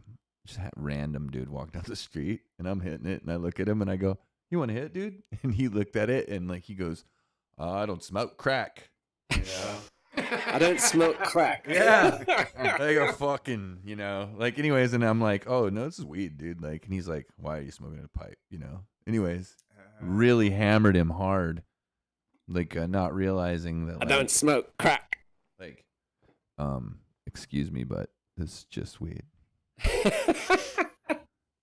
Just a random dude walked down the street, and I'm hitting it, and I look at him, and I go, "You want to hit, dude?" And he looked at it, and like he goes, "I don't smoke crack." You know? I don't smoke crack. Yeah. I go, fucking, like, anyways, and I'm like, "Oh no, this is weed, dude." Like, and he's like, "Why are you smoking a pipe?" Anyways, really hammered him hard, like not realizing that. I Like, don't smoke crack. like, excuse me, but this is just weed.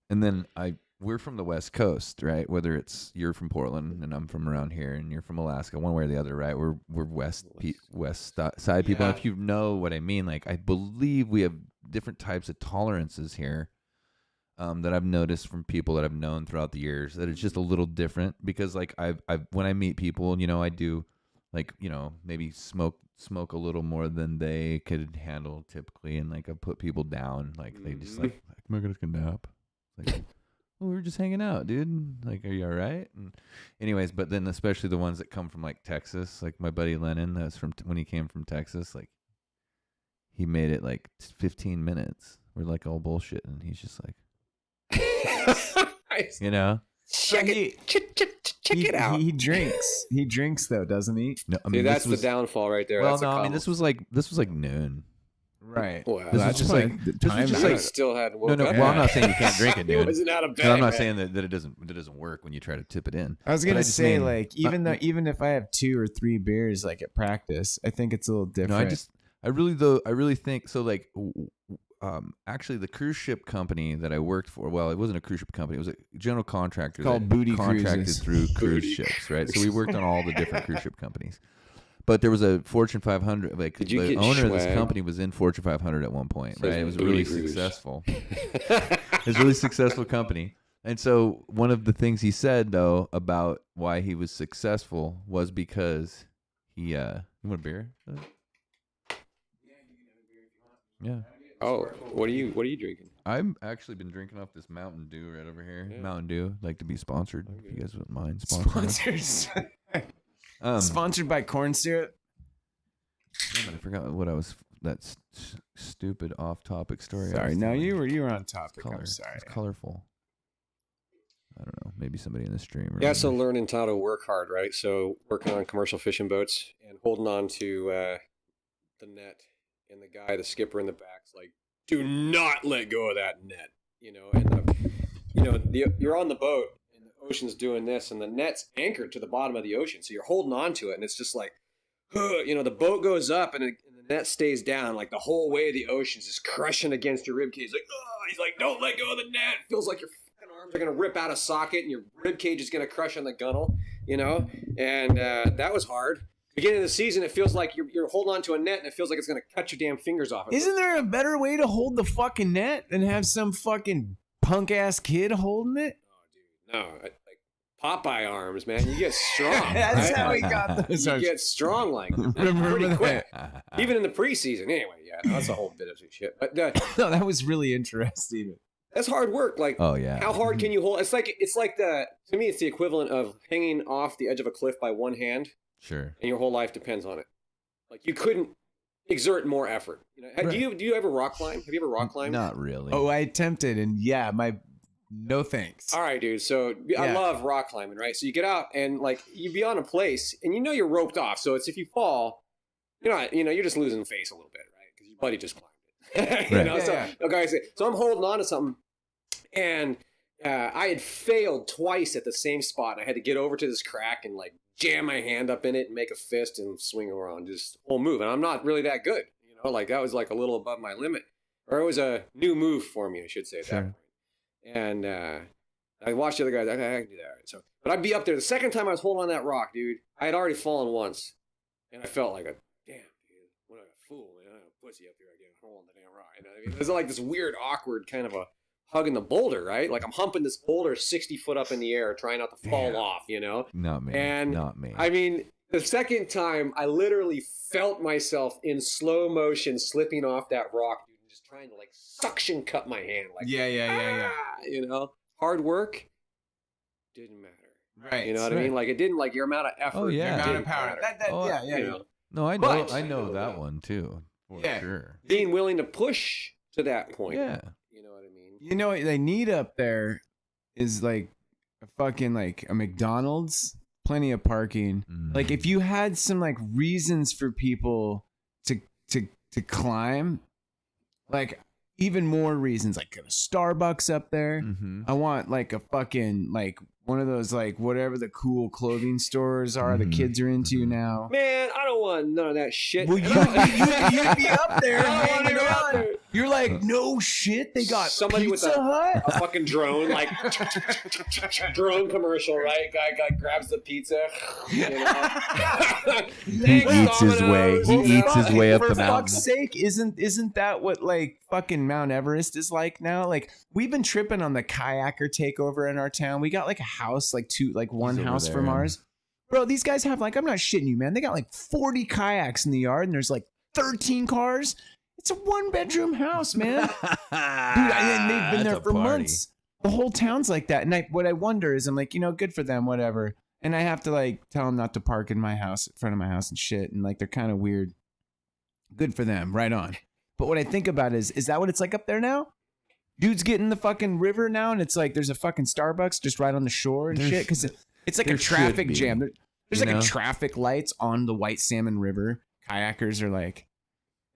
And then I we're from the West Coast, right? Whether it's you're from Portland and I'm from around here and you're from Alaska, one way or the other, right? We're west side people. Yeah. And if you know what I mean, like I believe we have different types of tolerances here that I've noticed from people that I've known throughout the years, that it's just a little different because like I've when I meet people, you know, I do like, you know, maybe smoke a little more than they could handle typically, and like I put people down, like they just like am I gonna take a nap? Like, well, we were just hanging out, dude. Like, are you all right? And anyways, but then especially the ones that come from like Texas, like my buddy Lennon, that's from when he came from Texas, like he made it like 15 minutes. We're like all bullshit, and he's just like, you know, check it out. He drinks. He drinks though, doesn't he? no, I See, mean that's this was, the downfall right there. well, That's no, a I mean couple. this was like noon. Right. Well, This that's was just like the this was time just I like still had no, woke no. up. Well, I'm not saying you can't drink it, dude. Wasn't out of bed. No, I'm not right? saying that it doesn't work when you try to tip it in. I was But gonna just say mean- like even if I have 2 or 3 beers like at practice, I think it's a little different. No, I really think so. Like, actually, the cruise ship company that I worked for, well, it wasn't a cruise ship company; it was a general contractor Called that Booty contracted Cruises. through cruise Booty ships, right? So we worked on all the different cruise ship companies. But there was a Fortune 500. Like Did you the get owner of this swag? company was in Fortune 500 at one point, So right? It was Booty really Cruise. successful. It was a really successful company. And so one of the things he said though about why he was successful was because he you want a beer? Yeah. Oh, what are you drinking? I've actually been drinking off this Mountain Dew right over here. Yeah. Mountain Dew, like to be sponsored. If you guys wouldn't mind sponsoring. Sponsors. Um, Sponsored by corn syrup. damn it, I forgot what I was. That stupid off-topic story. I Sorry, was no, telling. you were on It's topic. color. I'm sorry. It's colorful. I don't know. Maybe somebody in the stream. Yeah, so remembers. learning how to work hard, right? So working on commercial fishing boats and holding on to the net, and the skipper in the back's like, "Do not let go of that net," you know. And you're on the boat, and the ocean's doing this, and the net's anchored to the bottom of the ocean, so you're holding on to it, and it's just like, the boat goes up, and the net stays down, like the whole way of the ocean's just crushing against your rib cage. Like, he's like, "Don't let go of the net." It feels like your fucking arms are gonna rip out of socket, and your rib cage is gonna crush on the gunnel, you know. And that was hard. Beginning of the season, it feels like you're holding on to a net, and it feels like it's gonna cut your damn fingers off. Isn't there a better way to hold the fucking net than have some fucking punk ass kid holding it? No, like Popeye arms, man. You get strong. That's right? how he got those. You get strong like Remember pretty that? quick. Even in the preseason. Anyway, yeah, that's a whole bit of shit. But No, that was really interesting. that's hard work. Like, Oh yeah. how hard can you hold? It's like to me, it's the equivalent of hanging off the edge of a cliff by one hand, Sure. and your whole life depends on it. Like, you couldn't exert more effort. You know, Right. do you ever rock climb? Have you ever rock climbed? Not really. Oh, I attempted, and yeah, no thanks. All right, dude. So I Yeah. love rock climbing, right? So you get out and like you be on a place and you're roped off. So it's if you fall, you're just losing face a little bit, right? Because your buddy just climbed it. Right. Yeah. So I'm holding on to something, and I had failed twice at the same spot. I had to get over to this crack and like jam my hand up in it and make a fist and swing around, just whole move. And I'm not really that good, like that was like a little above my limit, or it was a new move for me, I should say at that Sure. point. And I watched the other guys. I can do that. Right? So, but I'd be up there. The second time I was holding on that rock, dude, I had already fallen once, and I felt like a damn dude. What a fool, man! I'm a pussy up here again, holding the damn rock. You know what I mean? There's like this weird, awkward kind of a hugging the boulder, right? Like I'm humping this boulder 60 foot up in the air, trying not to fall off. Not me. And Not me. I mean, the second time, I literally felt myself in slow motion slipping off that rock, dude, and just trying to like suction cut my hand, like Yeah. hard work didn't matter. Right. You know what I mean? Like it didn't, like your amount of effort. Oh, yeah. Amount didn't of power. matter. Oh, Yeah. You know? no, I know. But- I know that one too. For Yeah. sure. Being willing to push to that point. Yeah. You know what I mean? You know what they need up there is like a fucking like a McDonald's, plenty of parking. Like if you had some like reasons for people to climb, like even more reasons, like a Starbucks up there. Mm-hmm. I want like a fucking like one of those like whatever the cool clothing stores are the kids are into now. Man, I don't want none of that shit. Well, you'd be up there. I don't want to be out there. You're like, no shit. They got somebody Pizza with Hut? a fucking drone, like drone commercial, right? Guy grabs the pizza. You know? He eats his way. He eats his way up For the mountain. fuck's sake, isn't that what like fucking Mount Everest is like now? Like we've been tripping on the kayaker takeover in our town. We got like a house, like one He's over house there, from yeah. ours. Bro, these guys have like, I'm not shitting you, man. They got like 40 kayaks in the yard and there's like 13 cars. It's a 1-bedroom house, man. Dude, and they've been there for months. The whole town's like that. And what I wonder is, I'm like, good for them, whatever. And I have to like tell them not to park in my house, in front of my house and shit. And like, they're kind of weird. Good for them. Right on. But what I think about is that what it's like up there now? Dudes get in the fucking river now and it's like, there's a fucking Starbucks just right on the shore and shit. Cause it's like a traffic jam. There's like a traffic lights on the White Salmon River. Kayakers are like,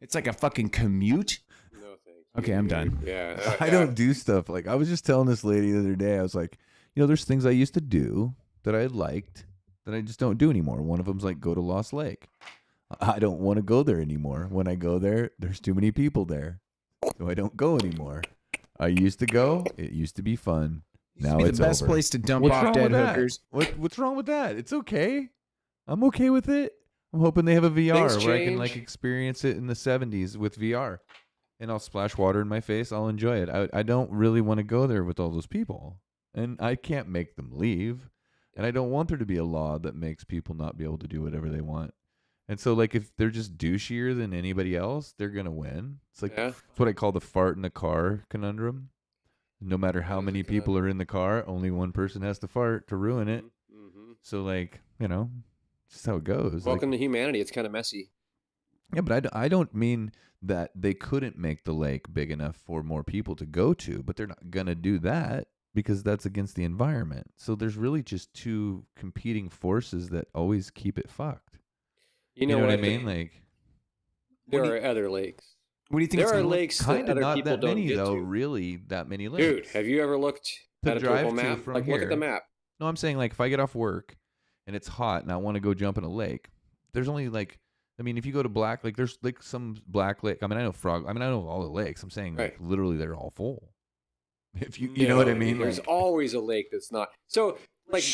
it's like a fucking commute. No thanks. Okay, I'm done. Yeah. I don't do stuff like I was just telling this lady the other day. I was like, there's things I used to do that I liked that I just don't do anymore. One of them's like go to Lost Lake. I don't want to go there anymore. When I go there, there's too many people there, so I don't go anymore. I used to go. It used to be fun. Now it's the best over. place to dump off dead hookers. What's wrong with that? It's okay. I'm okay with it. I'm hoping they have a VR where I can like experience it in the 70s with VR. And I'll splash water in my face. I'll enjoy it. I don't really want to go there with all those people. And I can't make them leave. And I don't want there to be a law that makes people not be able to do whatever they want. And so like if they're just douchier than anybody else, they're going to win. It's like it's what I call the fart in the car conundrum. No matter how many people are in the car, only one person has to fart to ruin it. Mm-hmm. So like, just how it goes. Welcome to humanity. It's kind of messy. Yeah, but I don't mean that they couldn't make the lake big enough for more people to go to, but they're not going to do that because that's against the environment. So there's really just two competing forces that always keep it fucked. You know what I mean? Like there are other lakes. What do you think? There are lakes that other not people that don't many get though. to. Really, that many lakes. Dude, have you ever looked at a Google map? Like, look at the map. No, I'm saying like if I get off work and it's hot and I want to go jump in a lake, there's only like, if you go to Black Lake, there's like some Black Lake. I know I know all the lakes. I'm saying like literally they're all full. If you know what I mean. There's like, always a lake that's not. So like.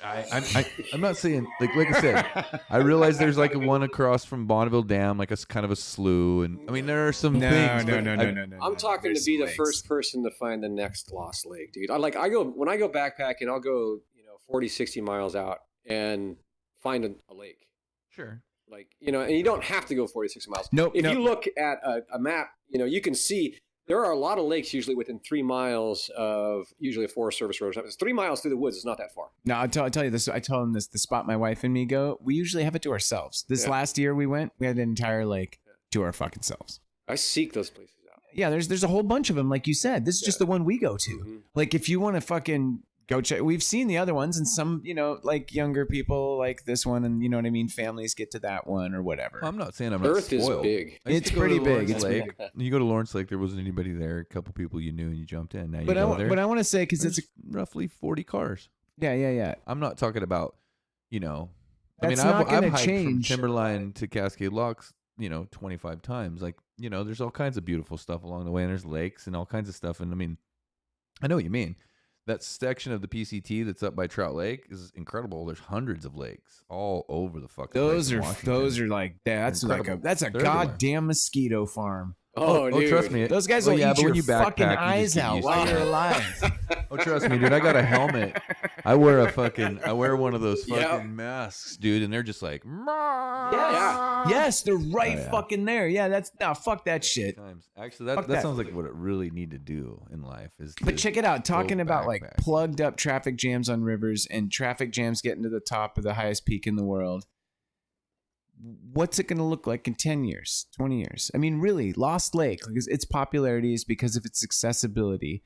I'm not saying like I said. I realize there's like a one across from Bonneville Dam, like a kind of a slough, and there are some things. No. I'm talking to be the first person to find the next lost lake, dude. When I go backpacking, I'll go 40, 60 miles out and find a lake. Sure. Like and you don't have to go 40, 60 miles. Nope. If you look at a map, you can see. There are a lot of lakes usually within 3 miles of usually a Forest Service road. It's 3 miles through the woods. It's not that far. No, I'll tell you this. I told him this. The spot my wife and me go, we usually have it to ourselves. This last year we went, we had an entire lake to our fucking selves. I seek those places out. Yeah, there's a whole bunch of them, like you said. This is just the one we go to. Mm-hmm. Like if you want to fucking go check, we've seen the other ones, and some like younger people like this one, and you know what I mean. Families get to that one or whatever. I'm not saying I'm Earth not spoiled. is big. It's pretty big. It's Lake. You go to Lawrence Lake, there wasn't anybody there. A couple people you knew, and you jumped in. Now you go there. But I want to say because it's roughly 40 cars. Yeah. I'm not talking about That's I've not gonna hiked change. from Timberline to Cascade Locks 25 times. Like there's all kinds of beautiful stuff along the way, and there's lakes and all kinds of stuff. And I know what you mean. That section of the PCT that's up by Trout Lake is incredible. There's hundreds of lakes all over the fucking place in Washington. Those are like that's Incredible. that's a They're goddamn mosquito farm. Oh, dude. Trust me. Those guys will eat but your when you backpack, fucking you just eyes get out used while to you're it. alive. Oh, trust me, dude. I got a helmet. I wear one of those fucking masks, dude, and they're just like, Yes, they're right fucking there. Yeah, fuck that shit. Actually, that sounds like what it really need to do in life is. But check it out. Talking about like backpack. plugged up traffic jams on rivers and traffic jams getting to the top of the highest peak in the world. What's it going to look like in 10 years, 20 years? I mean, really, Lost Lake, because its popularity is because of its accessibility.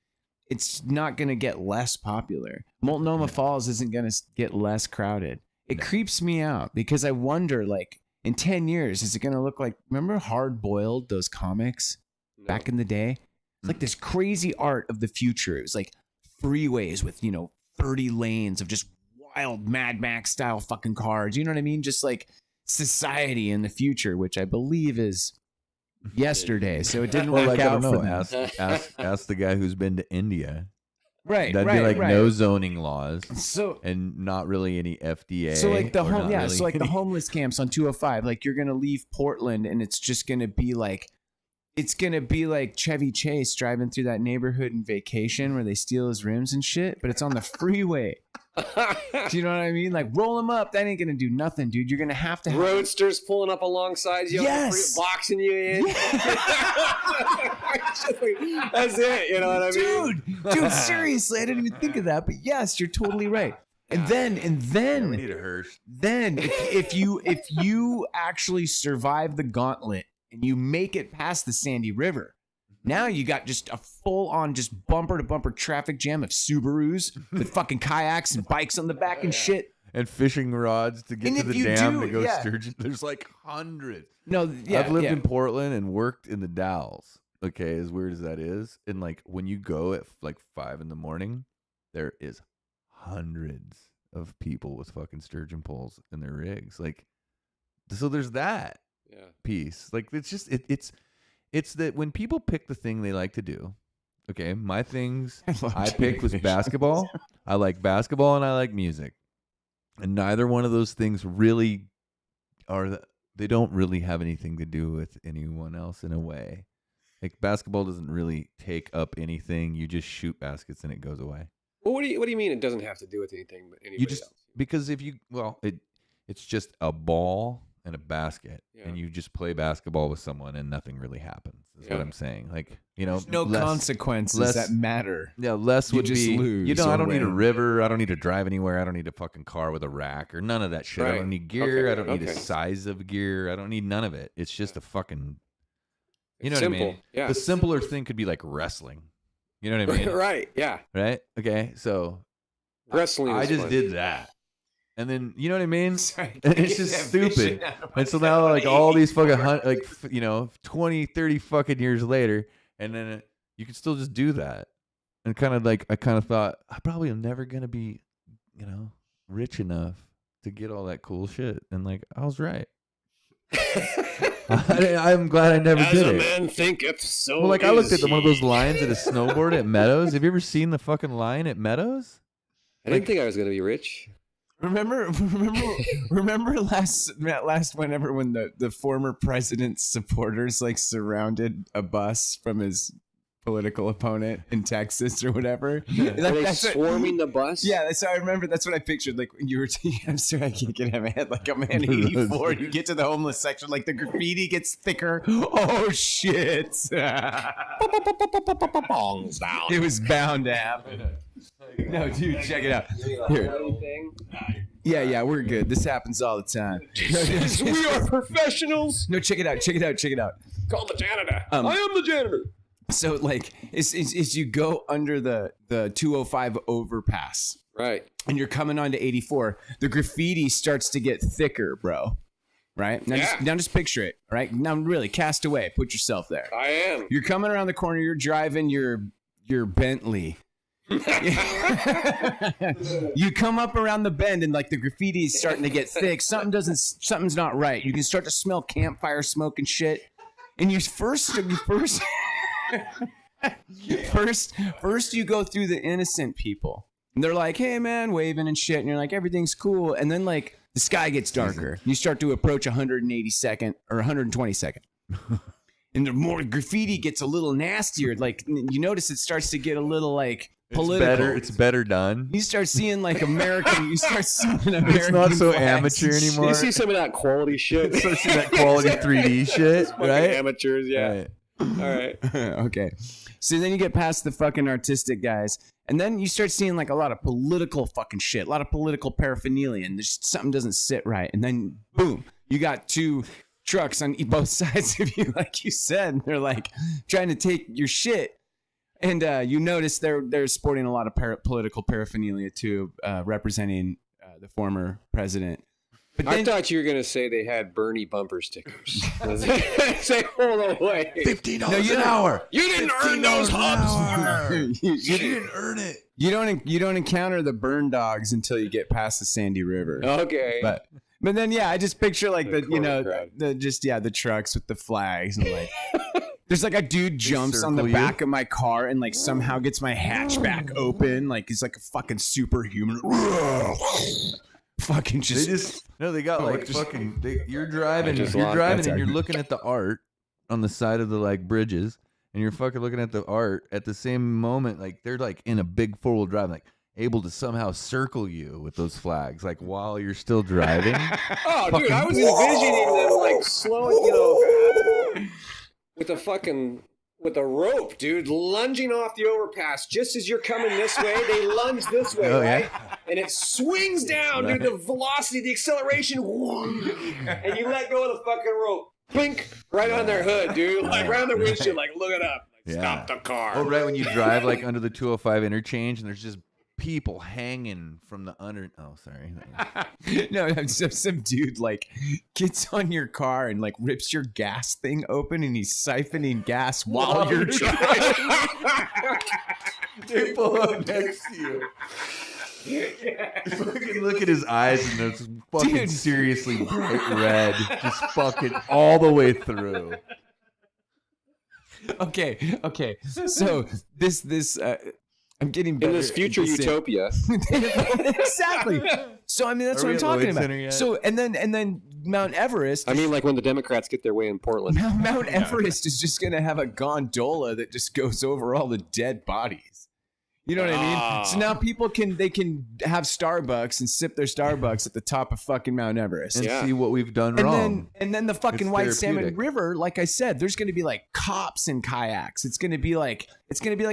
It's not going to get less popular. Multnomah Falls isn't going to get less crowded. It creeps me out because I wonder, like, in 10 years, is it going to look like, remember Hard Boiled, those comics back in the day? It's like this crazy art of the future. It was like freeways with, 30 lanes of just wild Mad Max style fucking cars. You know what I mean? Just like society in the future, which I believe is yesterday. So it didn't work out for them. Ask the guy who's been to India. Right, That'd right, be like right. no zoning laws, So and not really any FDA. So like the really the homeless camps on 205, like you're gonna leave Portland and it's just gonna be like Chevy Chase driving through that neighborhood in Vacation where they steal his rims and shit, but it's on the freeway. Do you know what I mean? Like roll them up, that ain't gonna do nothing, dude. You're gonna have to have Roadsters pulling up alongside you, Yes! boxing you in. That's it. You know what I mean? Dude, seriously, I didn't even think of that, but yes, you're totally right. And then We need a hearse. Then if you actually survive the gauntlet and you make it past the Sandy River, now you got just a full-on just bumper-to-bumper traffic jam of Subarus with fucking kayaks and bikes on the back and shit. And fishing rods to get And to if the you dam do- to go yeah. sturgeon. There's like hundreds. No, yeah, I've lived yeah. in Portland and worked in the Dalles. Okay, as weird as that is. And like when you go at like 5 a.m, there is hundreds of people with fucking sturgeon poles in their rigs. Like, so there's that piece. Like it's just it's that when people pick the thing they like to do. Okay, my things I picked was basketball. I like basketball and I like music. And neither one of those things really they don't really have anything to do with anyone else in a way. Like basketball doesn't really take up anything. You just shoot baskets and it goes away. Well, what do you mean it doesn't have to do with anything but anybody else? Because it's just a ball and a basket, and you just play basketball with someone and nothing really happens. Is what I'm saying. Like, There's no consequences that matter. Yeah, less You would just be. lose I or don't need a win. river. I don't need to drive anywhere. I don't need a fucking car with a rack or none of that shit. I Right. don't need gear. Okay, I don't need a okay. size of gear. I don't need none of it. It's just a fucking. You know Simple. what I mean? Yeah. The simpler thing could be like wrestling. You know what I mean? Right. Yeah. Right? Okay. So Wrestling. I is just fun. did that. And then, you know what I mean? Sorry. And it's just stupid. And so now, like, all these fucking, 20, 30 fucking years later, and then you can still just do that. And kind of like, I kind of thought, I probably am never going to be, rich enough to get all that cool shit. And, like, I was right. I'm glad I never As did a it. man thinketh, so Well, like, I looked at is one of those he. lines at a snowboard at Meadows. Have you ever seen the fucking line at Meadows? I didn't think I was going to be rich. Remember last whenever when the former president's supporters like surrounded a bus from his political opponent in Texas or whatever. Were they That's what- swarming the bus? Yeah, I remember. That's what I pictured. Like when you were, I'm sorry, I can't get in my head. Like I'm in '84. You get to the homeless section, like the graffiti gets thicker. Oh shit! Bongs down. It was bound to happen. No, dude, check it out. Here. Yeah, we're good. This happens all the time. We are professionals. No, check it out. Call the janitor. Um, I am the janitor. So like, is you go under the 205 overpass, Right. and you're coming onto 84. The graffiti starts to get thicker, bro. Right now, Yeah. just picture it. Right now, really cast away. Put yourself there. I am. You're coming around the corner. You're driving your Bentley. You come up around the bend and like the graffiti is starting to get thick. Something's not right. You can start to smell campfire smoke and shit. And you first you go through the innocent people. And they're like, "Hey man," waving and shit, and you're like, "Everything's cool." And then like the sky gets darker. You start to approach 182nd or 122nd. And the more graffiti gets a little nastier. Like you notice it starts to get a little like political. It's better done. You start seeing like American. You start seeing American. It's not so flags amateur and shit. anymore. You see some of that quality shit. Especially that quality 3D shit, Fucking right? amateurs, yeah. Right. All right. Okay. So then you get past the fucking artistic guys, and then you start seeing like a lot of political fucking shit, a lot of political paraphernalia, and there's something doesn't sit right. And then boom, you got two trucks on both sides of you, like you said. They're like trying to take your shit. And you notice they're sporting a lot of political paraphernalia too, representing the former president. But I then, thought you were going to say they had Bernie bumper stickers. Say, hold on, wait. $15 an hour. You didn't earn those hubs. You didn't earn it. you don't encounter the burn dogs until you get past the Sandy River. Okay. But then I just picture like The the crowd. the trucks with the flags and like there's like a dude jumps on the circle you. back of my car and like somehow gets my hatchback open like he's like a fucking superhuman. Fucking just They got like just- fucking. You're driving just and lost- that's you're accurate. looking at the art on the side of the like bridges, and you're fucking looking at the art at the same moment. Like they're like in a big 4-wheel drive, like able to somehow circle you with those flags, like while you're still driving. Oh, dude, I was envisioning them like slowing, with a rope, dude, lunging off the overpass just as you're coming this way. They lunge this way, Oh, yeah. right? And it swings down, dude. The velocity, the acceleration, and you let go of the fucking rope. Blink, right on their hood, dude. Like right on their windshield. Like, look it up. Like, Yeah. stop the car. Oh, right when you drive like under the 205 interchange, and there's just people hanging from the under. Oh, sorry. no, some dude like gets on your car and like rips your gas thing open and he's siphoning gas while you're driving. They pull up next to you. Fucking look at his eyes and those fucking Dude. seriously bright red, just fucking all the way through. Okay. So this I'm getting In better this future at this. utopia. Exactly. So I mean that's Are what we I'm at talking Lloyd about. Center yet? So and then Mount Everest. I mean, like when the Democrats get their way in Portland. Mount Everest is just gonna have a gondola that just goes over all the dead bodies. You know what I mean? So now people can have Starbucks and sip their Starbucks at the top of fucking Mount Everest. And Yeah. see what we've done And wrong. then the fucking It's White Salmon therapeutic. River, like I said, there's going to be like cops in kayaks. It's going to be like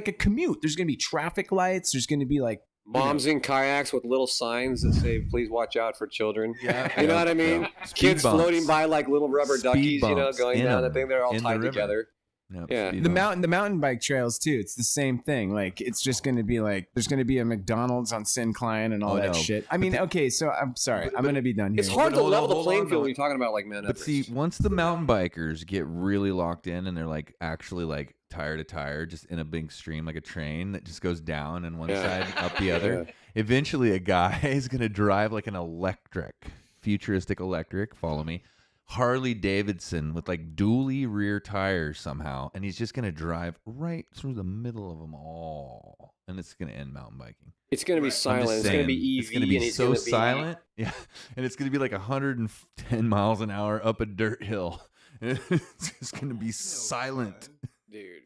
a commute. There's going to be traffic lights. There's going to be like Moms in kayaks with little signs that say, please watch out for children. Yeah. You know what I mean? Yeah. Speed Kids bumps. floating by like little rubber Speed duckies, bumps going in down the them, thing. They're all in the tied river. together. No, Yeah. speed the bumps. mountain bike trails too. It's the same thing. Like it's just going to be like there's going to be a McDonald's on Syncline and all Oh, that no. shit. I mean, okay, so I'm sorry. I'm going to be done here. It's hard to hold on, level the hold playing on, field no. when you're talking about like Mount But Everest. see, once the mountain bikers get really locked in and they're like actually like tire to tire, just in a big stream like a train that just goes down on one Yeah. side, up the other. Eventually, a guy is gonna drive like an futuristic electric. Follow me, Harley Davidson with like dually rear tires somehow, and he's just gonna drive right through the middle of them all, and it's gonna end mountain biking. It's going to be I'm just silent. It's going to be saying, EV. It's gonna and be he's so gonna be, silent, yeah, and it's gonna be like 110 miles an hour up a dirt hill. It's just gonna be silent. Dude,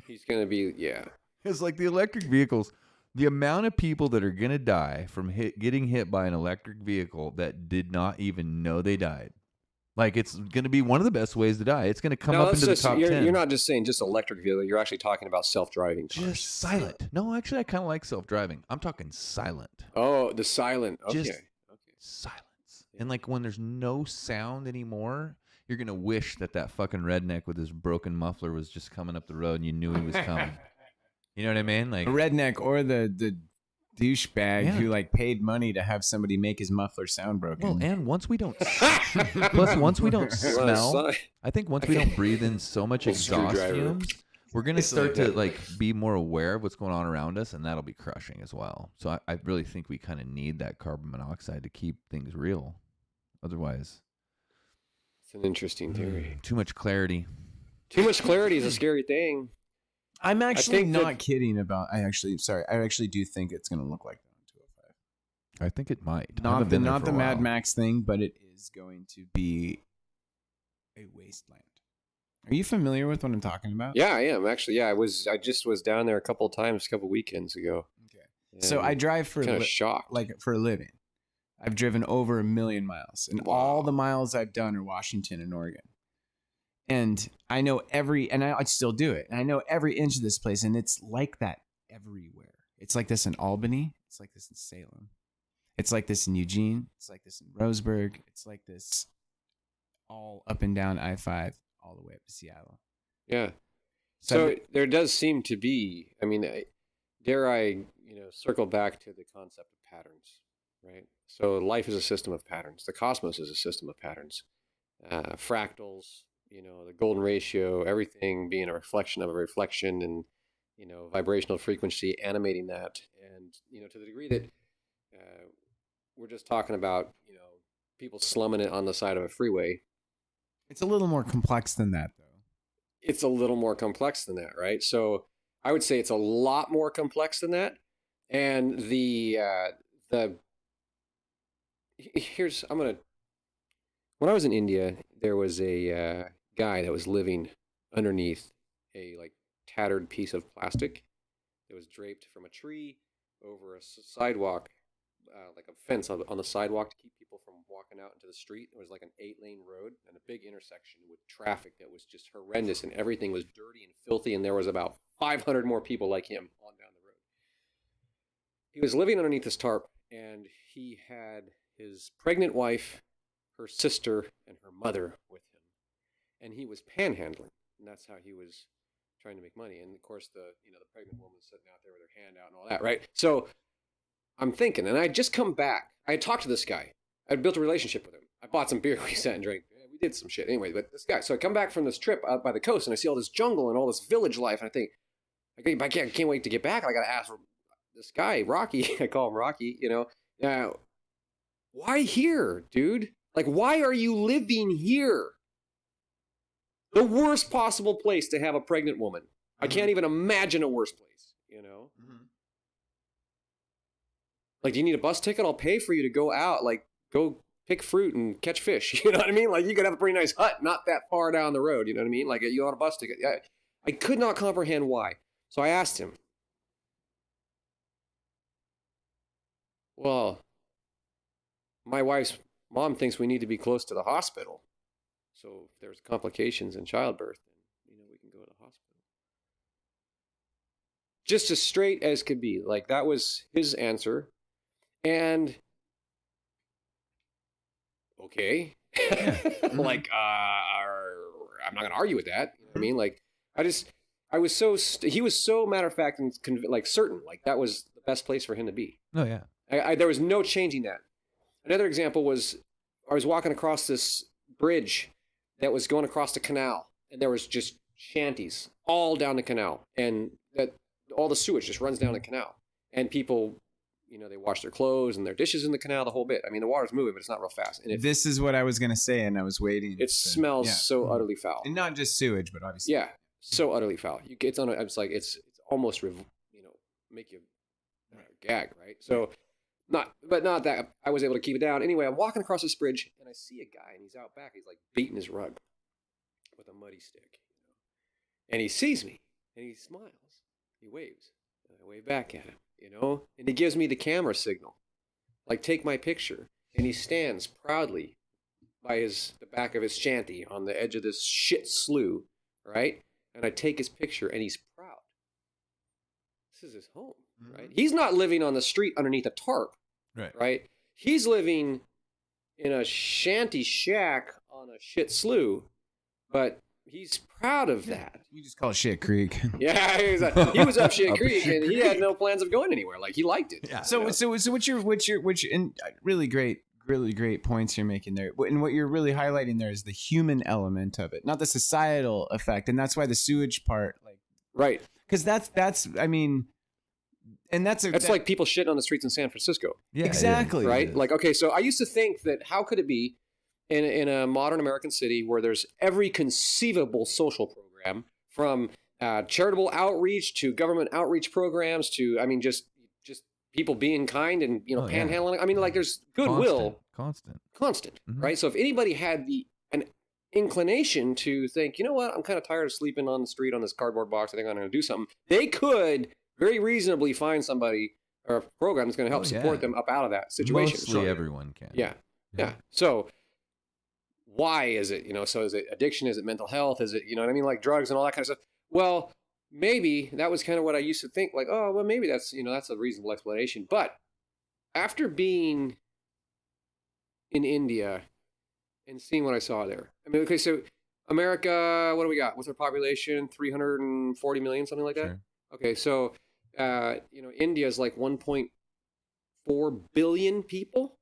he's going to be, yeah. It's like the electric vehicles. The amount of people that are gonna die from getting hit by an electric vehicle that did not even know they died. Like it's gonna be one of the best ways to die. It's gonna come up into the top 10. You're not just saying just electric vehicle. You're actually talking about self-driving cars. just silent. No, actually, I kind of like self-driving. I'm talking silent. Oh, the silent. Okay. Just silence. And like when there's no sound anymore, you're gonna wish that fucking redneck with his broken muffler was just coming up the road and you knew he was coming. You know what I mean? Like a redneck or the douchebag Yeah. who like paid money to have somebody make his muffler sound broken. well, and once we don't once we don't smell, I think once we don't breathe in so much Little exhaust screwdriver. fumes, we're gonna It's start like to that. like be more aware of what's going on around us, and that'll be crushing as well. So I really think we kind of need that carbon monoxide to keep things real. Otherwise, It's an interesting theory. too much clarity. Too much clarity is a scary thing. I'm actually think not that- kidding about. I actually do think it's going to look like that on 205. I think it might. I Not haven't the been there for a Mad while. Max thing, but it is going to be a wasteland. Are you familiar with what I'm talking about? Yeah, I am actually. Yeah, I just was down there a couple weekends ago. Okay. So I drive for kind of shocked. for a living. I've driven over 1 million miles, and all the miles I've done are Washington and Oregon. And I know I still do it. And I know every inch of this place, and it's like that everywhere. It's like this in Albany. It's like this in Salem. It's like this in Eugene. It's like this in Roseburg. It's like this all up and down I-5 all the way up to Seattle. Yeah. So, So there does seem to be. I mean, dare I, circle back to the concept of patterns. right? So life is a system of patterns. The cosmos is a system of patterns. Fractals, the golden ratio, everything being a reflection of a reflection, and vibrational frequency animating that. And to the degree that we're just talking about people slumming it on the side of a freeway, It's a little more complex than that, though. it's a little more complex than that, right? So I would say it's a lot more complex than that. And when I was in India, there was a guy that was living underneath a like tattered piece of plastic that was draped from a tree over a sidewalk, like a fence on the sidewalk to keep people from walking out into the street. It was like an 8-lane road and a big intersection with traffic that was just horrendous, and everything was dirty and filthy, and there was about 500 more people like him on down the road. He was living underneath this tarp, and he had his pregnant wife, her sister, and her mother with him. And he was panhandling, and that's how he was trying to make money. And of course, the pregnant woman was sitting out there with her hand out and all that, right? So I'm thinking, and I had just come back. I had talked to this guy. I had built a relationship with him. I bought some beer. We sat and drank. We did some shit anyway. But this guy. So I come back from this trip out by the coast, and I see all this jungle and all this village life, and I think, I can't wait to get back. I got to ask for this guy, Rocky. I call him Rocky. Now, why here, dude? Like, why are you living here? The worst possible place to have a pregnant woman. I can't even imagine a worse place, Mm-hmm. Like, do you need a bus ticket? I'll pay for you to go out, like, go pick fruit and catch fish. You know what I mean? Like, you could have a pretty nice hut not that far down the road. You know what I mean? Like, you want a bus ticket. Yeah. I could not comprehend why. So I asked him, well, my wife's mom thinks we need to be close to the hospital. So if there's complications in childbirth, then, we can go to the hospital. Just as straight as could be. Like, that was his answer. And, okay. Like, I'm not going to argue with that. You know what I mean? Like, he was so matter of fact and like certain, like that was the best place for him to be. Oh, yeah. There was no changing that. Another example was I was walking across this bridge that was going across the canal, and there was just shanties all down the canal, and that all the sewage just runs down the canal, and people, they wash their clothes and their dishes in the canal, the whole bit. I mean, the water's moving, but it's not real fast. And This is what I was going to say, and I was waiting. It smells so utterly foul, and not just sewage, but obviously, yeah, so utterly foul. It's like it's almost make you gag, right? So. Not that I was able to keep it down. Anyway, I'm walking across this bridge, and I see a guy, and he's out back. He's like beating his rug with a muddy stick. And he sees me, and he smiles. He waves. And I wave back at him, And he gives me the camera signal. Like, take my picture. And he stands proudly by the back of his shanty on the edge of this shit slough, right? And I take his picture, and he's proud. This is his home. Right? He's not living on the street underneath a tarp, right? He's living in a shanty shack on a shit slough, but he's proud of that. You just call it Shit Creek. Yeah, he was up Shit Creek, and he had no plans of going anywhere. Like, he liked it. Yeah. So what's your and really great points you're making there, and what you're really highlighting there is the human element of it, not the societal effect, and that's why the sewage part, like, right? Because that's I mean. And that's like people shitting on the streets in San Francisco. Yeah, exactly. Right? Like, okay, so I used to think that how could it be in a modern American city where there's every conceivable social program, from charitable outreach to government outreach programs to, I mean, just people being kind and, panhandling. Yeah. I mean, like, there's goodwill. Constant. Mm-hmm. Right? So if anybody had an inclination to think, you know what, I'm kind of tired of sleeping on the street on this cardboard box, I think I'm going to do something, they could very reasonably find somebody or a program that's going to help support them up out of that situation. Mostly everyone can. Yeah. So why is it, so is it addiction? Is it mental health? Is it, like drugs and all that kind of stuff? Well, maybe that was kind of what I used to think, like, oh, well, maybe that's, that's a reasonable explanation. But after being in India and seeing what I saw there, I mean, okay, so America, what do we got? What's our population? 340 million, something like that? Sure. Okay, so, India is like 1.4 4 billion people.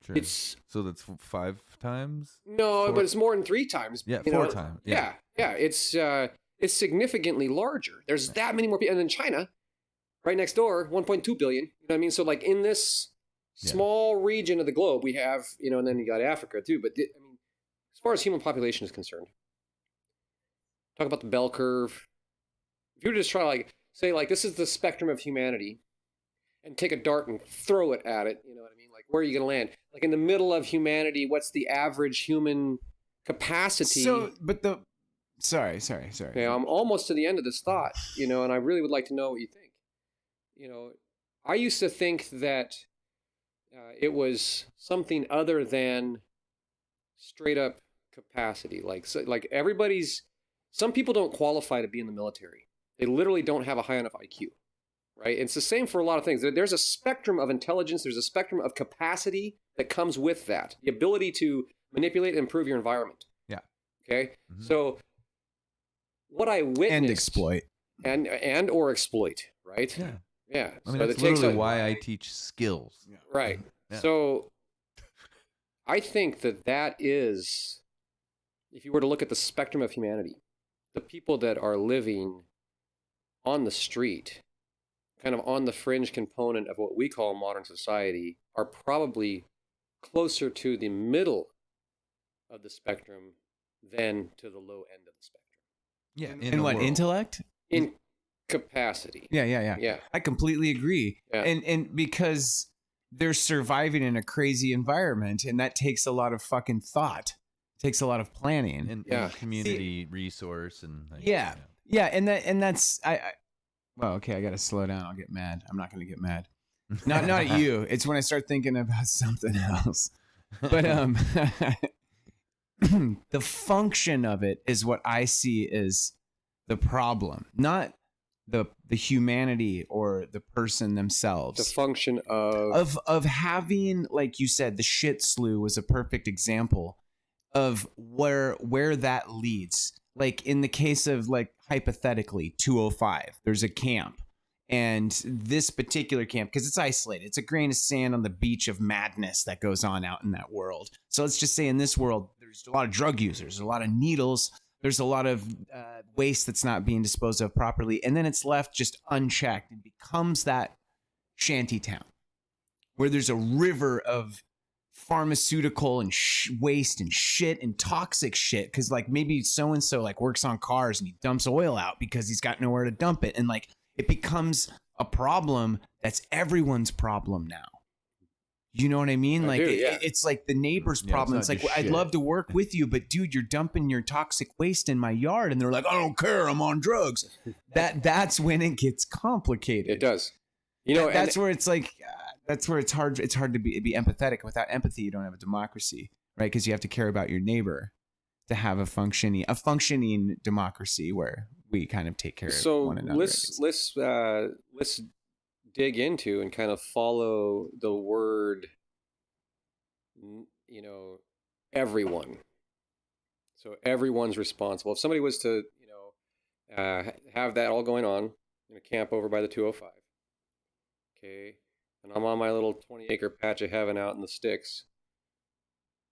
Sure. It's So that's 5 times. no, 4 but it's more than 3 times. Yeah, you 4 know? times. Yeah. It's significantly larger. There's that many more people, and then China, right next door, 1.2 billion. You know what I mean? So like in this small region of the globe, we have, and then you got Africa too. But I mean, as far as human population is concerned, talk about the bell curve. If you were to just try to say this is the spectrum of humanity, and take a dart and throw it at it, you know what I mean? Like, where are you going to land? Like in the middle of humanity, what's the average human capacity? Sorry. Okay, I'm almost to the end of this thought, and I really would like to know what you think. I used to think that it was something other than straight up capacity. Some people don't qualify to be in the military. They literally don't have a high enough IQ, right? It's the same for a lot of things. There's a spectrum of intelligence. There's a spectrum of capacity that comes with that. The ability to manipulate and improve your environment. Yeah. Okay. Mm-hmm. So what I witnessed and exploit and or exploit, right? Yeah. Yeah. I mean, that's literally why I teach skills. Yeah. Right. Yeah. So I think that is, if you were to look at the spectrum of humanity, the people that are living on the street, kind of on the fringe component of what we call modern society, are probably closer to the middle of the spectrum than to the low end of the spectrum. Yeah. In what, intellect? In capacity. Yeah. I completely agree. Yeah. And because they're surviving in a crazy environment, and that takes a lot of fucking thought. It takes a lot of planning and community resource and Yeah, and that's well, okay, I gotta slow down. I'll get mad. I'm not gonna get mad. Not at you. It's when I start thinking about something else. But the function of it is what I see as the problem, not the humanity or the person themselves. The function of having, like you said, the shit slew was a perfect example of where that leads. Like in the case of, like, hypothetically 205, there's a camp, and this particular camp, because it's isolated, it's a grain of sand on the beach of madness that goes on out in that world. So let's just say in this world, there's a lot of drug users, a lot of needles, there's a lot of waste that's not being disposed of properly, and then it's left just unchecked and becomes that shanty town where there's a river of pharmaceutical and waste and shit and toxic shit, because like maybe so and so like works on cars and he dumps oil out because he's got nowhere to dump it, and like it becomes a problem that's everyone's problem now. You know what I mean? It's like the neighbor's problem. It's like, I'd love to work with you, but dude, you're dumping your toxic waste in my yard, and they're like, I don't care, I'm on drugs. That's when it gets complicated. It does. That's where it's like. That's where it's hard. It's hard to be empathetic. Without empathy, you don't have a democracy, right? Because you have to care about your neighbor to have a functioning democracy where we kind of take care of one another. So let's dig into and kind of follow the word, everyone. So everyone's responsible. If somebody was to, have that all going on in a camp over by the 205, okay. And I'm on my little 20-acre patch of heaven out in the sticks.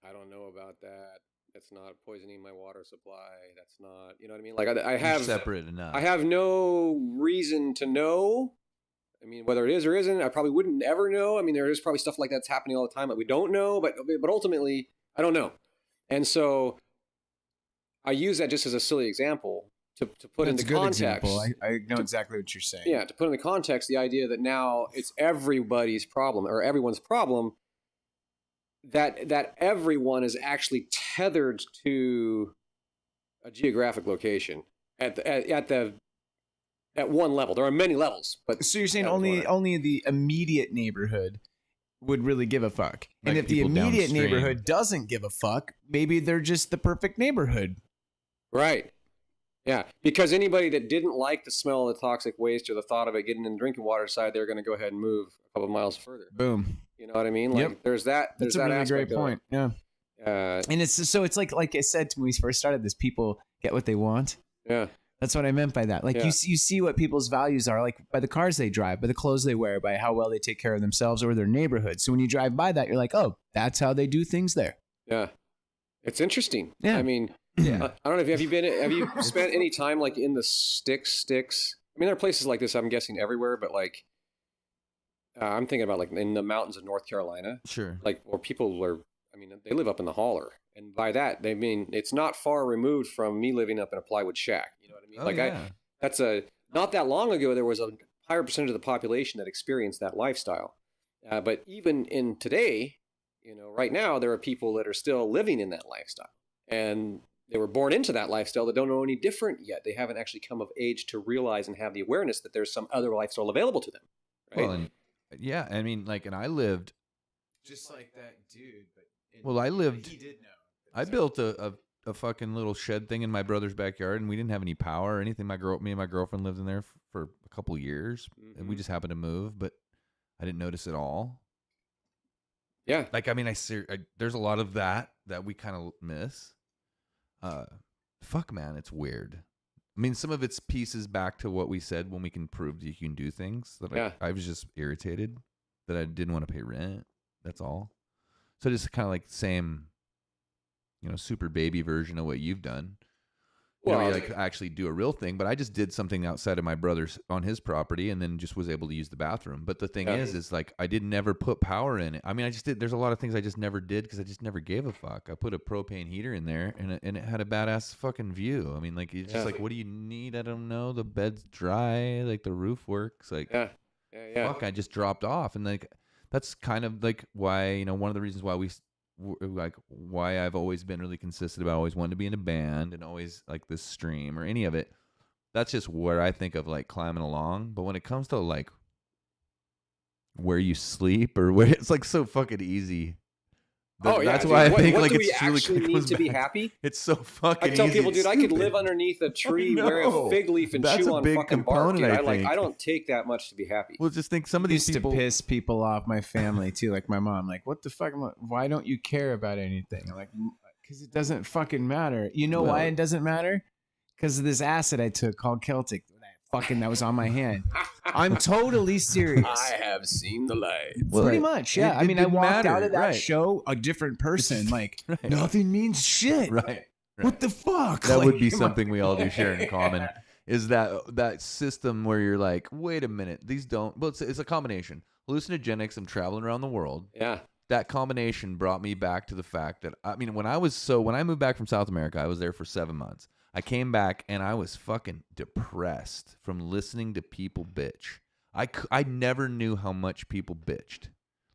I don't know about that. That's not poisoning my water supply. That's not, you know what I mean? Like I have separate enough. I have no reason to know. I mean, whether it is or isn't, I probably wouldn't ever know. I mean, there is probably stuff like that's happening all the time that we don't know, but ultimately, I don't know. And so I use that just as a silly example to put into context. I know exactly what you're saying. Yeah, to put into context the idea that now it's everybody's problem or everyone's problem, that everyone is actually tethered to a geographic location at one level. There are many levels, but so you're saying only the immediate neighborhood would really give a fuck. And if the immediate neighborhood doesn't give a fuck, maybe they're just the perfect neighborhood. Right. Yeah, because anybody that didn't like the smell of the toxic waste or the thought of it getting in the drinking water side, they're going to go ahead and move a couple of miles further. Boom. You know what I mean? Like there's that. That's a really great of point. Yeah. And it's like I said when we first started this, people get what they want. Yeah. That's what I meant by that. Like you see what people's values are, like by the cars they drive, by the clothes they wear, by how well they take care of themselves or their neighborhood. So when you drive by that, you're like, oh, that's how they do things there. Yeah, it's interesting. Yeah. I mean, I don't know if have you spent any time like in the sticks? I mean, there are places like this. I'm guessing everywhere, but like I'm thinking about like in the mountains of North Carolina. Sure. Like where people are. I mean, they live up in the holler, and by that they mean it's not far removed from me living up in a plywood shack. You know what I mean? That's not that long ago. There was a higher percentage of the population that experienced that lifestyle, but even in today, right now there are people that are still living in that lifestyle, and they were born into that lifestyle that don't know any different yet. They haven't actually come of age to realize and have the awareness that there's some other lifestyle available to them. Right? Well, I mean, like, and I lived just like that dude. Well, I lived. He did know. I built a fucking little shed thing in my brother's backyard, and we didn't have any power or anything. Me and my girlfriend lived in there for a couple of years, and we just happened to move, but I didn't notice it all. Yeah, like I mean, there's a lot of that we kind of miss. Fuck, man, it's weird. I mean, some of it's pieces back to what we said when we can prove that you can do things. That I was just irritated that I didn't want to pay rent. That's all. So just kind of like the same, super baby version of what you've done. Well, you like actually do a real thing, but I just did something outside of my brother's on his property, and then just was able to use the bathroom. But the thing is like I did never put power in it. I mean, I just did. There's a lot of things I just never did because I just never gave a fuck. I put a propane heater in there, and it had a badass fucking view. I mean, like it's just like, what do you need? I don't know. The bed's dry, like the roof works. Like fuck, I just dropped off, and like. That's kind of like why, one of the reasons why why I've always been really consistent about always wanting to be in a band and always like this stream or any of it. That's just where I think of like climbing along. But when it comes to like where you sleep or where it's like so fucking easy. That's why I think like it's really actually need to be happy. It's so fucking easy. I tell people, dude, I could live underneath a tree, wear a fig leaf, and chew on fucking bark. Dude, I don't take that much to be happy. Well, just think some of these people used to piss people off. My family too, like my mom. Like, what the fuck? Why don't you care about anything? I'm like, because it doesn't fucking matter. You know why it doesn't matter? Because of this acid I took called Celtic. That was on my hand. I'm totally serious. I have seen the light. Well, pretty much, yeah. I mean, I walked out of that show a different person. Like, nothing means shit. Right. What the fuck? That would be something we all do share in common. Is that system where you're like, wait a minute, these don't. Well, it's a combination. Hallucinogenics and traveling around the world. Yeah. That combination brought me back to the fact that I mean, when I moved back from South America, I was there for 7 months. I came back and I was fucking depressed from listening to people bitch. I never knew how much people bitched.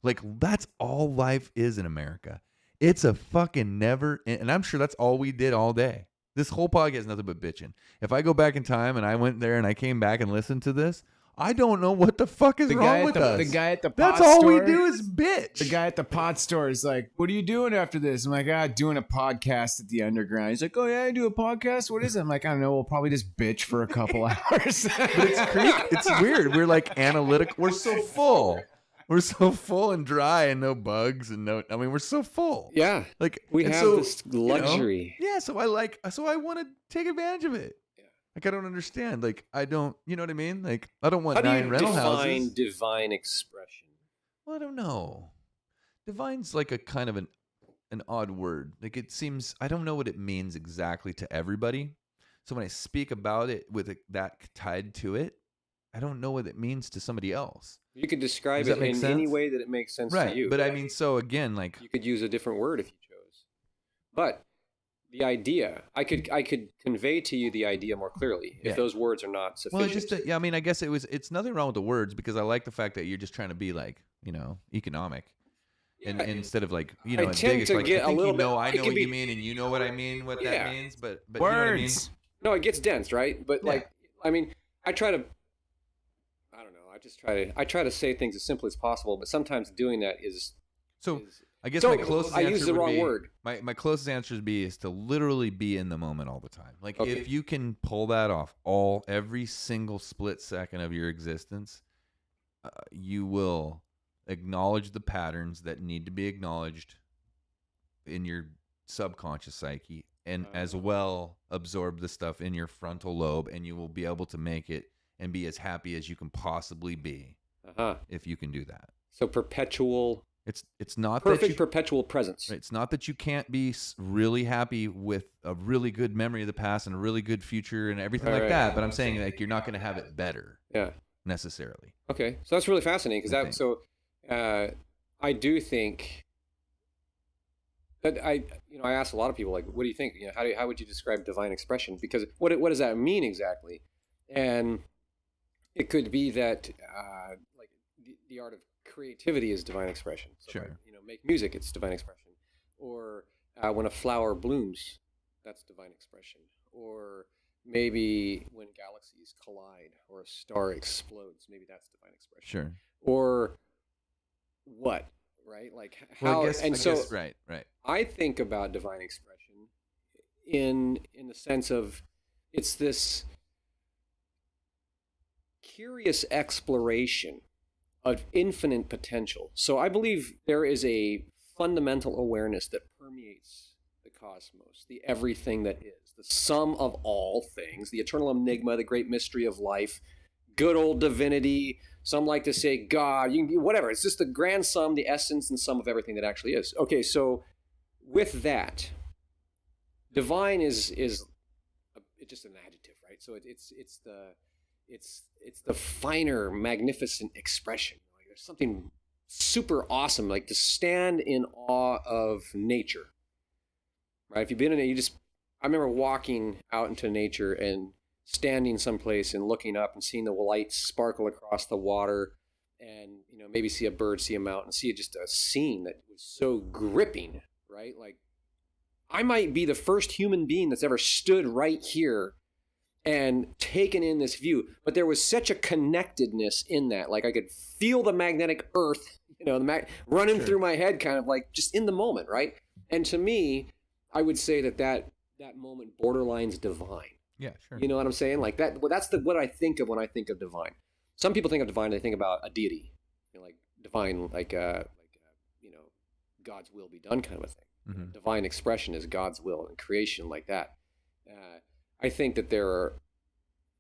Like, that's all life is in America. It's a fucking never, and I'm sure that's all we did all day. This whole podcast is nothing but bitching. If I go back in time and I went there and I came back and listened to this, I don't know what the fuck is wrong with us. The guy at the pot That's all store, we do is bitch. The guy at the pot store is like, what are you doing after this? I'm like, doing a podcast at the underground. He's like, oh yeah, I do a podcast. What is it? I'm like, I don't know. We'll probably just bitch for a couple hours. But it's weird. We're like analytical. We're so full. We're so full and dry and no bugs and I mean, we're so full. Yeah. Like we have this luxury. So I want to take advantage of it. Like, I don't understand. Like, I don't, you know what I mean? Like, I don't want 9 rental houses. How do you define divine expression? Well, I don't know. Divine's like a kind of an odd word. Like, it seems, I don't know what it means exactly to everybody. So when I speak about it with that tied to it, I don't know what it means to somebody else. You could describe it in any way that it makes sense to you. But I mean, so again, like, you could use a different word if you chose. But the idea, I could convey to you the idea more clearly if those words are not sufficient. Well, it's just I mean, I guess it's nothing wrong with the words because I like the fact that you're just trying to be like, economic. And instead of like, I tend to get a little bit. I know what you mean, and you know what I mean, what that means, but words. You know what I mean? No, it gets dense, right? But like, I mean, I try to. I don't know. I try to say things as simple as possible, but sometimes doing that is. I guess my closest answer I used the wrong word. My closest answer is to literally be in the moment all the time. Like, if you can pull that off every single split second of your existence, you will acknowledge the patterns that need to be acknowledged in your subconscious psyche, and as well absorb the stuff in your frontal lobe, and you will be able to make it and be as happy as you can possibly be if you can do that. So perpetual. It's not perfect perpetual presence. It's not that you can't be really happy with a really good memory of the past and a really good future and everything like that. But I'm saying like you're not going to have it better. Yeah. Necessarily. Okay, so that's really fascinating because I do think that I ask a lot of people like, what do you think? How would you describe divine expression? Because what does that mean exactly? And it could be that like the art of creativity is divine expression. So sure. Like, make music, it's divine expression. Or when a flower blooms, that's divine expression. Or maybe when galaxies collide or a star explodes, maybe that's divine expression. Sure. Or what, right? Like how? Well, I guess, right. I think about divine expression in the sense of it's this curious exploration of infinite potential. So I believe there is a fundamental awareness that permeates the cosmos, the everything that is, the sum of all things, the eternal enigma, the great mystery of life, good old divinity. Some like to say God, you can be whatever. It's just the grand sum, the essence and sum of everything that actually is. Okay, so with that, divine is just an adjective, right? So it's the finer, magnificent expression. Like there's something super awesome, like to stand in awe of nature, right? If you've been in it, I remember walking out into nature and standing someplace and looking up and seeing the light sparkle across the water, and maybe see a bird, see a mountain, see just a scene that was so gripping, right? Like I might be the first human being that's ever stood right here and taken in this view, but there was such a connectedness in that. Like I could feel the magnetic earth, running through my head, kind of like just in the moment, right? And to me, I would say that moment borderlines divine. Yeah, sure. You know what I'm saying? Like that. Well, that's what I think of when I think of divine. Some people think of divine, they think about a deity, like divine, like God's will be done kind of a thing. Mm-hmm. Divine expression is God's will and creation, like that. I think that there are,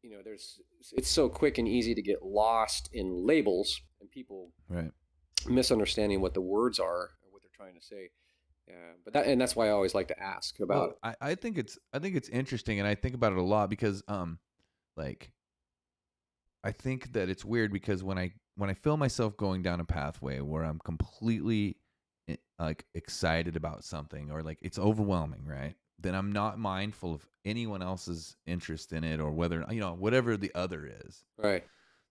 it's so quick and easy to get lost in labels and people misunderstanding what the words are or what they're trying to say. But that's why I always like to ask about. Well, I think it's interesting, and I think about it a lot because I think that it's weird because when I feel myself going down a pathway where I'm completely like excited about something or like it's overwhelming, right? Then I'm not mindful of anyone else's interest in it or whether, whatever the other is. Right.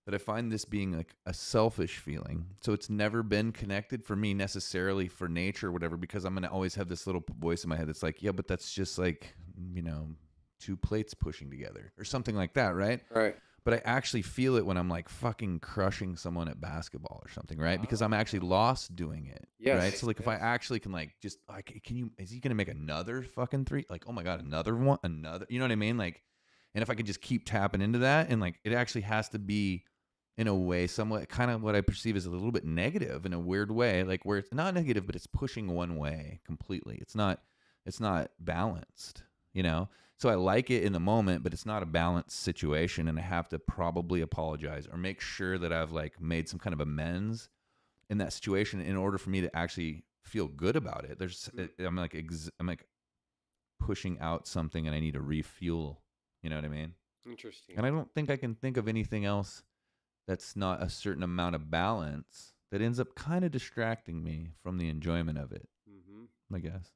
That I find this being like a selfish feeling. So it's never been connected for me necessarily for nature or whatever, because I'm going to always have this little voice in my head that's like, yeah, but that's just like, two plates pushing together or something like that, right? Right. But I actually feel it when I'm like fucking crushing someone at basketball or something, right? Because I'm actually lost doing it, right? So like if I actually can like just like, is he going to make another fucking three? Like, oh my God, another one, you know what I mean? Like, and if I could just keep tapping into that and like, it actually has to be in a way, somewhat kind of what I perceive as a little bit negative in a weird way, like where it's not negative, but it's pushing one way completely. It's not balanced, So I like it in the moment, but it's not a balanced situation, and I have to probably apologize or make sure that I've like made some kind of amends in that situation in order for me to actually feel good about it. I'm like pushing out something, and I need to refuel. You know what I mean? Interesting. And I don't think I can think of anything else that's not a certain amount of balance that ends up kind of distracting me from the enjoyment of it. Mm-hmm. I guess.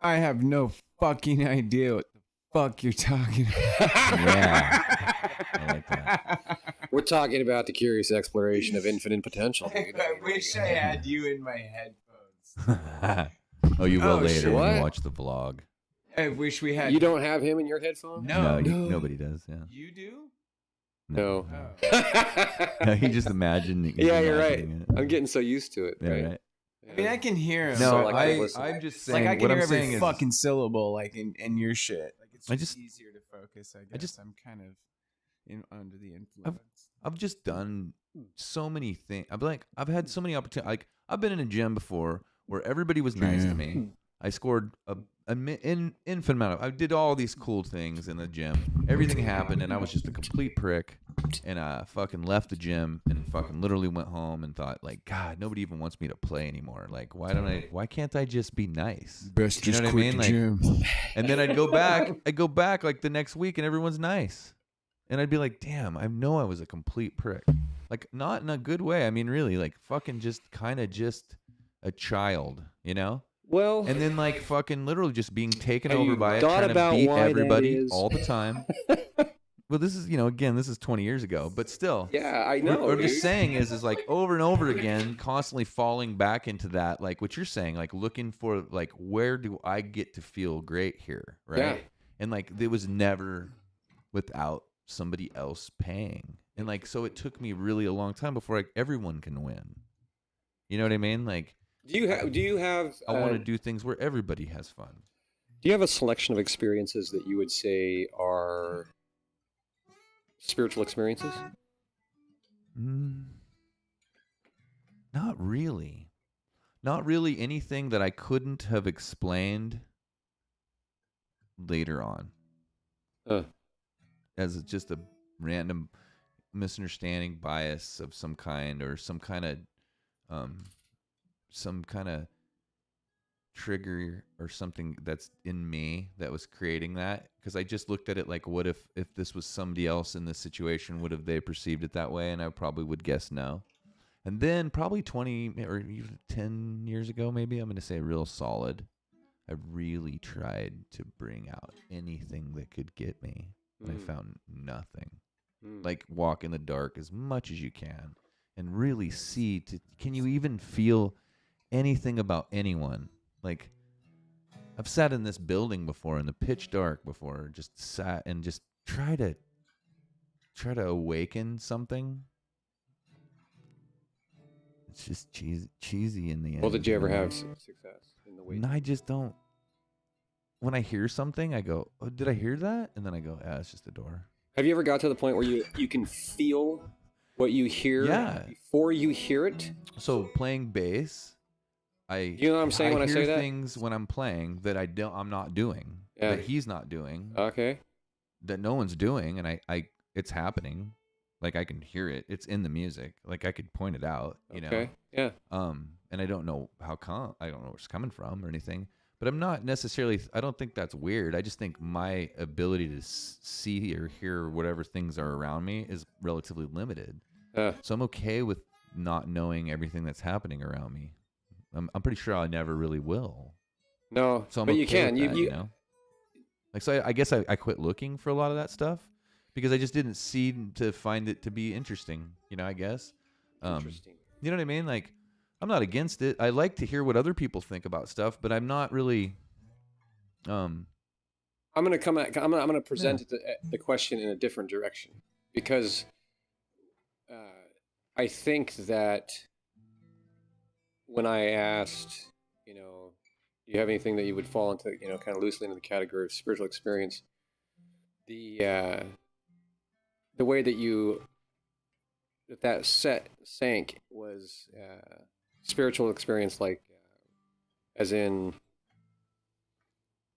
I have no fucking idea what the fuck you're talking about. Yeah. I like that. We're talking about the curious exploration of infinite potential. I wish I had you in my headphones. Oh, you will later shit. when you watch the vlog. I wish we had. You don't have him in your headphones? No. Nobody does. Yeah. You do? No. No, he just imagined. Yeah, you're right. It. I'm getting so used to it. Yeah, right? right. I mean, I can hear him. No, So, like, I'm just saying. Like I can what hear I'm every saying fucking syllable, like in your shit. Like it's just easier to focus. I guess I'm kind of under the influence. I've just done so many things. I've had so many opportunities. Like I've been in a gym before where everybody was nice to me. I scored infinite amount of. I did all these cool things in the gym. Everything happened, and I was just a complete prick. And I fucking left the gym and fucking literally went home and thought, like, God, nobody even wants me to play anymore. Like, why can't I just be nice? Best just what I quit mean? the Like, gym. and then I'd go back like the next week, and everyone's nice. And I'd be like, damn, I know I was a complete prick. Like, not in a good way. I mean, really, like, fucking just kind of just a child, you know? Well, And then, like, fucking literally just being taken have over you by it, thought trying to about beat why that everybody is? all the time. Well, this is, again, this is 20 years ago, but still. yeah, I know. What I'm just dude. saying is like over and over again, constantly falling back into that, like what you're saying, like looking for, like, where do I get to feel great here, right? Yeah. And like it was never without somebody else paying, and like so it took me really a long time before like everyone can win. You know what I mean? Like, Do you have? I want to do things where everybody has fun. Do you have a selection of experiences that you would say are spiritual experiences? Not really. Not really anything that I couldn't have explained later on. As just a random misunderstanding, bias of some kind, or some kind of trigger or something that's in me that was creating that. Because I just looked at it like, what if this was somebody else in this situation, would have they perceived it that way? And I probably would guess no. And then probably 20 or even 10 years ago, maybe, I'm going to say real solid, I really tried to bring out anything that could get me. And I found nothing. Like, walk in the dark as much as you can and really see, can you even feel anything about anyone? Like, I've sat in this building before in the pitch dark before, just sat and just try to awaken something. It's just cheesy in the end. Well, did you ever have success in the way? And I just don't. When I hear something, I go, "Oh, did I hear that?" And then I go, "Yeah, it's just a door." Have you ever got to the point where you can feel what you hear before you hear it? So playing bass, You know what I'm saying when I say hear that? things when I'm playing that I'm not doing, Yeah. that he's not doing, Okay. that no one's doing, and I it's happening. Like, I can hear it. It's in the music. Like, I could point it out, you know. Okay. Yeah. And I don't know I don't know where it's coming from or anything. But I'm not necessarily, I don't think that's weird. I just think my ability to see or hear whatever things are around me is relatively limited. So I'm okay with not knowing everything that's happening around me. I'm pretty sure I never really will. No, So I'm but okay you can. with that, you know? Like, so I guess I quit looking for a lot of that stuff because I just didn't seem to find it to be interesting, you know, I guess. Interesting. You know what I mean? Like, I'm not against it. I like to hear what other people think about stuff, but I'm not really. I'm gonna come at. I'm gonna present the question in a different direction because I think that when I asked, do you have anything that you would fall into, kind of loosely into the category of spiritual experience, the way that that set sank was spiritual experience, like as in.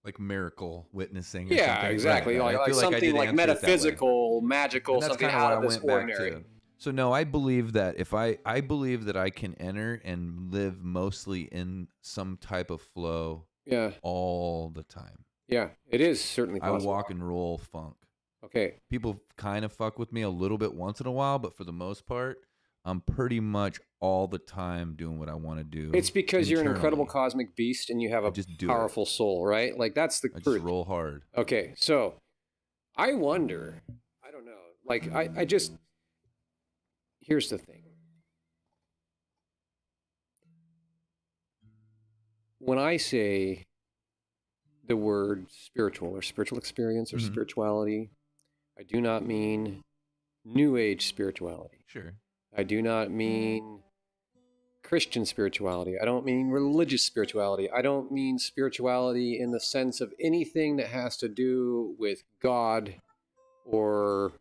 Like miracle witnessing. Or Yeah, something. exactly. Right. Like something like metaphysical, magical, something out of this ordinary. So no, I believe that I believe that I can enter and live mostly in some type of flow. Yeah. All the time. Yeah, it is certainly possible. I walk and roll funk. Okay. People kind of fuck with me a little bit once in a while, but for the most part, I'm pretty much all the time doing what I want to do. It's because you're an incredible cosmic beast and you have a powerful soul, right? Like, that's the truth. I just roll hard. Okay, so I wonder, I don't know, like I just, here's the thing. When I say the word spiritual or spiritual experience or spirituality, I do not mean New Age spirituality. Sure. I do not mean Christian spirituality. I don't mean religious spirituality. I don't mean spirituality in the sense of anything that has to do with God or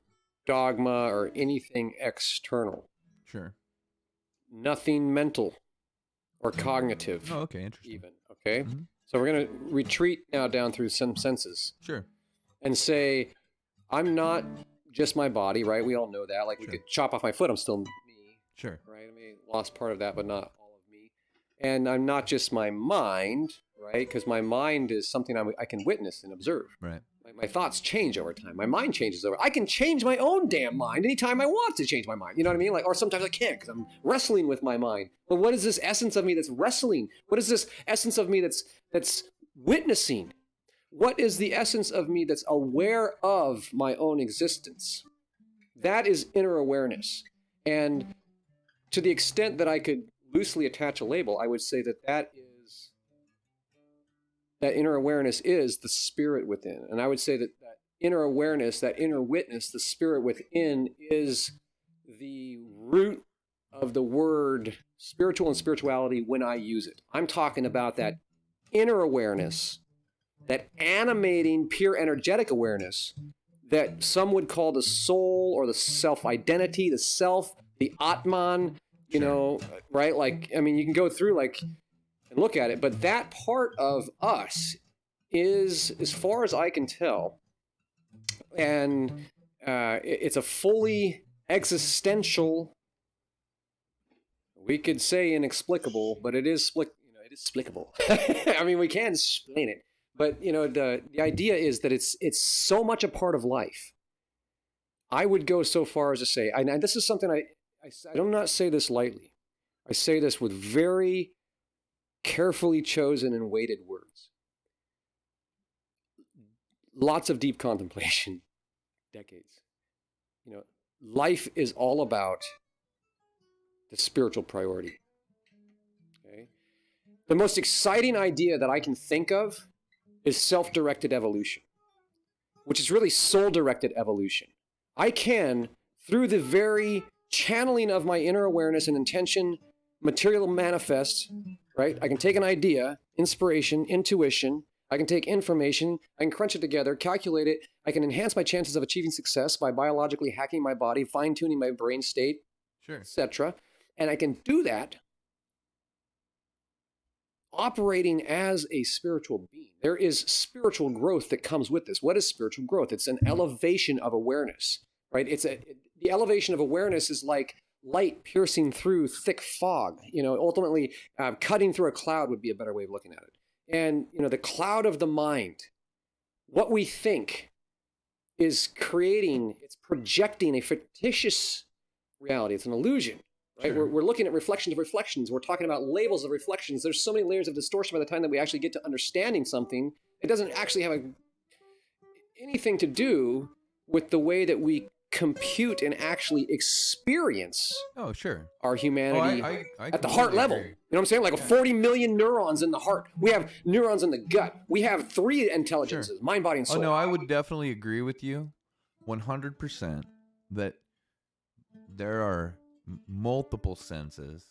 dogma or anything external. Sure. Nothing mental or cognitive. Oh, okay, interesting. Even, okay? So we're going to retreat now down through some senses Sure. and say, I'm not just my body, right? We all know that. Like we Sure. could chop off my foot, I'm still me, Sure. right? I mean, lost part of that, but not all of me. And I'm not just my mind, right? Because my mind is something I can witness and observe. Right. My thoughts change over time. My mind changes over. I can change my own damn mind anytime I want to change my mind. You know what I mean? Like, or sometimes I can't because I'm wrestling with my mind. But what is this essence of me that's wrestling? What is this essence of me that's witnessing? What is the essence of me that's aware of my own existence? That is inner awareness. And to the extent that I could loosely attach a label, I would say that inner awareness is the spirit within. And I would say that inner awareness, that inner witness, the spirit within is the root of the word spiritual and spirituality when I use it. I'm talking about that inner awareness, that animating, pure energetic awareness that some would call the soul or the self-identity, the self, the Atman, you know, right? Like, I mean, you can go through like and look at it, but that part of us is, as far as I can tell, and it's a fully existential, we could say inexplicable, but it is it is explicable. I mean, we can explain it, but you know, the idea is that it's so much a part of life. I would go so far as to say, and this is something I do not say this lightly. I say this with very carefully chosen and weighted words. Lots of deep contemplation, decades. You know, life is all about the spiritual priority. Okay? The most exciting idea that I can think of is self-directed evolution, which is really soul-directed evolution. I can, through the very channeling of my inner awareness and intention, material manifest, right? I can take an idea, inspiration, intuition. I can take information, I can crunch it together, calculate it. I can enhance my chances of achieving success by biologically hacking my body, fine-tuning my brain state, Sure. etc. And I can do that operating as a spiritual being. There is spiritual growth that comes with this. What is spiritual growth? It's an elevation of awareness, right? The elevation of awareness is like light piercing through thick fog. You know, ultimately, cutting through a cloud would be a better way of looking at it. And, you know, the cloud of the mind, what we think is it's projecting a fictitious reality. It's an illusion, right? Sure. We're looking at reflections of reflections. We're talking about labels of reflections. There's so many layers of distortion by the time that we actually get to understanding something. It doesn't actually have anything to do with the way that we compute and actually experience our humanity I at the heart level. agree. You know what I'm saying? Like 40 million neurons in the heart. We have neurons in the gut. We have 3 intelligences, mind, body, and soul. Oh, no, I would definitely agree with you 100% that there are multiple senses,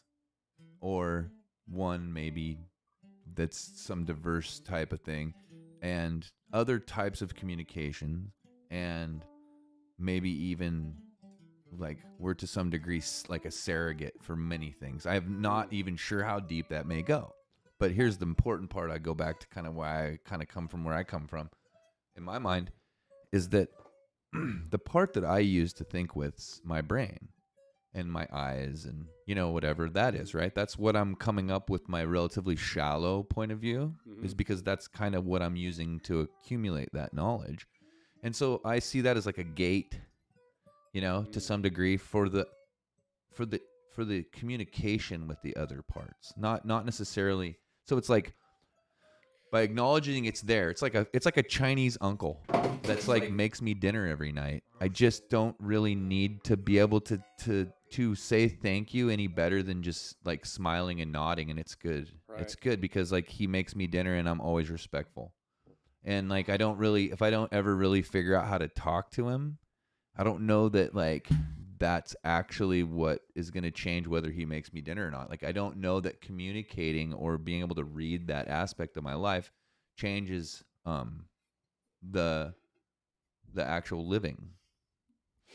or one maybe that's some diverse type of thing, and other types of communication, and maybe even like we're to some degree like a surrogate for many things. I'm not even sure how deep that may go. But here's the important part. I go back to kind of why I kind of come from where I come from in my mind, is that the part that I use to think with's my brain and my eyes and, you know, whatever that is, right? That's what I'm coming up with. My relatively shallow point of view is because that's kind of what I'm using to accumulate that knowledge. And so I see that as like a gate, you know, to some degree for the communication with the other parts. Not necessarily. So it's like by acknowledging it's there, it's like a Chinese uncle that's like makes me dinner every night. I just don't really need to be able to say thank you any better than just like smiling and nodding, and it's good. Right. It's good because like he makes me dinner and I'm always respectful. And like if I don't ever really figure out how to talk to him, I don't know that like that's actually what is going to change whether he makes me dinner or not. Like I don't know that communicating or being able to read that aspect of my life changes the actual living.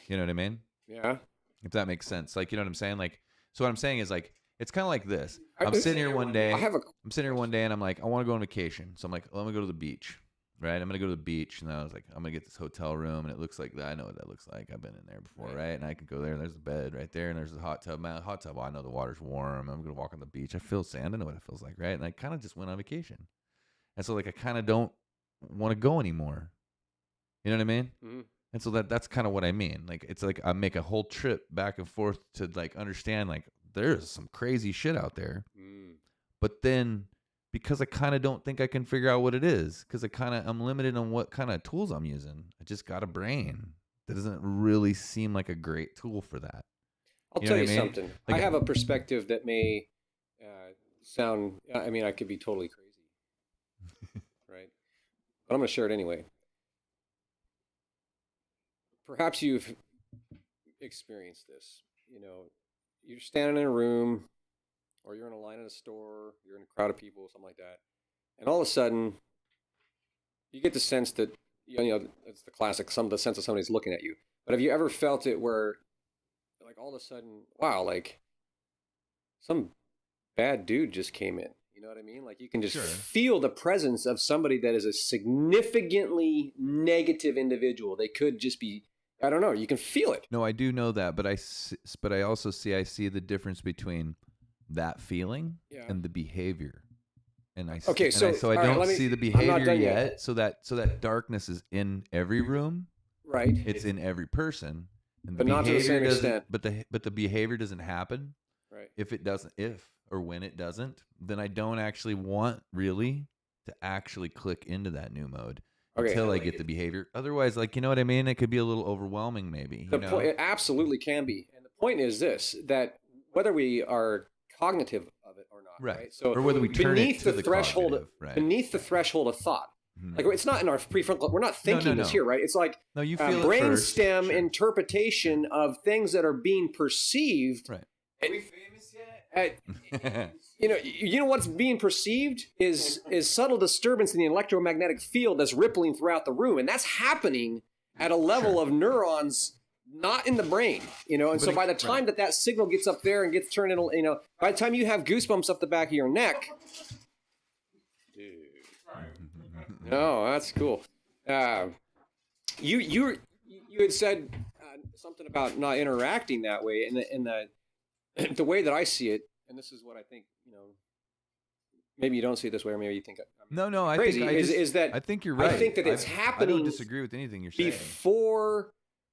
You know what I mean? Yeah. If that makes sense. Like, you know what I'm saying? Like, so what I'm saying is like It's kind of like this. I- I'm sitting here one day. I have a I'm sitting here one day and I'm like, I want to go on vacation. So I'm like, let me go to the beach. Right? I'm going to go to the beach. And I was like, I'm going to get this hotel room. And it looks like that. I know what that looks like. I've been in there before. Right? And I can go there. And there's a bed right there. And there's a hot tub. Man, hot tub. Well, I know the water's warm. I'm going to walk on the beach. I feel sand. I know what it feels like. Right? And I kind of just went on vacation. And so like, I kind of don't want to go anymore. You know what I mean? Mhm. And so that's kind of what I mean. Like, it's like I make a whole trip back and forth to like understand like there's some crazy shit out there. Mm. But then because I kind of don't think I can figure out what it is, because I'm limited on what kind of tools I'm using. I just got a brain that doesn't really seem like a great tool for that. I'll You know tell what you I mean? something. Like- I have a perspective that may sound. I mean, I could be totally crazy, right? But I'm going to share it anyway. Perhaps you've experienced this. You know, you're standing in a room, or you're in a line at a store, you're in a crowd of people, something like that, and all of a sudden, you get the sense that it's the classic, the sense of somebody's looking at you. But have you ever felt it where, like, all of a sudden, wow, like some bad dude just came in? You know what I mean? Like, you can just Sure. feel the presence of somebody that is a significantly negative individual. They could just be, I don't know. You can feel it. No, I do know that, but I also see the difference between that feeling Yeah. and the behavior. And Okay, so I all right, don't let me- see the I'm not behavior done yet. yet. So that darkness is in every room. Right. It's in every person. And But not to the behavior same doesn't- extent. But the behavior doesn't happen. Right. If or when it doesn't, then I don't actually want really to actually click into that new mode Okay. until I get the behavior. Otherwise, like, you know what I mean? It could be a little overwhelming maybe. The point, it absolutely can be. And the point is this, that whether we are cognitive of it or not, right? So or whether we turn it beneath to the threshold cognitive, right? beneath the threshold of thought. Mhm. Like, it's not in our prefrontal, we're not thinking this no. here, right? It's like No, you feel it first. brainstem Sure. interpretation of things that are being perceived. Right. Are we famous yet? You know what's being perceived is subtle disturbance in the electromagnetic field that's rippling throughout the room, and that's happening at a level of neurons not in the brain, and so by the time that signal gets up there and gets turned into, by the time you have goosebumps up the back of your neck, no, that's cool. You had said something about not interacting that way, and the way that I see it, and this is what I think, maybe you don't see it this way, or maybe you think I'm No, I crazy. think Is that I think you're right. I think that it's I happening don't disagree with anything you're saying. before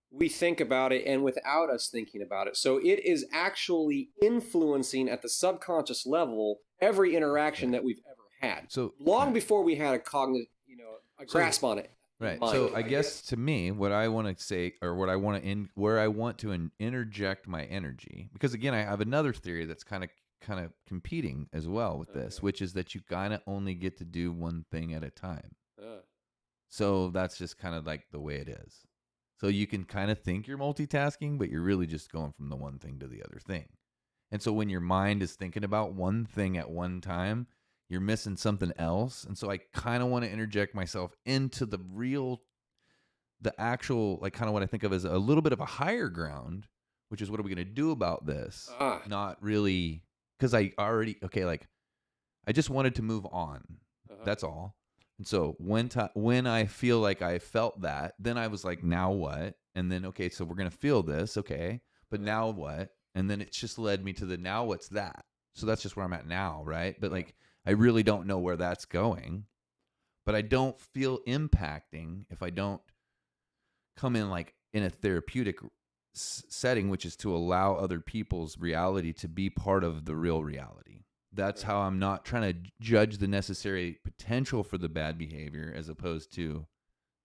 we think about it and without us thinking about it. So it is actually influencing at the subconscious level every interaction that we've ever had. So Long before we had a cognitive, a grasp on it. right. Mind. So I guess to me, what I want to say, or what I want to where I want to interject my energy, because again, I have another theory that's kind of competing as well with this, which is that you kind of only get to do one thing at a time. So that's just kind of like the way it is. So you can kind of think you're multitasking, but you're really just going from the one thing to the other thing. And so when your mind is thinking about one thing at one time, you're missing something else. And so I kind of want to interject myself into the actual, like kind of what I think of as a little bit of a higher ground, which is what are we going to do about this? Not really, because I just wanted to move on. That's all. And so when I feel like I felt that, then I was like, now what? And then, okay, so we're going to feel this. Okay. But now what? And then it's just led me to the now what's that? So that's just where I'm at now. Right. But like, I really don't know where that's going, but I don't feel impacting if I don't come in like in a therapeutic setting, which is to allow other people's reality to be part of the real reality. That's how I'm not trying to judge the necessary potential for the bad behavior as opposed to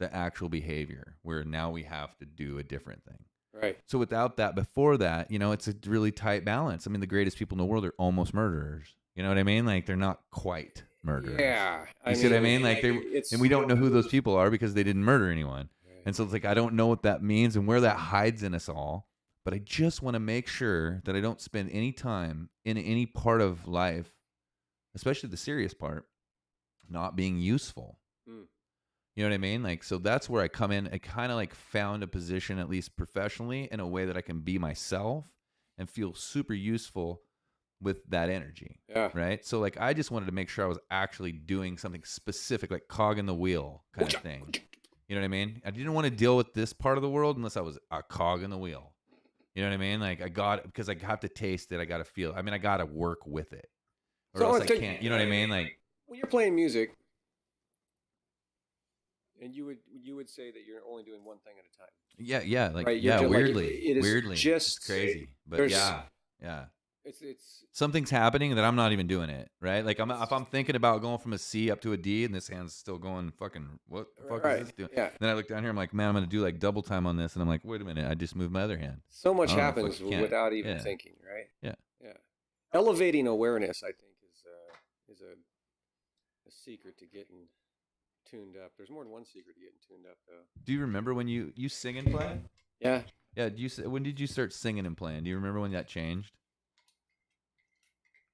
the actual behavior where now we have to do a different thing. Right. So without that, before that, it's a really tight balance. I mean, the greatest people in the world are almost murderers. You know what I mean? Like they're not quite murderers. Yeah. You see what I mean? Like and we don't know who those people are because they didn't murder anyone. And so it's like, I don't know what that means and where that hides in us all. But I just want to make sure that I don't spend any time in any part of life, especially the serious part, not being useful. You know what I mean? Like, so that's where I come in. I kind of like found a position, at least professionally, in a way that I can be myself and feel super useful with that energy. Yeah. Right. So like I just wanted to make sure I was actually doing something specific, like cog in the wheel kind of thing. You know what I mean? I didn't want to deal with this part of the world unless I was a cog in the wheel. You know what I mean? Like because I have to taste it, I got to feel. I mean, I got to work with it, or So else I can't. You know what I mean? Like when you're playing music, and you would say that you're only doing one thing at a time. yeah, like right? yeah, Weirdly, it is weirdly, just it's crazy, but yeah. It's Something's happening that I'm not even doing it, right? Like if I'm thinking about going from a C up to a D and this hand's still going fucking, what the fuck is this doing? Yeah. Then I look down here, I'm like, man, I'm going to do like double time on this. And I'm like, wait a minute, I just moved my other hand. So much happens without even thinking, right? Yeah. Yeah. Elevating awareness, I think, is a secret to getting tuned up. There's more than one secret to getting tuned up, though. Do you remember when you sing and play? Yeah. Yeah. When did you start singing and playing? Do you remember when that changed?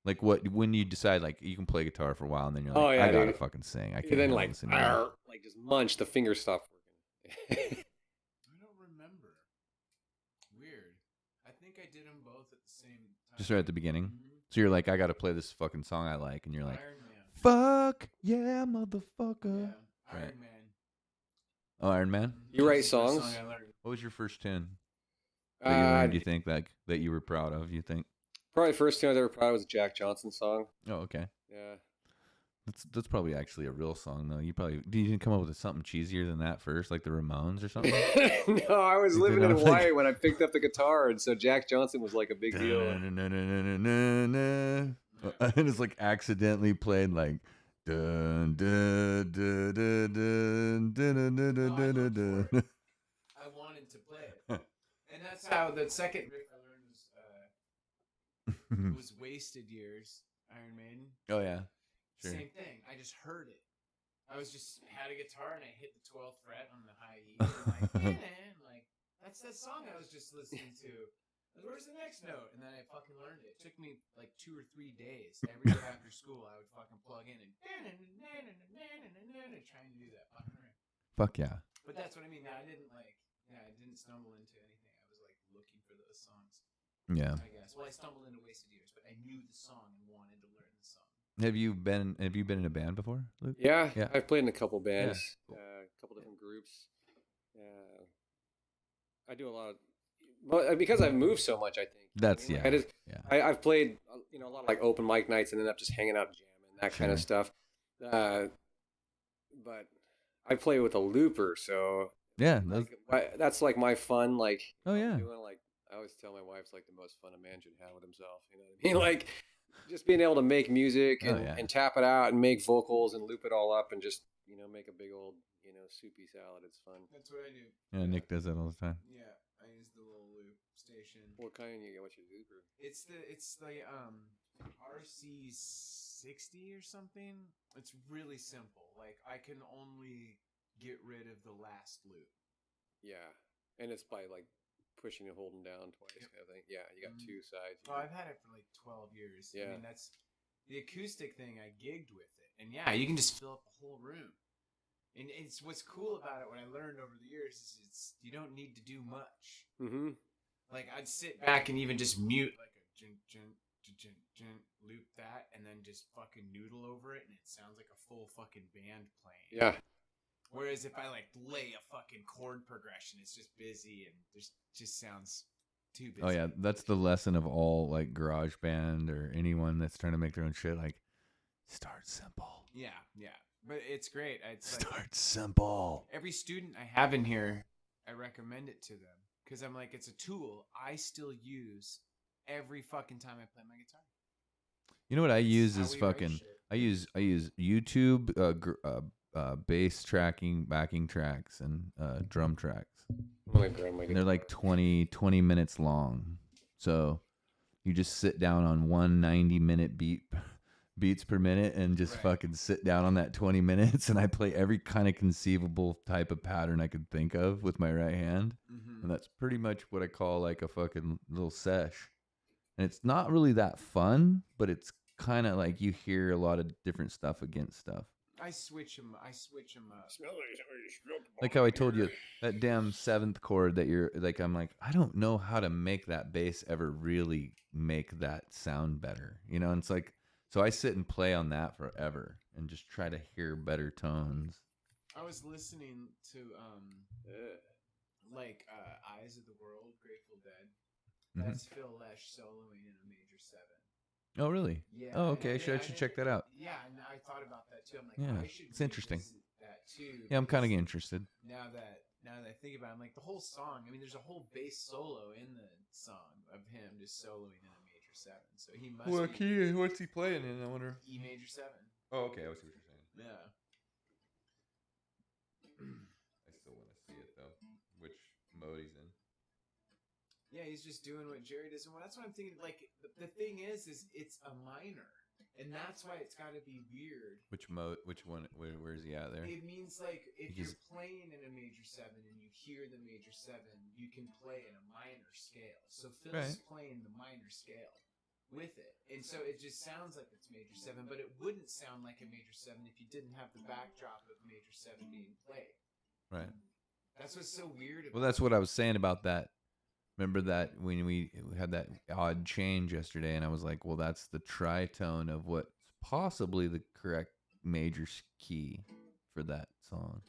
Like when you decide like you can play guitar for a while and then you're like, I gotta fucking sing. I can't. Then like just munch, the fingers stop working. I don't remember. Weird. I think I did them both at the same time. Just right at the beginning. Mm-hmm. So you're like, I gotta play this fucking song I like, and you're like, Iron Man. fuck yeah, motherfucker. Yeah. Iron Man. Oh, Iron Man. You write songs. What was your first tune that you learned? You think that you were proud of? You think? Probably the first tune I was ever proud of was a Jack Johnson song. Oh, okay. Yeah. That's probably actually a real song though. You didn't come up with something cheesier than that first, like the Ramones or something. No, I was living in Hawaii when I picked up the guitar, and so Jack Johnson was like a big deal. And it's like accidentally played like. Dun, dun, dun, dun, dun, dun, dun, dun, dun, dun, dun. I wanted to play it, and that's how the second riff I learned was Wasted Years, Iron Maiden. Oh yeah, sure. Same thing. I just heard it. I was just had a guitar and I hit the 12th fret on the high E. And like that's that song I was just listening to. Where's the next note? And then I fucking learned it. It took me like 2 or 3 days. Every day after school, I would fucking plug in and trying to do that fucking ring. Fuck yeah. But that's what I mean. I didn't I didn't stumble into anything. I was like looking for those songs. Yeah. I guess. Well, I stumbled into Wasted Years, but I knew the song and wanted to learn the song. Have you been in a band before, Luke? Yeah. I've played in a couple bands, yeah. A couple different groups. I do a lot of, well, because I've moved so much. I think that's I've played a lot of like open mic nights and ended up just hanging out jamming that kind of stuff. But I play with a looper, so yeah, that's like my fun. Like doing like I always tell my wife, it's like the most fun a man should have with himself. You know what I mean? Like just being able to make music and tap it out and make vocals and loop it all up and just make a big old soupy salad. It's fun. That's what I do. Yeah, Nick does that all the time. Yeah, I use the little loop station. What kind you get? What's your looper? It's the RC60 or something. It's really simple. Like I can only get rid of the last loop. Yeah, and it's by like pushing and holding down twice. Yep. I think. Yeah, you got two sides. Oh, I've had it for like 12 years. Yeah. I mean, that's the acoustic thing. I gigged with it, and yeah, you can just fill up the whole room. And it's what's cool about it. What I learned over the years is you don't need to do much. Mm-hmm. Like I'd sit back and even just mute like a loop that, and then just fucking noodle over it, and it sounds like a full fucking band playing. Yeah. Whereas if I like lay a fucking chord progression, it's just busy and just sounds too busy. Oh yeah, that's the lesson of all like garage band or anyone that's trying to make their own shit. Like, start simple. Yeah. But it's great. Start simple. Every student I have in here, I recommend it to them because I'm like, it's a tool I still use every fucking time I play my guitar. You know what I use is fucking. I use YouTube bass tracking, backing tracks, and drum tracks. And they're like 20 minutes long. So you just sit down on 190-minute beats per minute and just fucking sit down on that 20 minutes, and I play every kind of conceivable type of pattern I could think of with my right hand. Mm-hmm. And that's pretty much what I call like a fucking little sesh. And it's not really that fun, but it's kind of like you hear a lot of different stuff against stuff. I switch them up. Like how I told you that damn seventh chord that you're like, I'm like, I don't know how to make that bass ever really make that sound better, you know? And it's like, so I sit and play on that forever and just try to hear better tones. I was listening to Eyes of the World, Grateful Dead. That's Phil Lesh soloing in a major 7. Oh, really? Yeah. Oh, okay. I should check that out. Yeah, and I thought about that too. I'm like, Yeah, I should. it's interesting. That too. Yeah, I'm kind of interested. Now that I think about it, I'm like the whole song. I mean, there's a whole bass solo in the song of him just soloing in a major 7. So he must. What key? What's he playing in? I wonder. E major 7. Oh, okay. I see what you're saying. Yeah. I still want to see it though. Which mode he's in? Yeah, he's just doing what Jerry does, and that's what I'm thinking. Like the thing is it's a minor, and that's why it's got to be weird. Which mode? Which one? Where is he at there? It means like if you're playing in a major 7 and you hear the major 7, you can play in a minor scale. So Phil's playing the minor scale with it, and so it just sounds like it's major 7, but it wouldn't sound like a major 7 if you didn't have the backdrop of major 7 being played. Right. That's what's so weird about Well, that's what I was saying about that. Remember that when we had that odd change yesterday, and I was like, well, that's the tritone of what's possibly the correct major key for that song.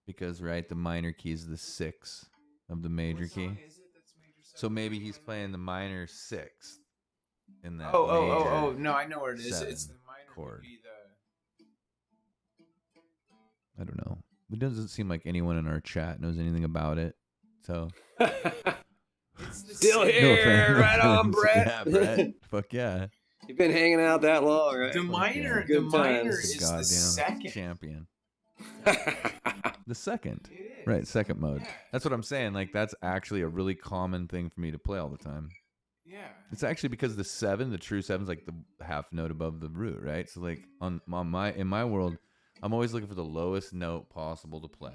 Because, right, the minor key is the 6 of the major key. What song is it that's major 7? So maybe he's playing the minor 6th in that Oh, no, I know where it is. It's the minor chord. would be the... I don't know. It doesn't seem like anyone in our chat knows anything about it. So... Still here, right on, Brett. Yeah, Brett. Fuck yeah. You've been hanging out that long, right? The minor, Good minor times. is Goddamn the second. champion. The second. It is. Right, second mode. Yeah. That's what I'm saying. Like, that's actually a really common thing for me to play all the time. Yeah. It's actually because the 7, the true 7's like the half note above the root, right? So like in my world, I'm always looking for the lowest note possible to play.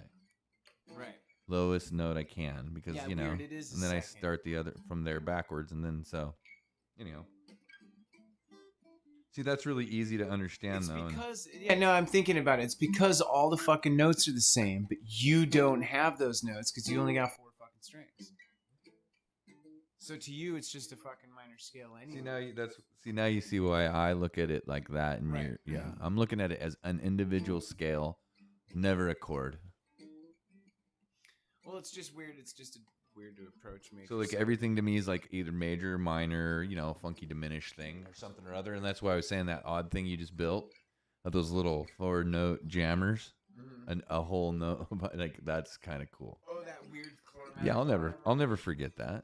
Right. Lowest note I can, because Yeah, you know, weird, it is a and then I second. start the other from there backwards, and then so, anyhow. See, that's really easy to understand, It's though. because, I'm thinking about it. It's because all the fucking notes are the same, but you don't have those notes because you only got 4 fucking strings. So to you, it's just a fucking minor scale anyway. Now you see why I look at it like that, and I'm looking at it as an individual scale, never a chord. Well, it's just weird. It's just weird to approach major. So like everything to me is like either major, minor, funky diminished thing or something or other, and that's why I was saying that odd thing you just built of those little 4-note jammers, and a whole note, like that's kind of cool. Oh, that weird chromatic. Yeah, I'll never forget that.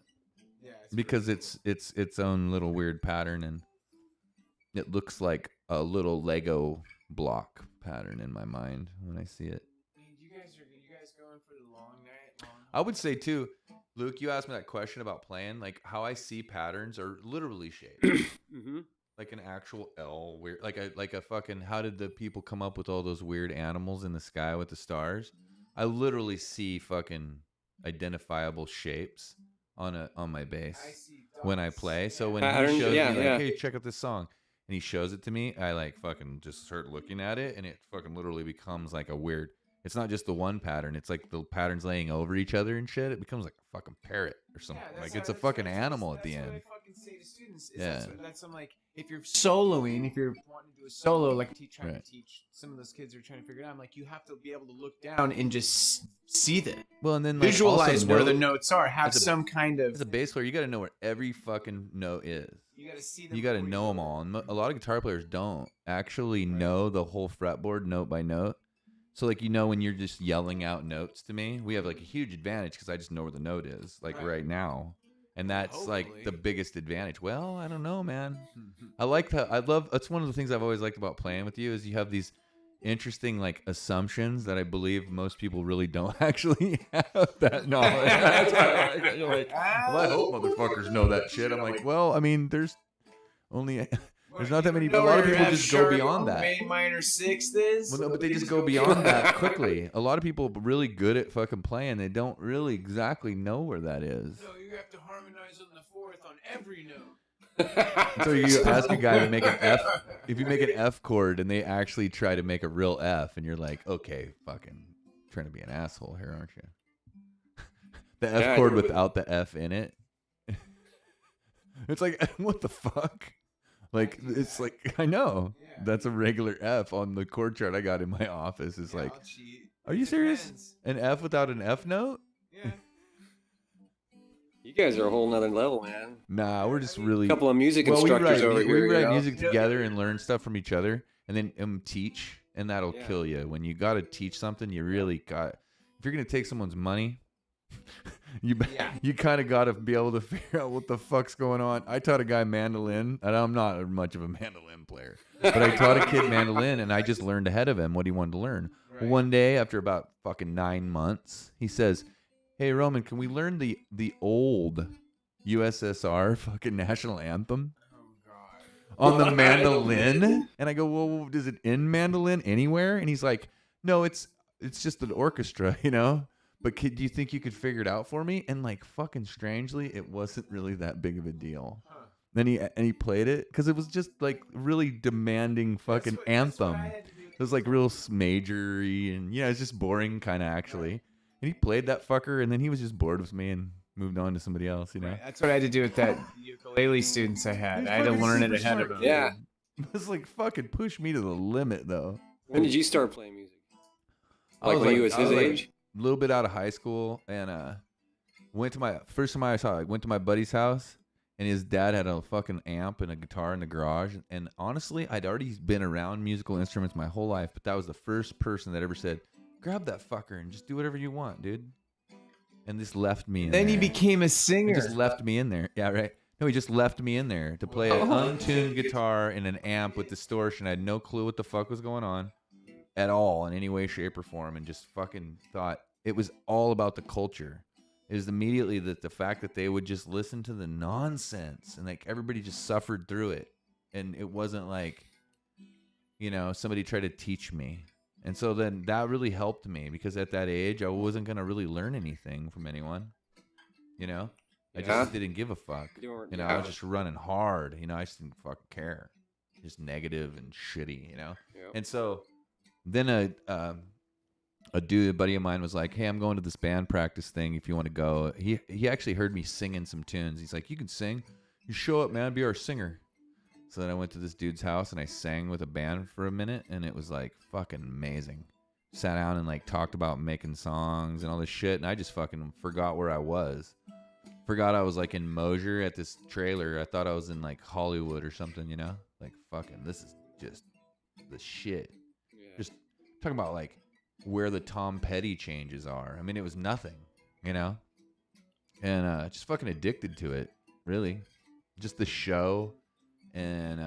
Yeah, Because it's its own little weird pattern, and it looks like a little Lego block pattern in my mind when I see it. You guys going for the long night? I would say too, Luke, you asked me that question about playing, like how I see patterns are literally shaped. Mm-hmm. Like an actual L, weird, like a fucking. How did the people come up with all those weird animals in the sky with the stars? I literally see fucking identifiable shapes on my bass when I play. So when he shows me, like, hey, check out this song, and he shows it to me, I like fucking just start looking at it, and it fucking literally becomes like a weird. It's not just the one pattern. It's like the patterns laying over each other and shit. It becomes like a fucking parrot or something. Like it's a fucking animal at the end. That's what I fucking say to students. That's I'm like, if you're soloing, if you're wanting to do a solo, like trying to teach some of those kids are trying to figure it out. I'm like, you have to be able to look down and just see that. Well, and then like, visualize also where the notes are. Have some kind of. As a bass player, you got to know where every fucking note is. You got to see them. You got to know them all. And a lot of guitar players don't actually know the whole fretboard note by note. So, like, when you're just yelling out notes to me, we have, like, a huge advantage because I just know where the note is, like, right now. And that's, like, the biggest advantage. Well, I don't know, man. That's one of the things I've always liked about playing with you is you have these interesting, like, assumptions that I believe most people really don't actually have that knowledge. That's why I like it. You're like, well, I hope motherfuckers know that shit. I'm like, well, I mean, there's only... There's not that many, but a lot of people just go beyond that. A minor 6th is? Well, no, but they just go beyond that quickly. A lot of people are really good at fucking playing. They don't really exactly know where that is. No, you have to harmonize on the 4th on every note. So you ask a guy to make an F. If you make an F chord and they actually try to make a real F, and you're like, okay, fucking trying to be an asshole here, aren't you? The F chord without the F in it. It's like, what the fuck? Like, it's like, I know. That's a regular F on the chord chart I got in my office. It's like, are you serious? An F without an F note? Yeah. You guys are a whole nother level, man. Nah, we're just really a couple of music instructors over here. We write music together and learn stuff from each other, and then teach, and that'll kill you. When you got to teach something, you really got. If you're gonna take someone's money, you kind of got to be able to figure out what the fuck's going on. I taught a guy mandolin, and I'm not much of a mandolin player, but I taught a kid mandolin, and I just learned ahead of him what he wanted to learn. Right. One day, after about fucking 9 months, he says, "Hey Roman, can we learn the old USSR fucking national anthem on the mandolin?" And I go, "Well, is it in mandolin anywhere?" And he's like, "No, it's just an orchestra, you know. But do you think you could figure it out for me?" And like fucking strangely, it wasn't really that big of a deal. Then he played it because it was just like really demanding fucking anthem. It was like real majory and it's just boring kind of actually. And he played that fucker, and then he was just bored with me and moved on to somebody else, you know? Right. That's what I had to do with that ukulele students I had. I had to learn it ahead of them. Yeah. It was like fucking push me to the limit, though. When did you start playing music? Like when he was his age? A little bit out of high school, and went to my first time I saw it, I went to my buddy's house, and his dad had a fucking amp and a guitar in the garage. And honestly, I'd already been around musical instruments my whole life, but that was the first person that ever said, "Grab that fucker and just do whatever you want, dude." And just left me in there. Then he became a singer. He just left me in there. Yeah, right. No, he just left me in there to play an untuned guitar and an amp with distortion. I had no clue what the fuck was going on at all in any way, shape, or form, and just fucking thought it was all about the culture. It was immediately that the fact that they would just listen to the nonsense and like everybody just suffered through it. And it wasn't like, somebody tried to teach me. And so then that really helped me because at that age, I wasn't going to really learn anything from anyone. I just didn't give a fuck. I was just running hard. I just didn't fucking care. Just negative and shitty, Yep. And so then a buddy of mine was like, "Hey, I'm going to this band practice thing if you want to go." He actually heard me singing some tunes. He's like, "You can sing. You show up, man. Be our singer." So then I went to this dude's house and I sang with a band for a minute, and it was like fucking amazing. Sat down and like talked about making songs and all this shit, and I just fucking forgot where I was. Forgot I was like in Mosier at this trailer. I thought I was in like Hollywood or something, Like fucking, this is just the shit. Yeah. Just talking about like where the Tom Petty changes are. I mean, it was nothing, And just fucking addicted to it, really. Just the show. And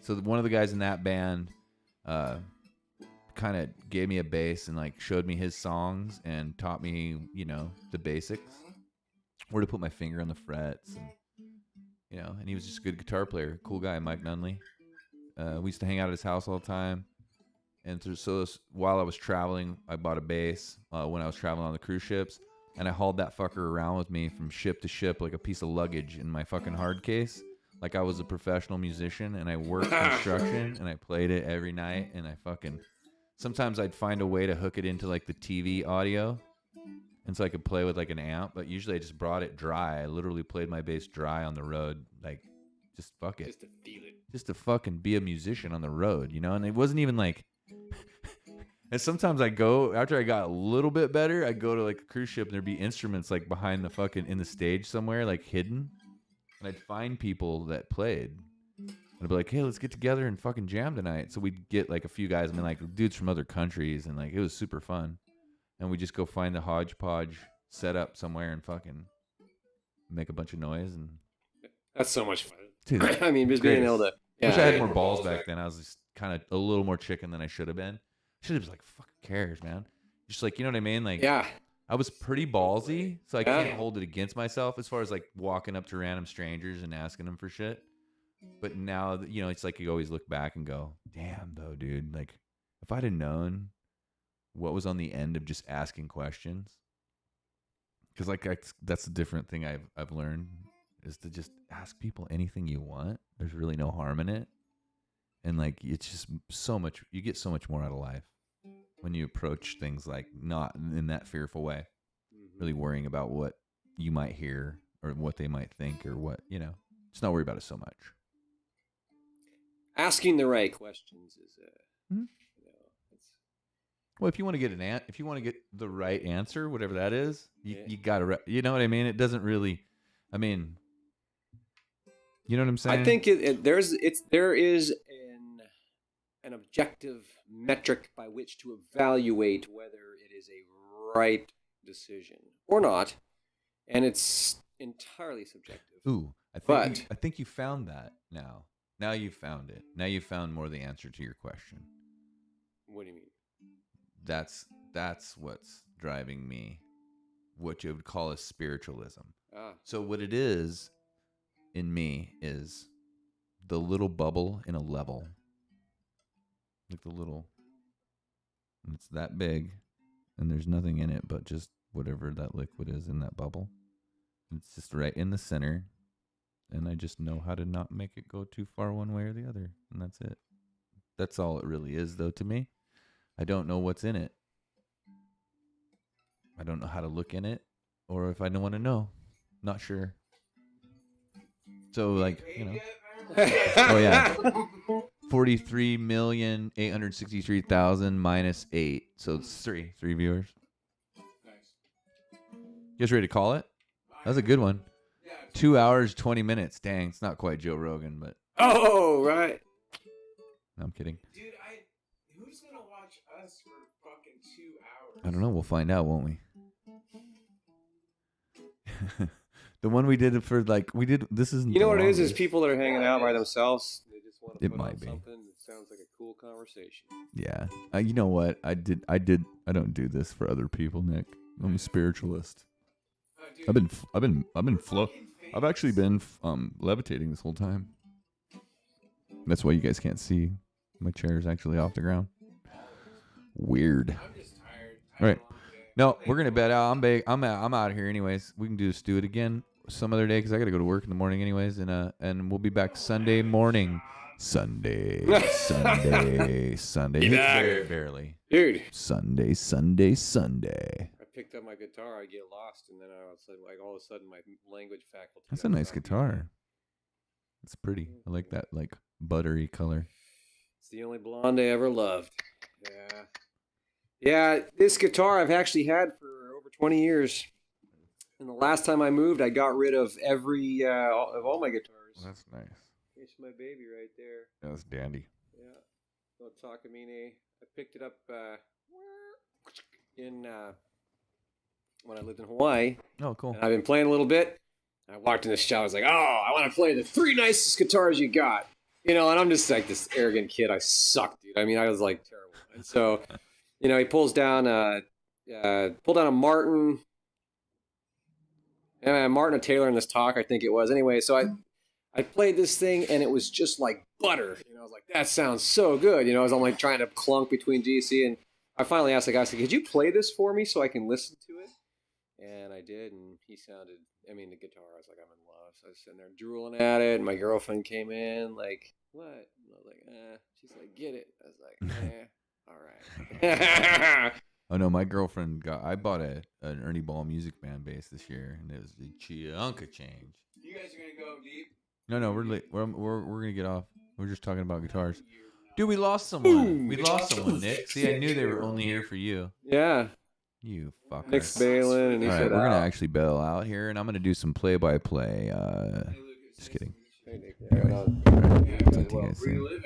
so one of the guys in that band kind of gave me a bass and like showed me his songs and taught me, the basics, where to put my finger on the frets, and and he was just a good guitar player, cool guy, Mike Nunley. We used to hang out at his house all the time. And while I was traveling, I bought a bass when I was traveling on the cruise ships, and I hauled that fucker around with me from ship to ship like a piece of luggage in my fucking hard case. Like I was a professional musician, and I worked construction, and I played it every night, and I fucking... Sometimes I'd find a way to hook it into like the TV audio, and so I could play with like an amp, but usually I just brought it dry. I literally played my bass dry on the road, like just fuck it. Just to feel it. Just to fucking be a musician on the road, And it wasn't even like... And sometimes I go, after I got a little bit better, I'd go to like a cruise ship, and there'd be instruments like behind the fucking... in the stage somewhere, like hidden. And I'd find people that played. And I'd be like, "Hey, let's get together and fucking jam tonight." So we'd get like a few guys, like dudes from other countries, and like it was super fun. And we just go find a hodgepodge setup somewhere and fucking make a bunch of noise. And that's so much fun. Dude, I mean, just being able to... Wish I had more balls back then. I was just kind of a little more chicken than I should have been. Should have been like, "Fuck cares, man." Just like, you know what I mean? Like, yeah. I was pretty ballsy, so I can't hold it against myself as far as like walking up to random strangers and asking them for shit. But now, it's like you always look back and go, "Damn, though, dude. Like, if I'd have known what was on the end of just asking questions," because like that's a different thing I've learned. is to just ask people anything you want. There's really no harm in it. And like, it's just so much, you get so much more out of life when you approach things like not in that fearful way, really worrying about what you might hear or what they might think or what, just not worry about it so much. Asking the right questions is well, if you want to get the right answer, whatever that is, you got to, you know what I mean? It doesn't really, I mean, you know what I'm saying? I think there is an objective metric by which to evaluate whether it is a right decision or not, and it's entirely subjective. Ooh, I think you found that now. Now you found it. Now you found more the answer to your question. What do you mean? That's what's driving me, what you would call a spiritualism. So what it is in me is the little bubble in a level. Like it's that big, and there's nothing in it but just whatever that liquid is in that bubble. It's just right in the center, and I just know how to not make it go too far one way or the other, and that's it. That's all it really is, though, to me. I don't know what's in it. I don't know how to look in it, or if I don't want to know. Not sure. So, like, oh, yeah. 43,863,000 minus 8. So it's three viewers. Nice. You guys ready to call it? That was a good one. 2 hours, 20 minutes. Dang, it's not quite Joe Rogan, but. Oh, right. No, I'm kidding. Dude, who's gonna watch us for fucking 2 hours? I don't know. We'll find out, won't we? The one we did for this isn't. You know what it is people that are hanging out by themselves. They just want to It put might on be. something that sounds like a cool conversation. Yeah. You know what? I don't do this for other people, Nick. I'm a spiritualist. Dude, I've actually been levitating this whole time. That's why you guys can't see. My chair is actually off the ground. Weird. I'm just tired. All right. No, we're gonna bed out. I'm out of here anyways. We can do it again some other day because I gotta go to work in the morning anyways, and we'll be back Sunday morning. Sunday. Barely. Dude. Sunday. I picked up my guitar, I get lost, and then I was like, all of a sudden, my language faculty. That's a nice guitar. It's pretty. I like that, like buttery color. It's the only blonde I ever loved. Yeah. Yeah, this guitar I've actually had for over 20 years. And the last time I moved, I got rid of all my guitars. Well, that's nice. Here's my baby right there. That's dandy. Yeah. No Takamine. I picked it up when I lived in Hawaii. Oh, cool. And I've been playing a little bit. I walked in the shop. I was like, oh, I want to play the 3 nicest guitars you got. And I'm just like this arrogant kid. I suck, dude. I mean, I was like terrible. And so, he pulls down a Martin. Martin or Taylor in this talk, I think it was. Anyway, so I played this thing, and it was just like butter. I was like, that sounds so good. As I'm like trying to clunk between GC, and I finally asked the guy, I said, could you play this for me so I can listen to it? And I did, and he sounded, the guitar, I was like, I'm in love. So I was sitting there drooling at it, and my girlfriend came in, like, what? And I was like, She's like, get it. I was like, all right. Oh no, my girlfriend I bought an Ernie Ball music band bass this year, and it was a chunk of change. You guys are gonna go deep? No, we're late. We're gonna get off. We're just talking about guitars. Dude, we lost someone. We lost someone, Nick. See, I knew they were only here for you. Yeah. You fucker. Nick's bailing, and he All right, said, we're gonna actually bail out here, and I'm gonna do some play-by-play. Just kidding. Hey, Nick. Anyway, Yeah, talk to you well, guys soon. relive it.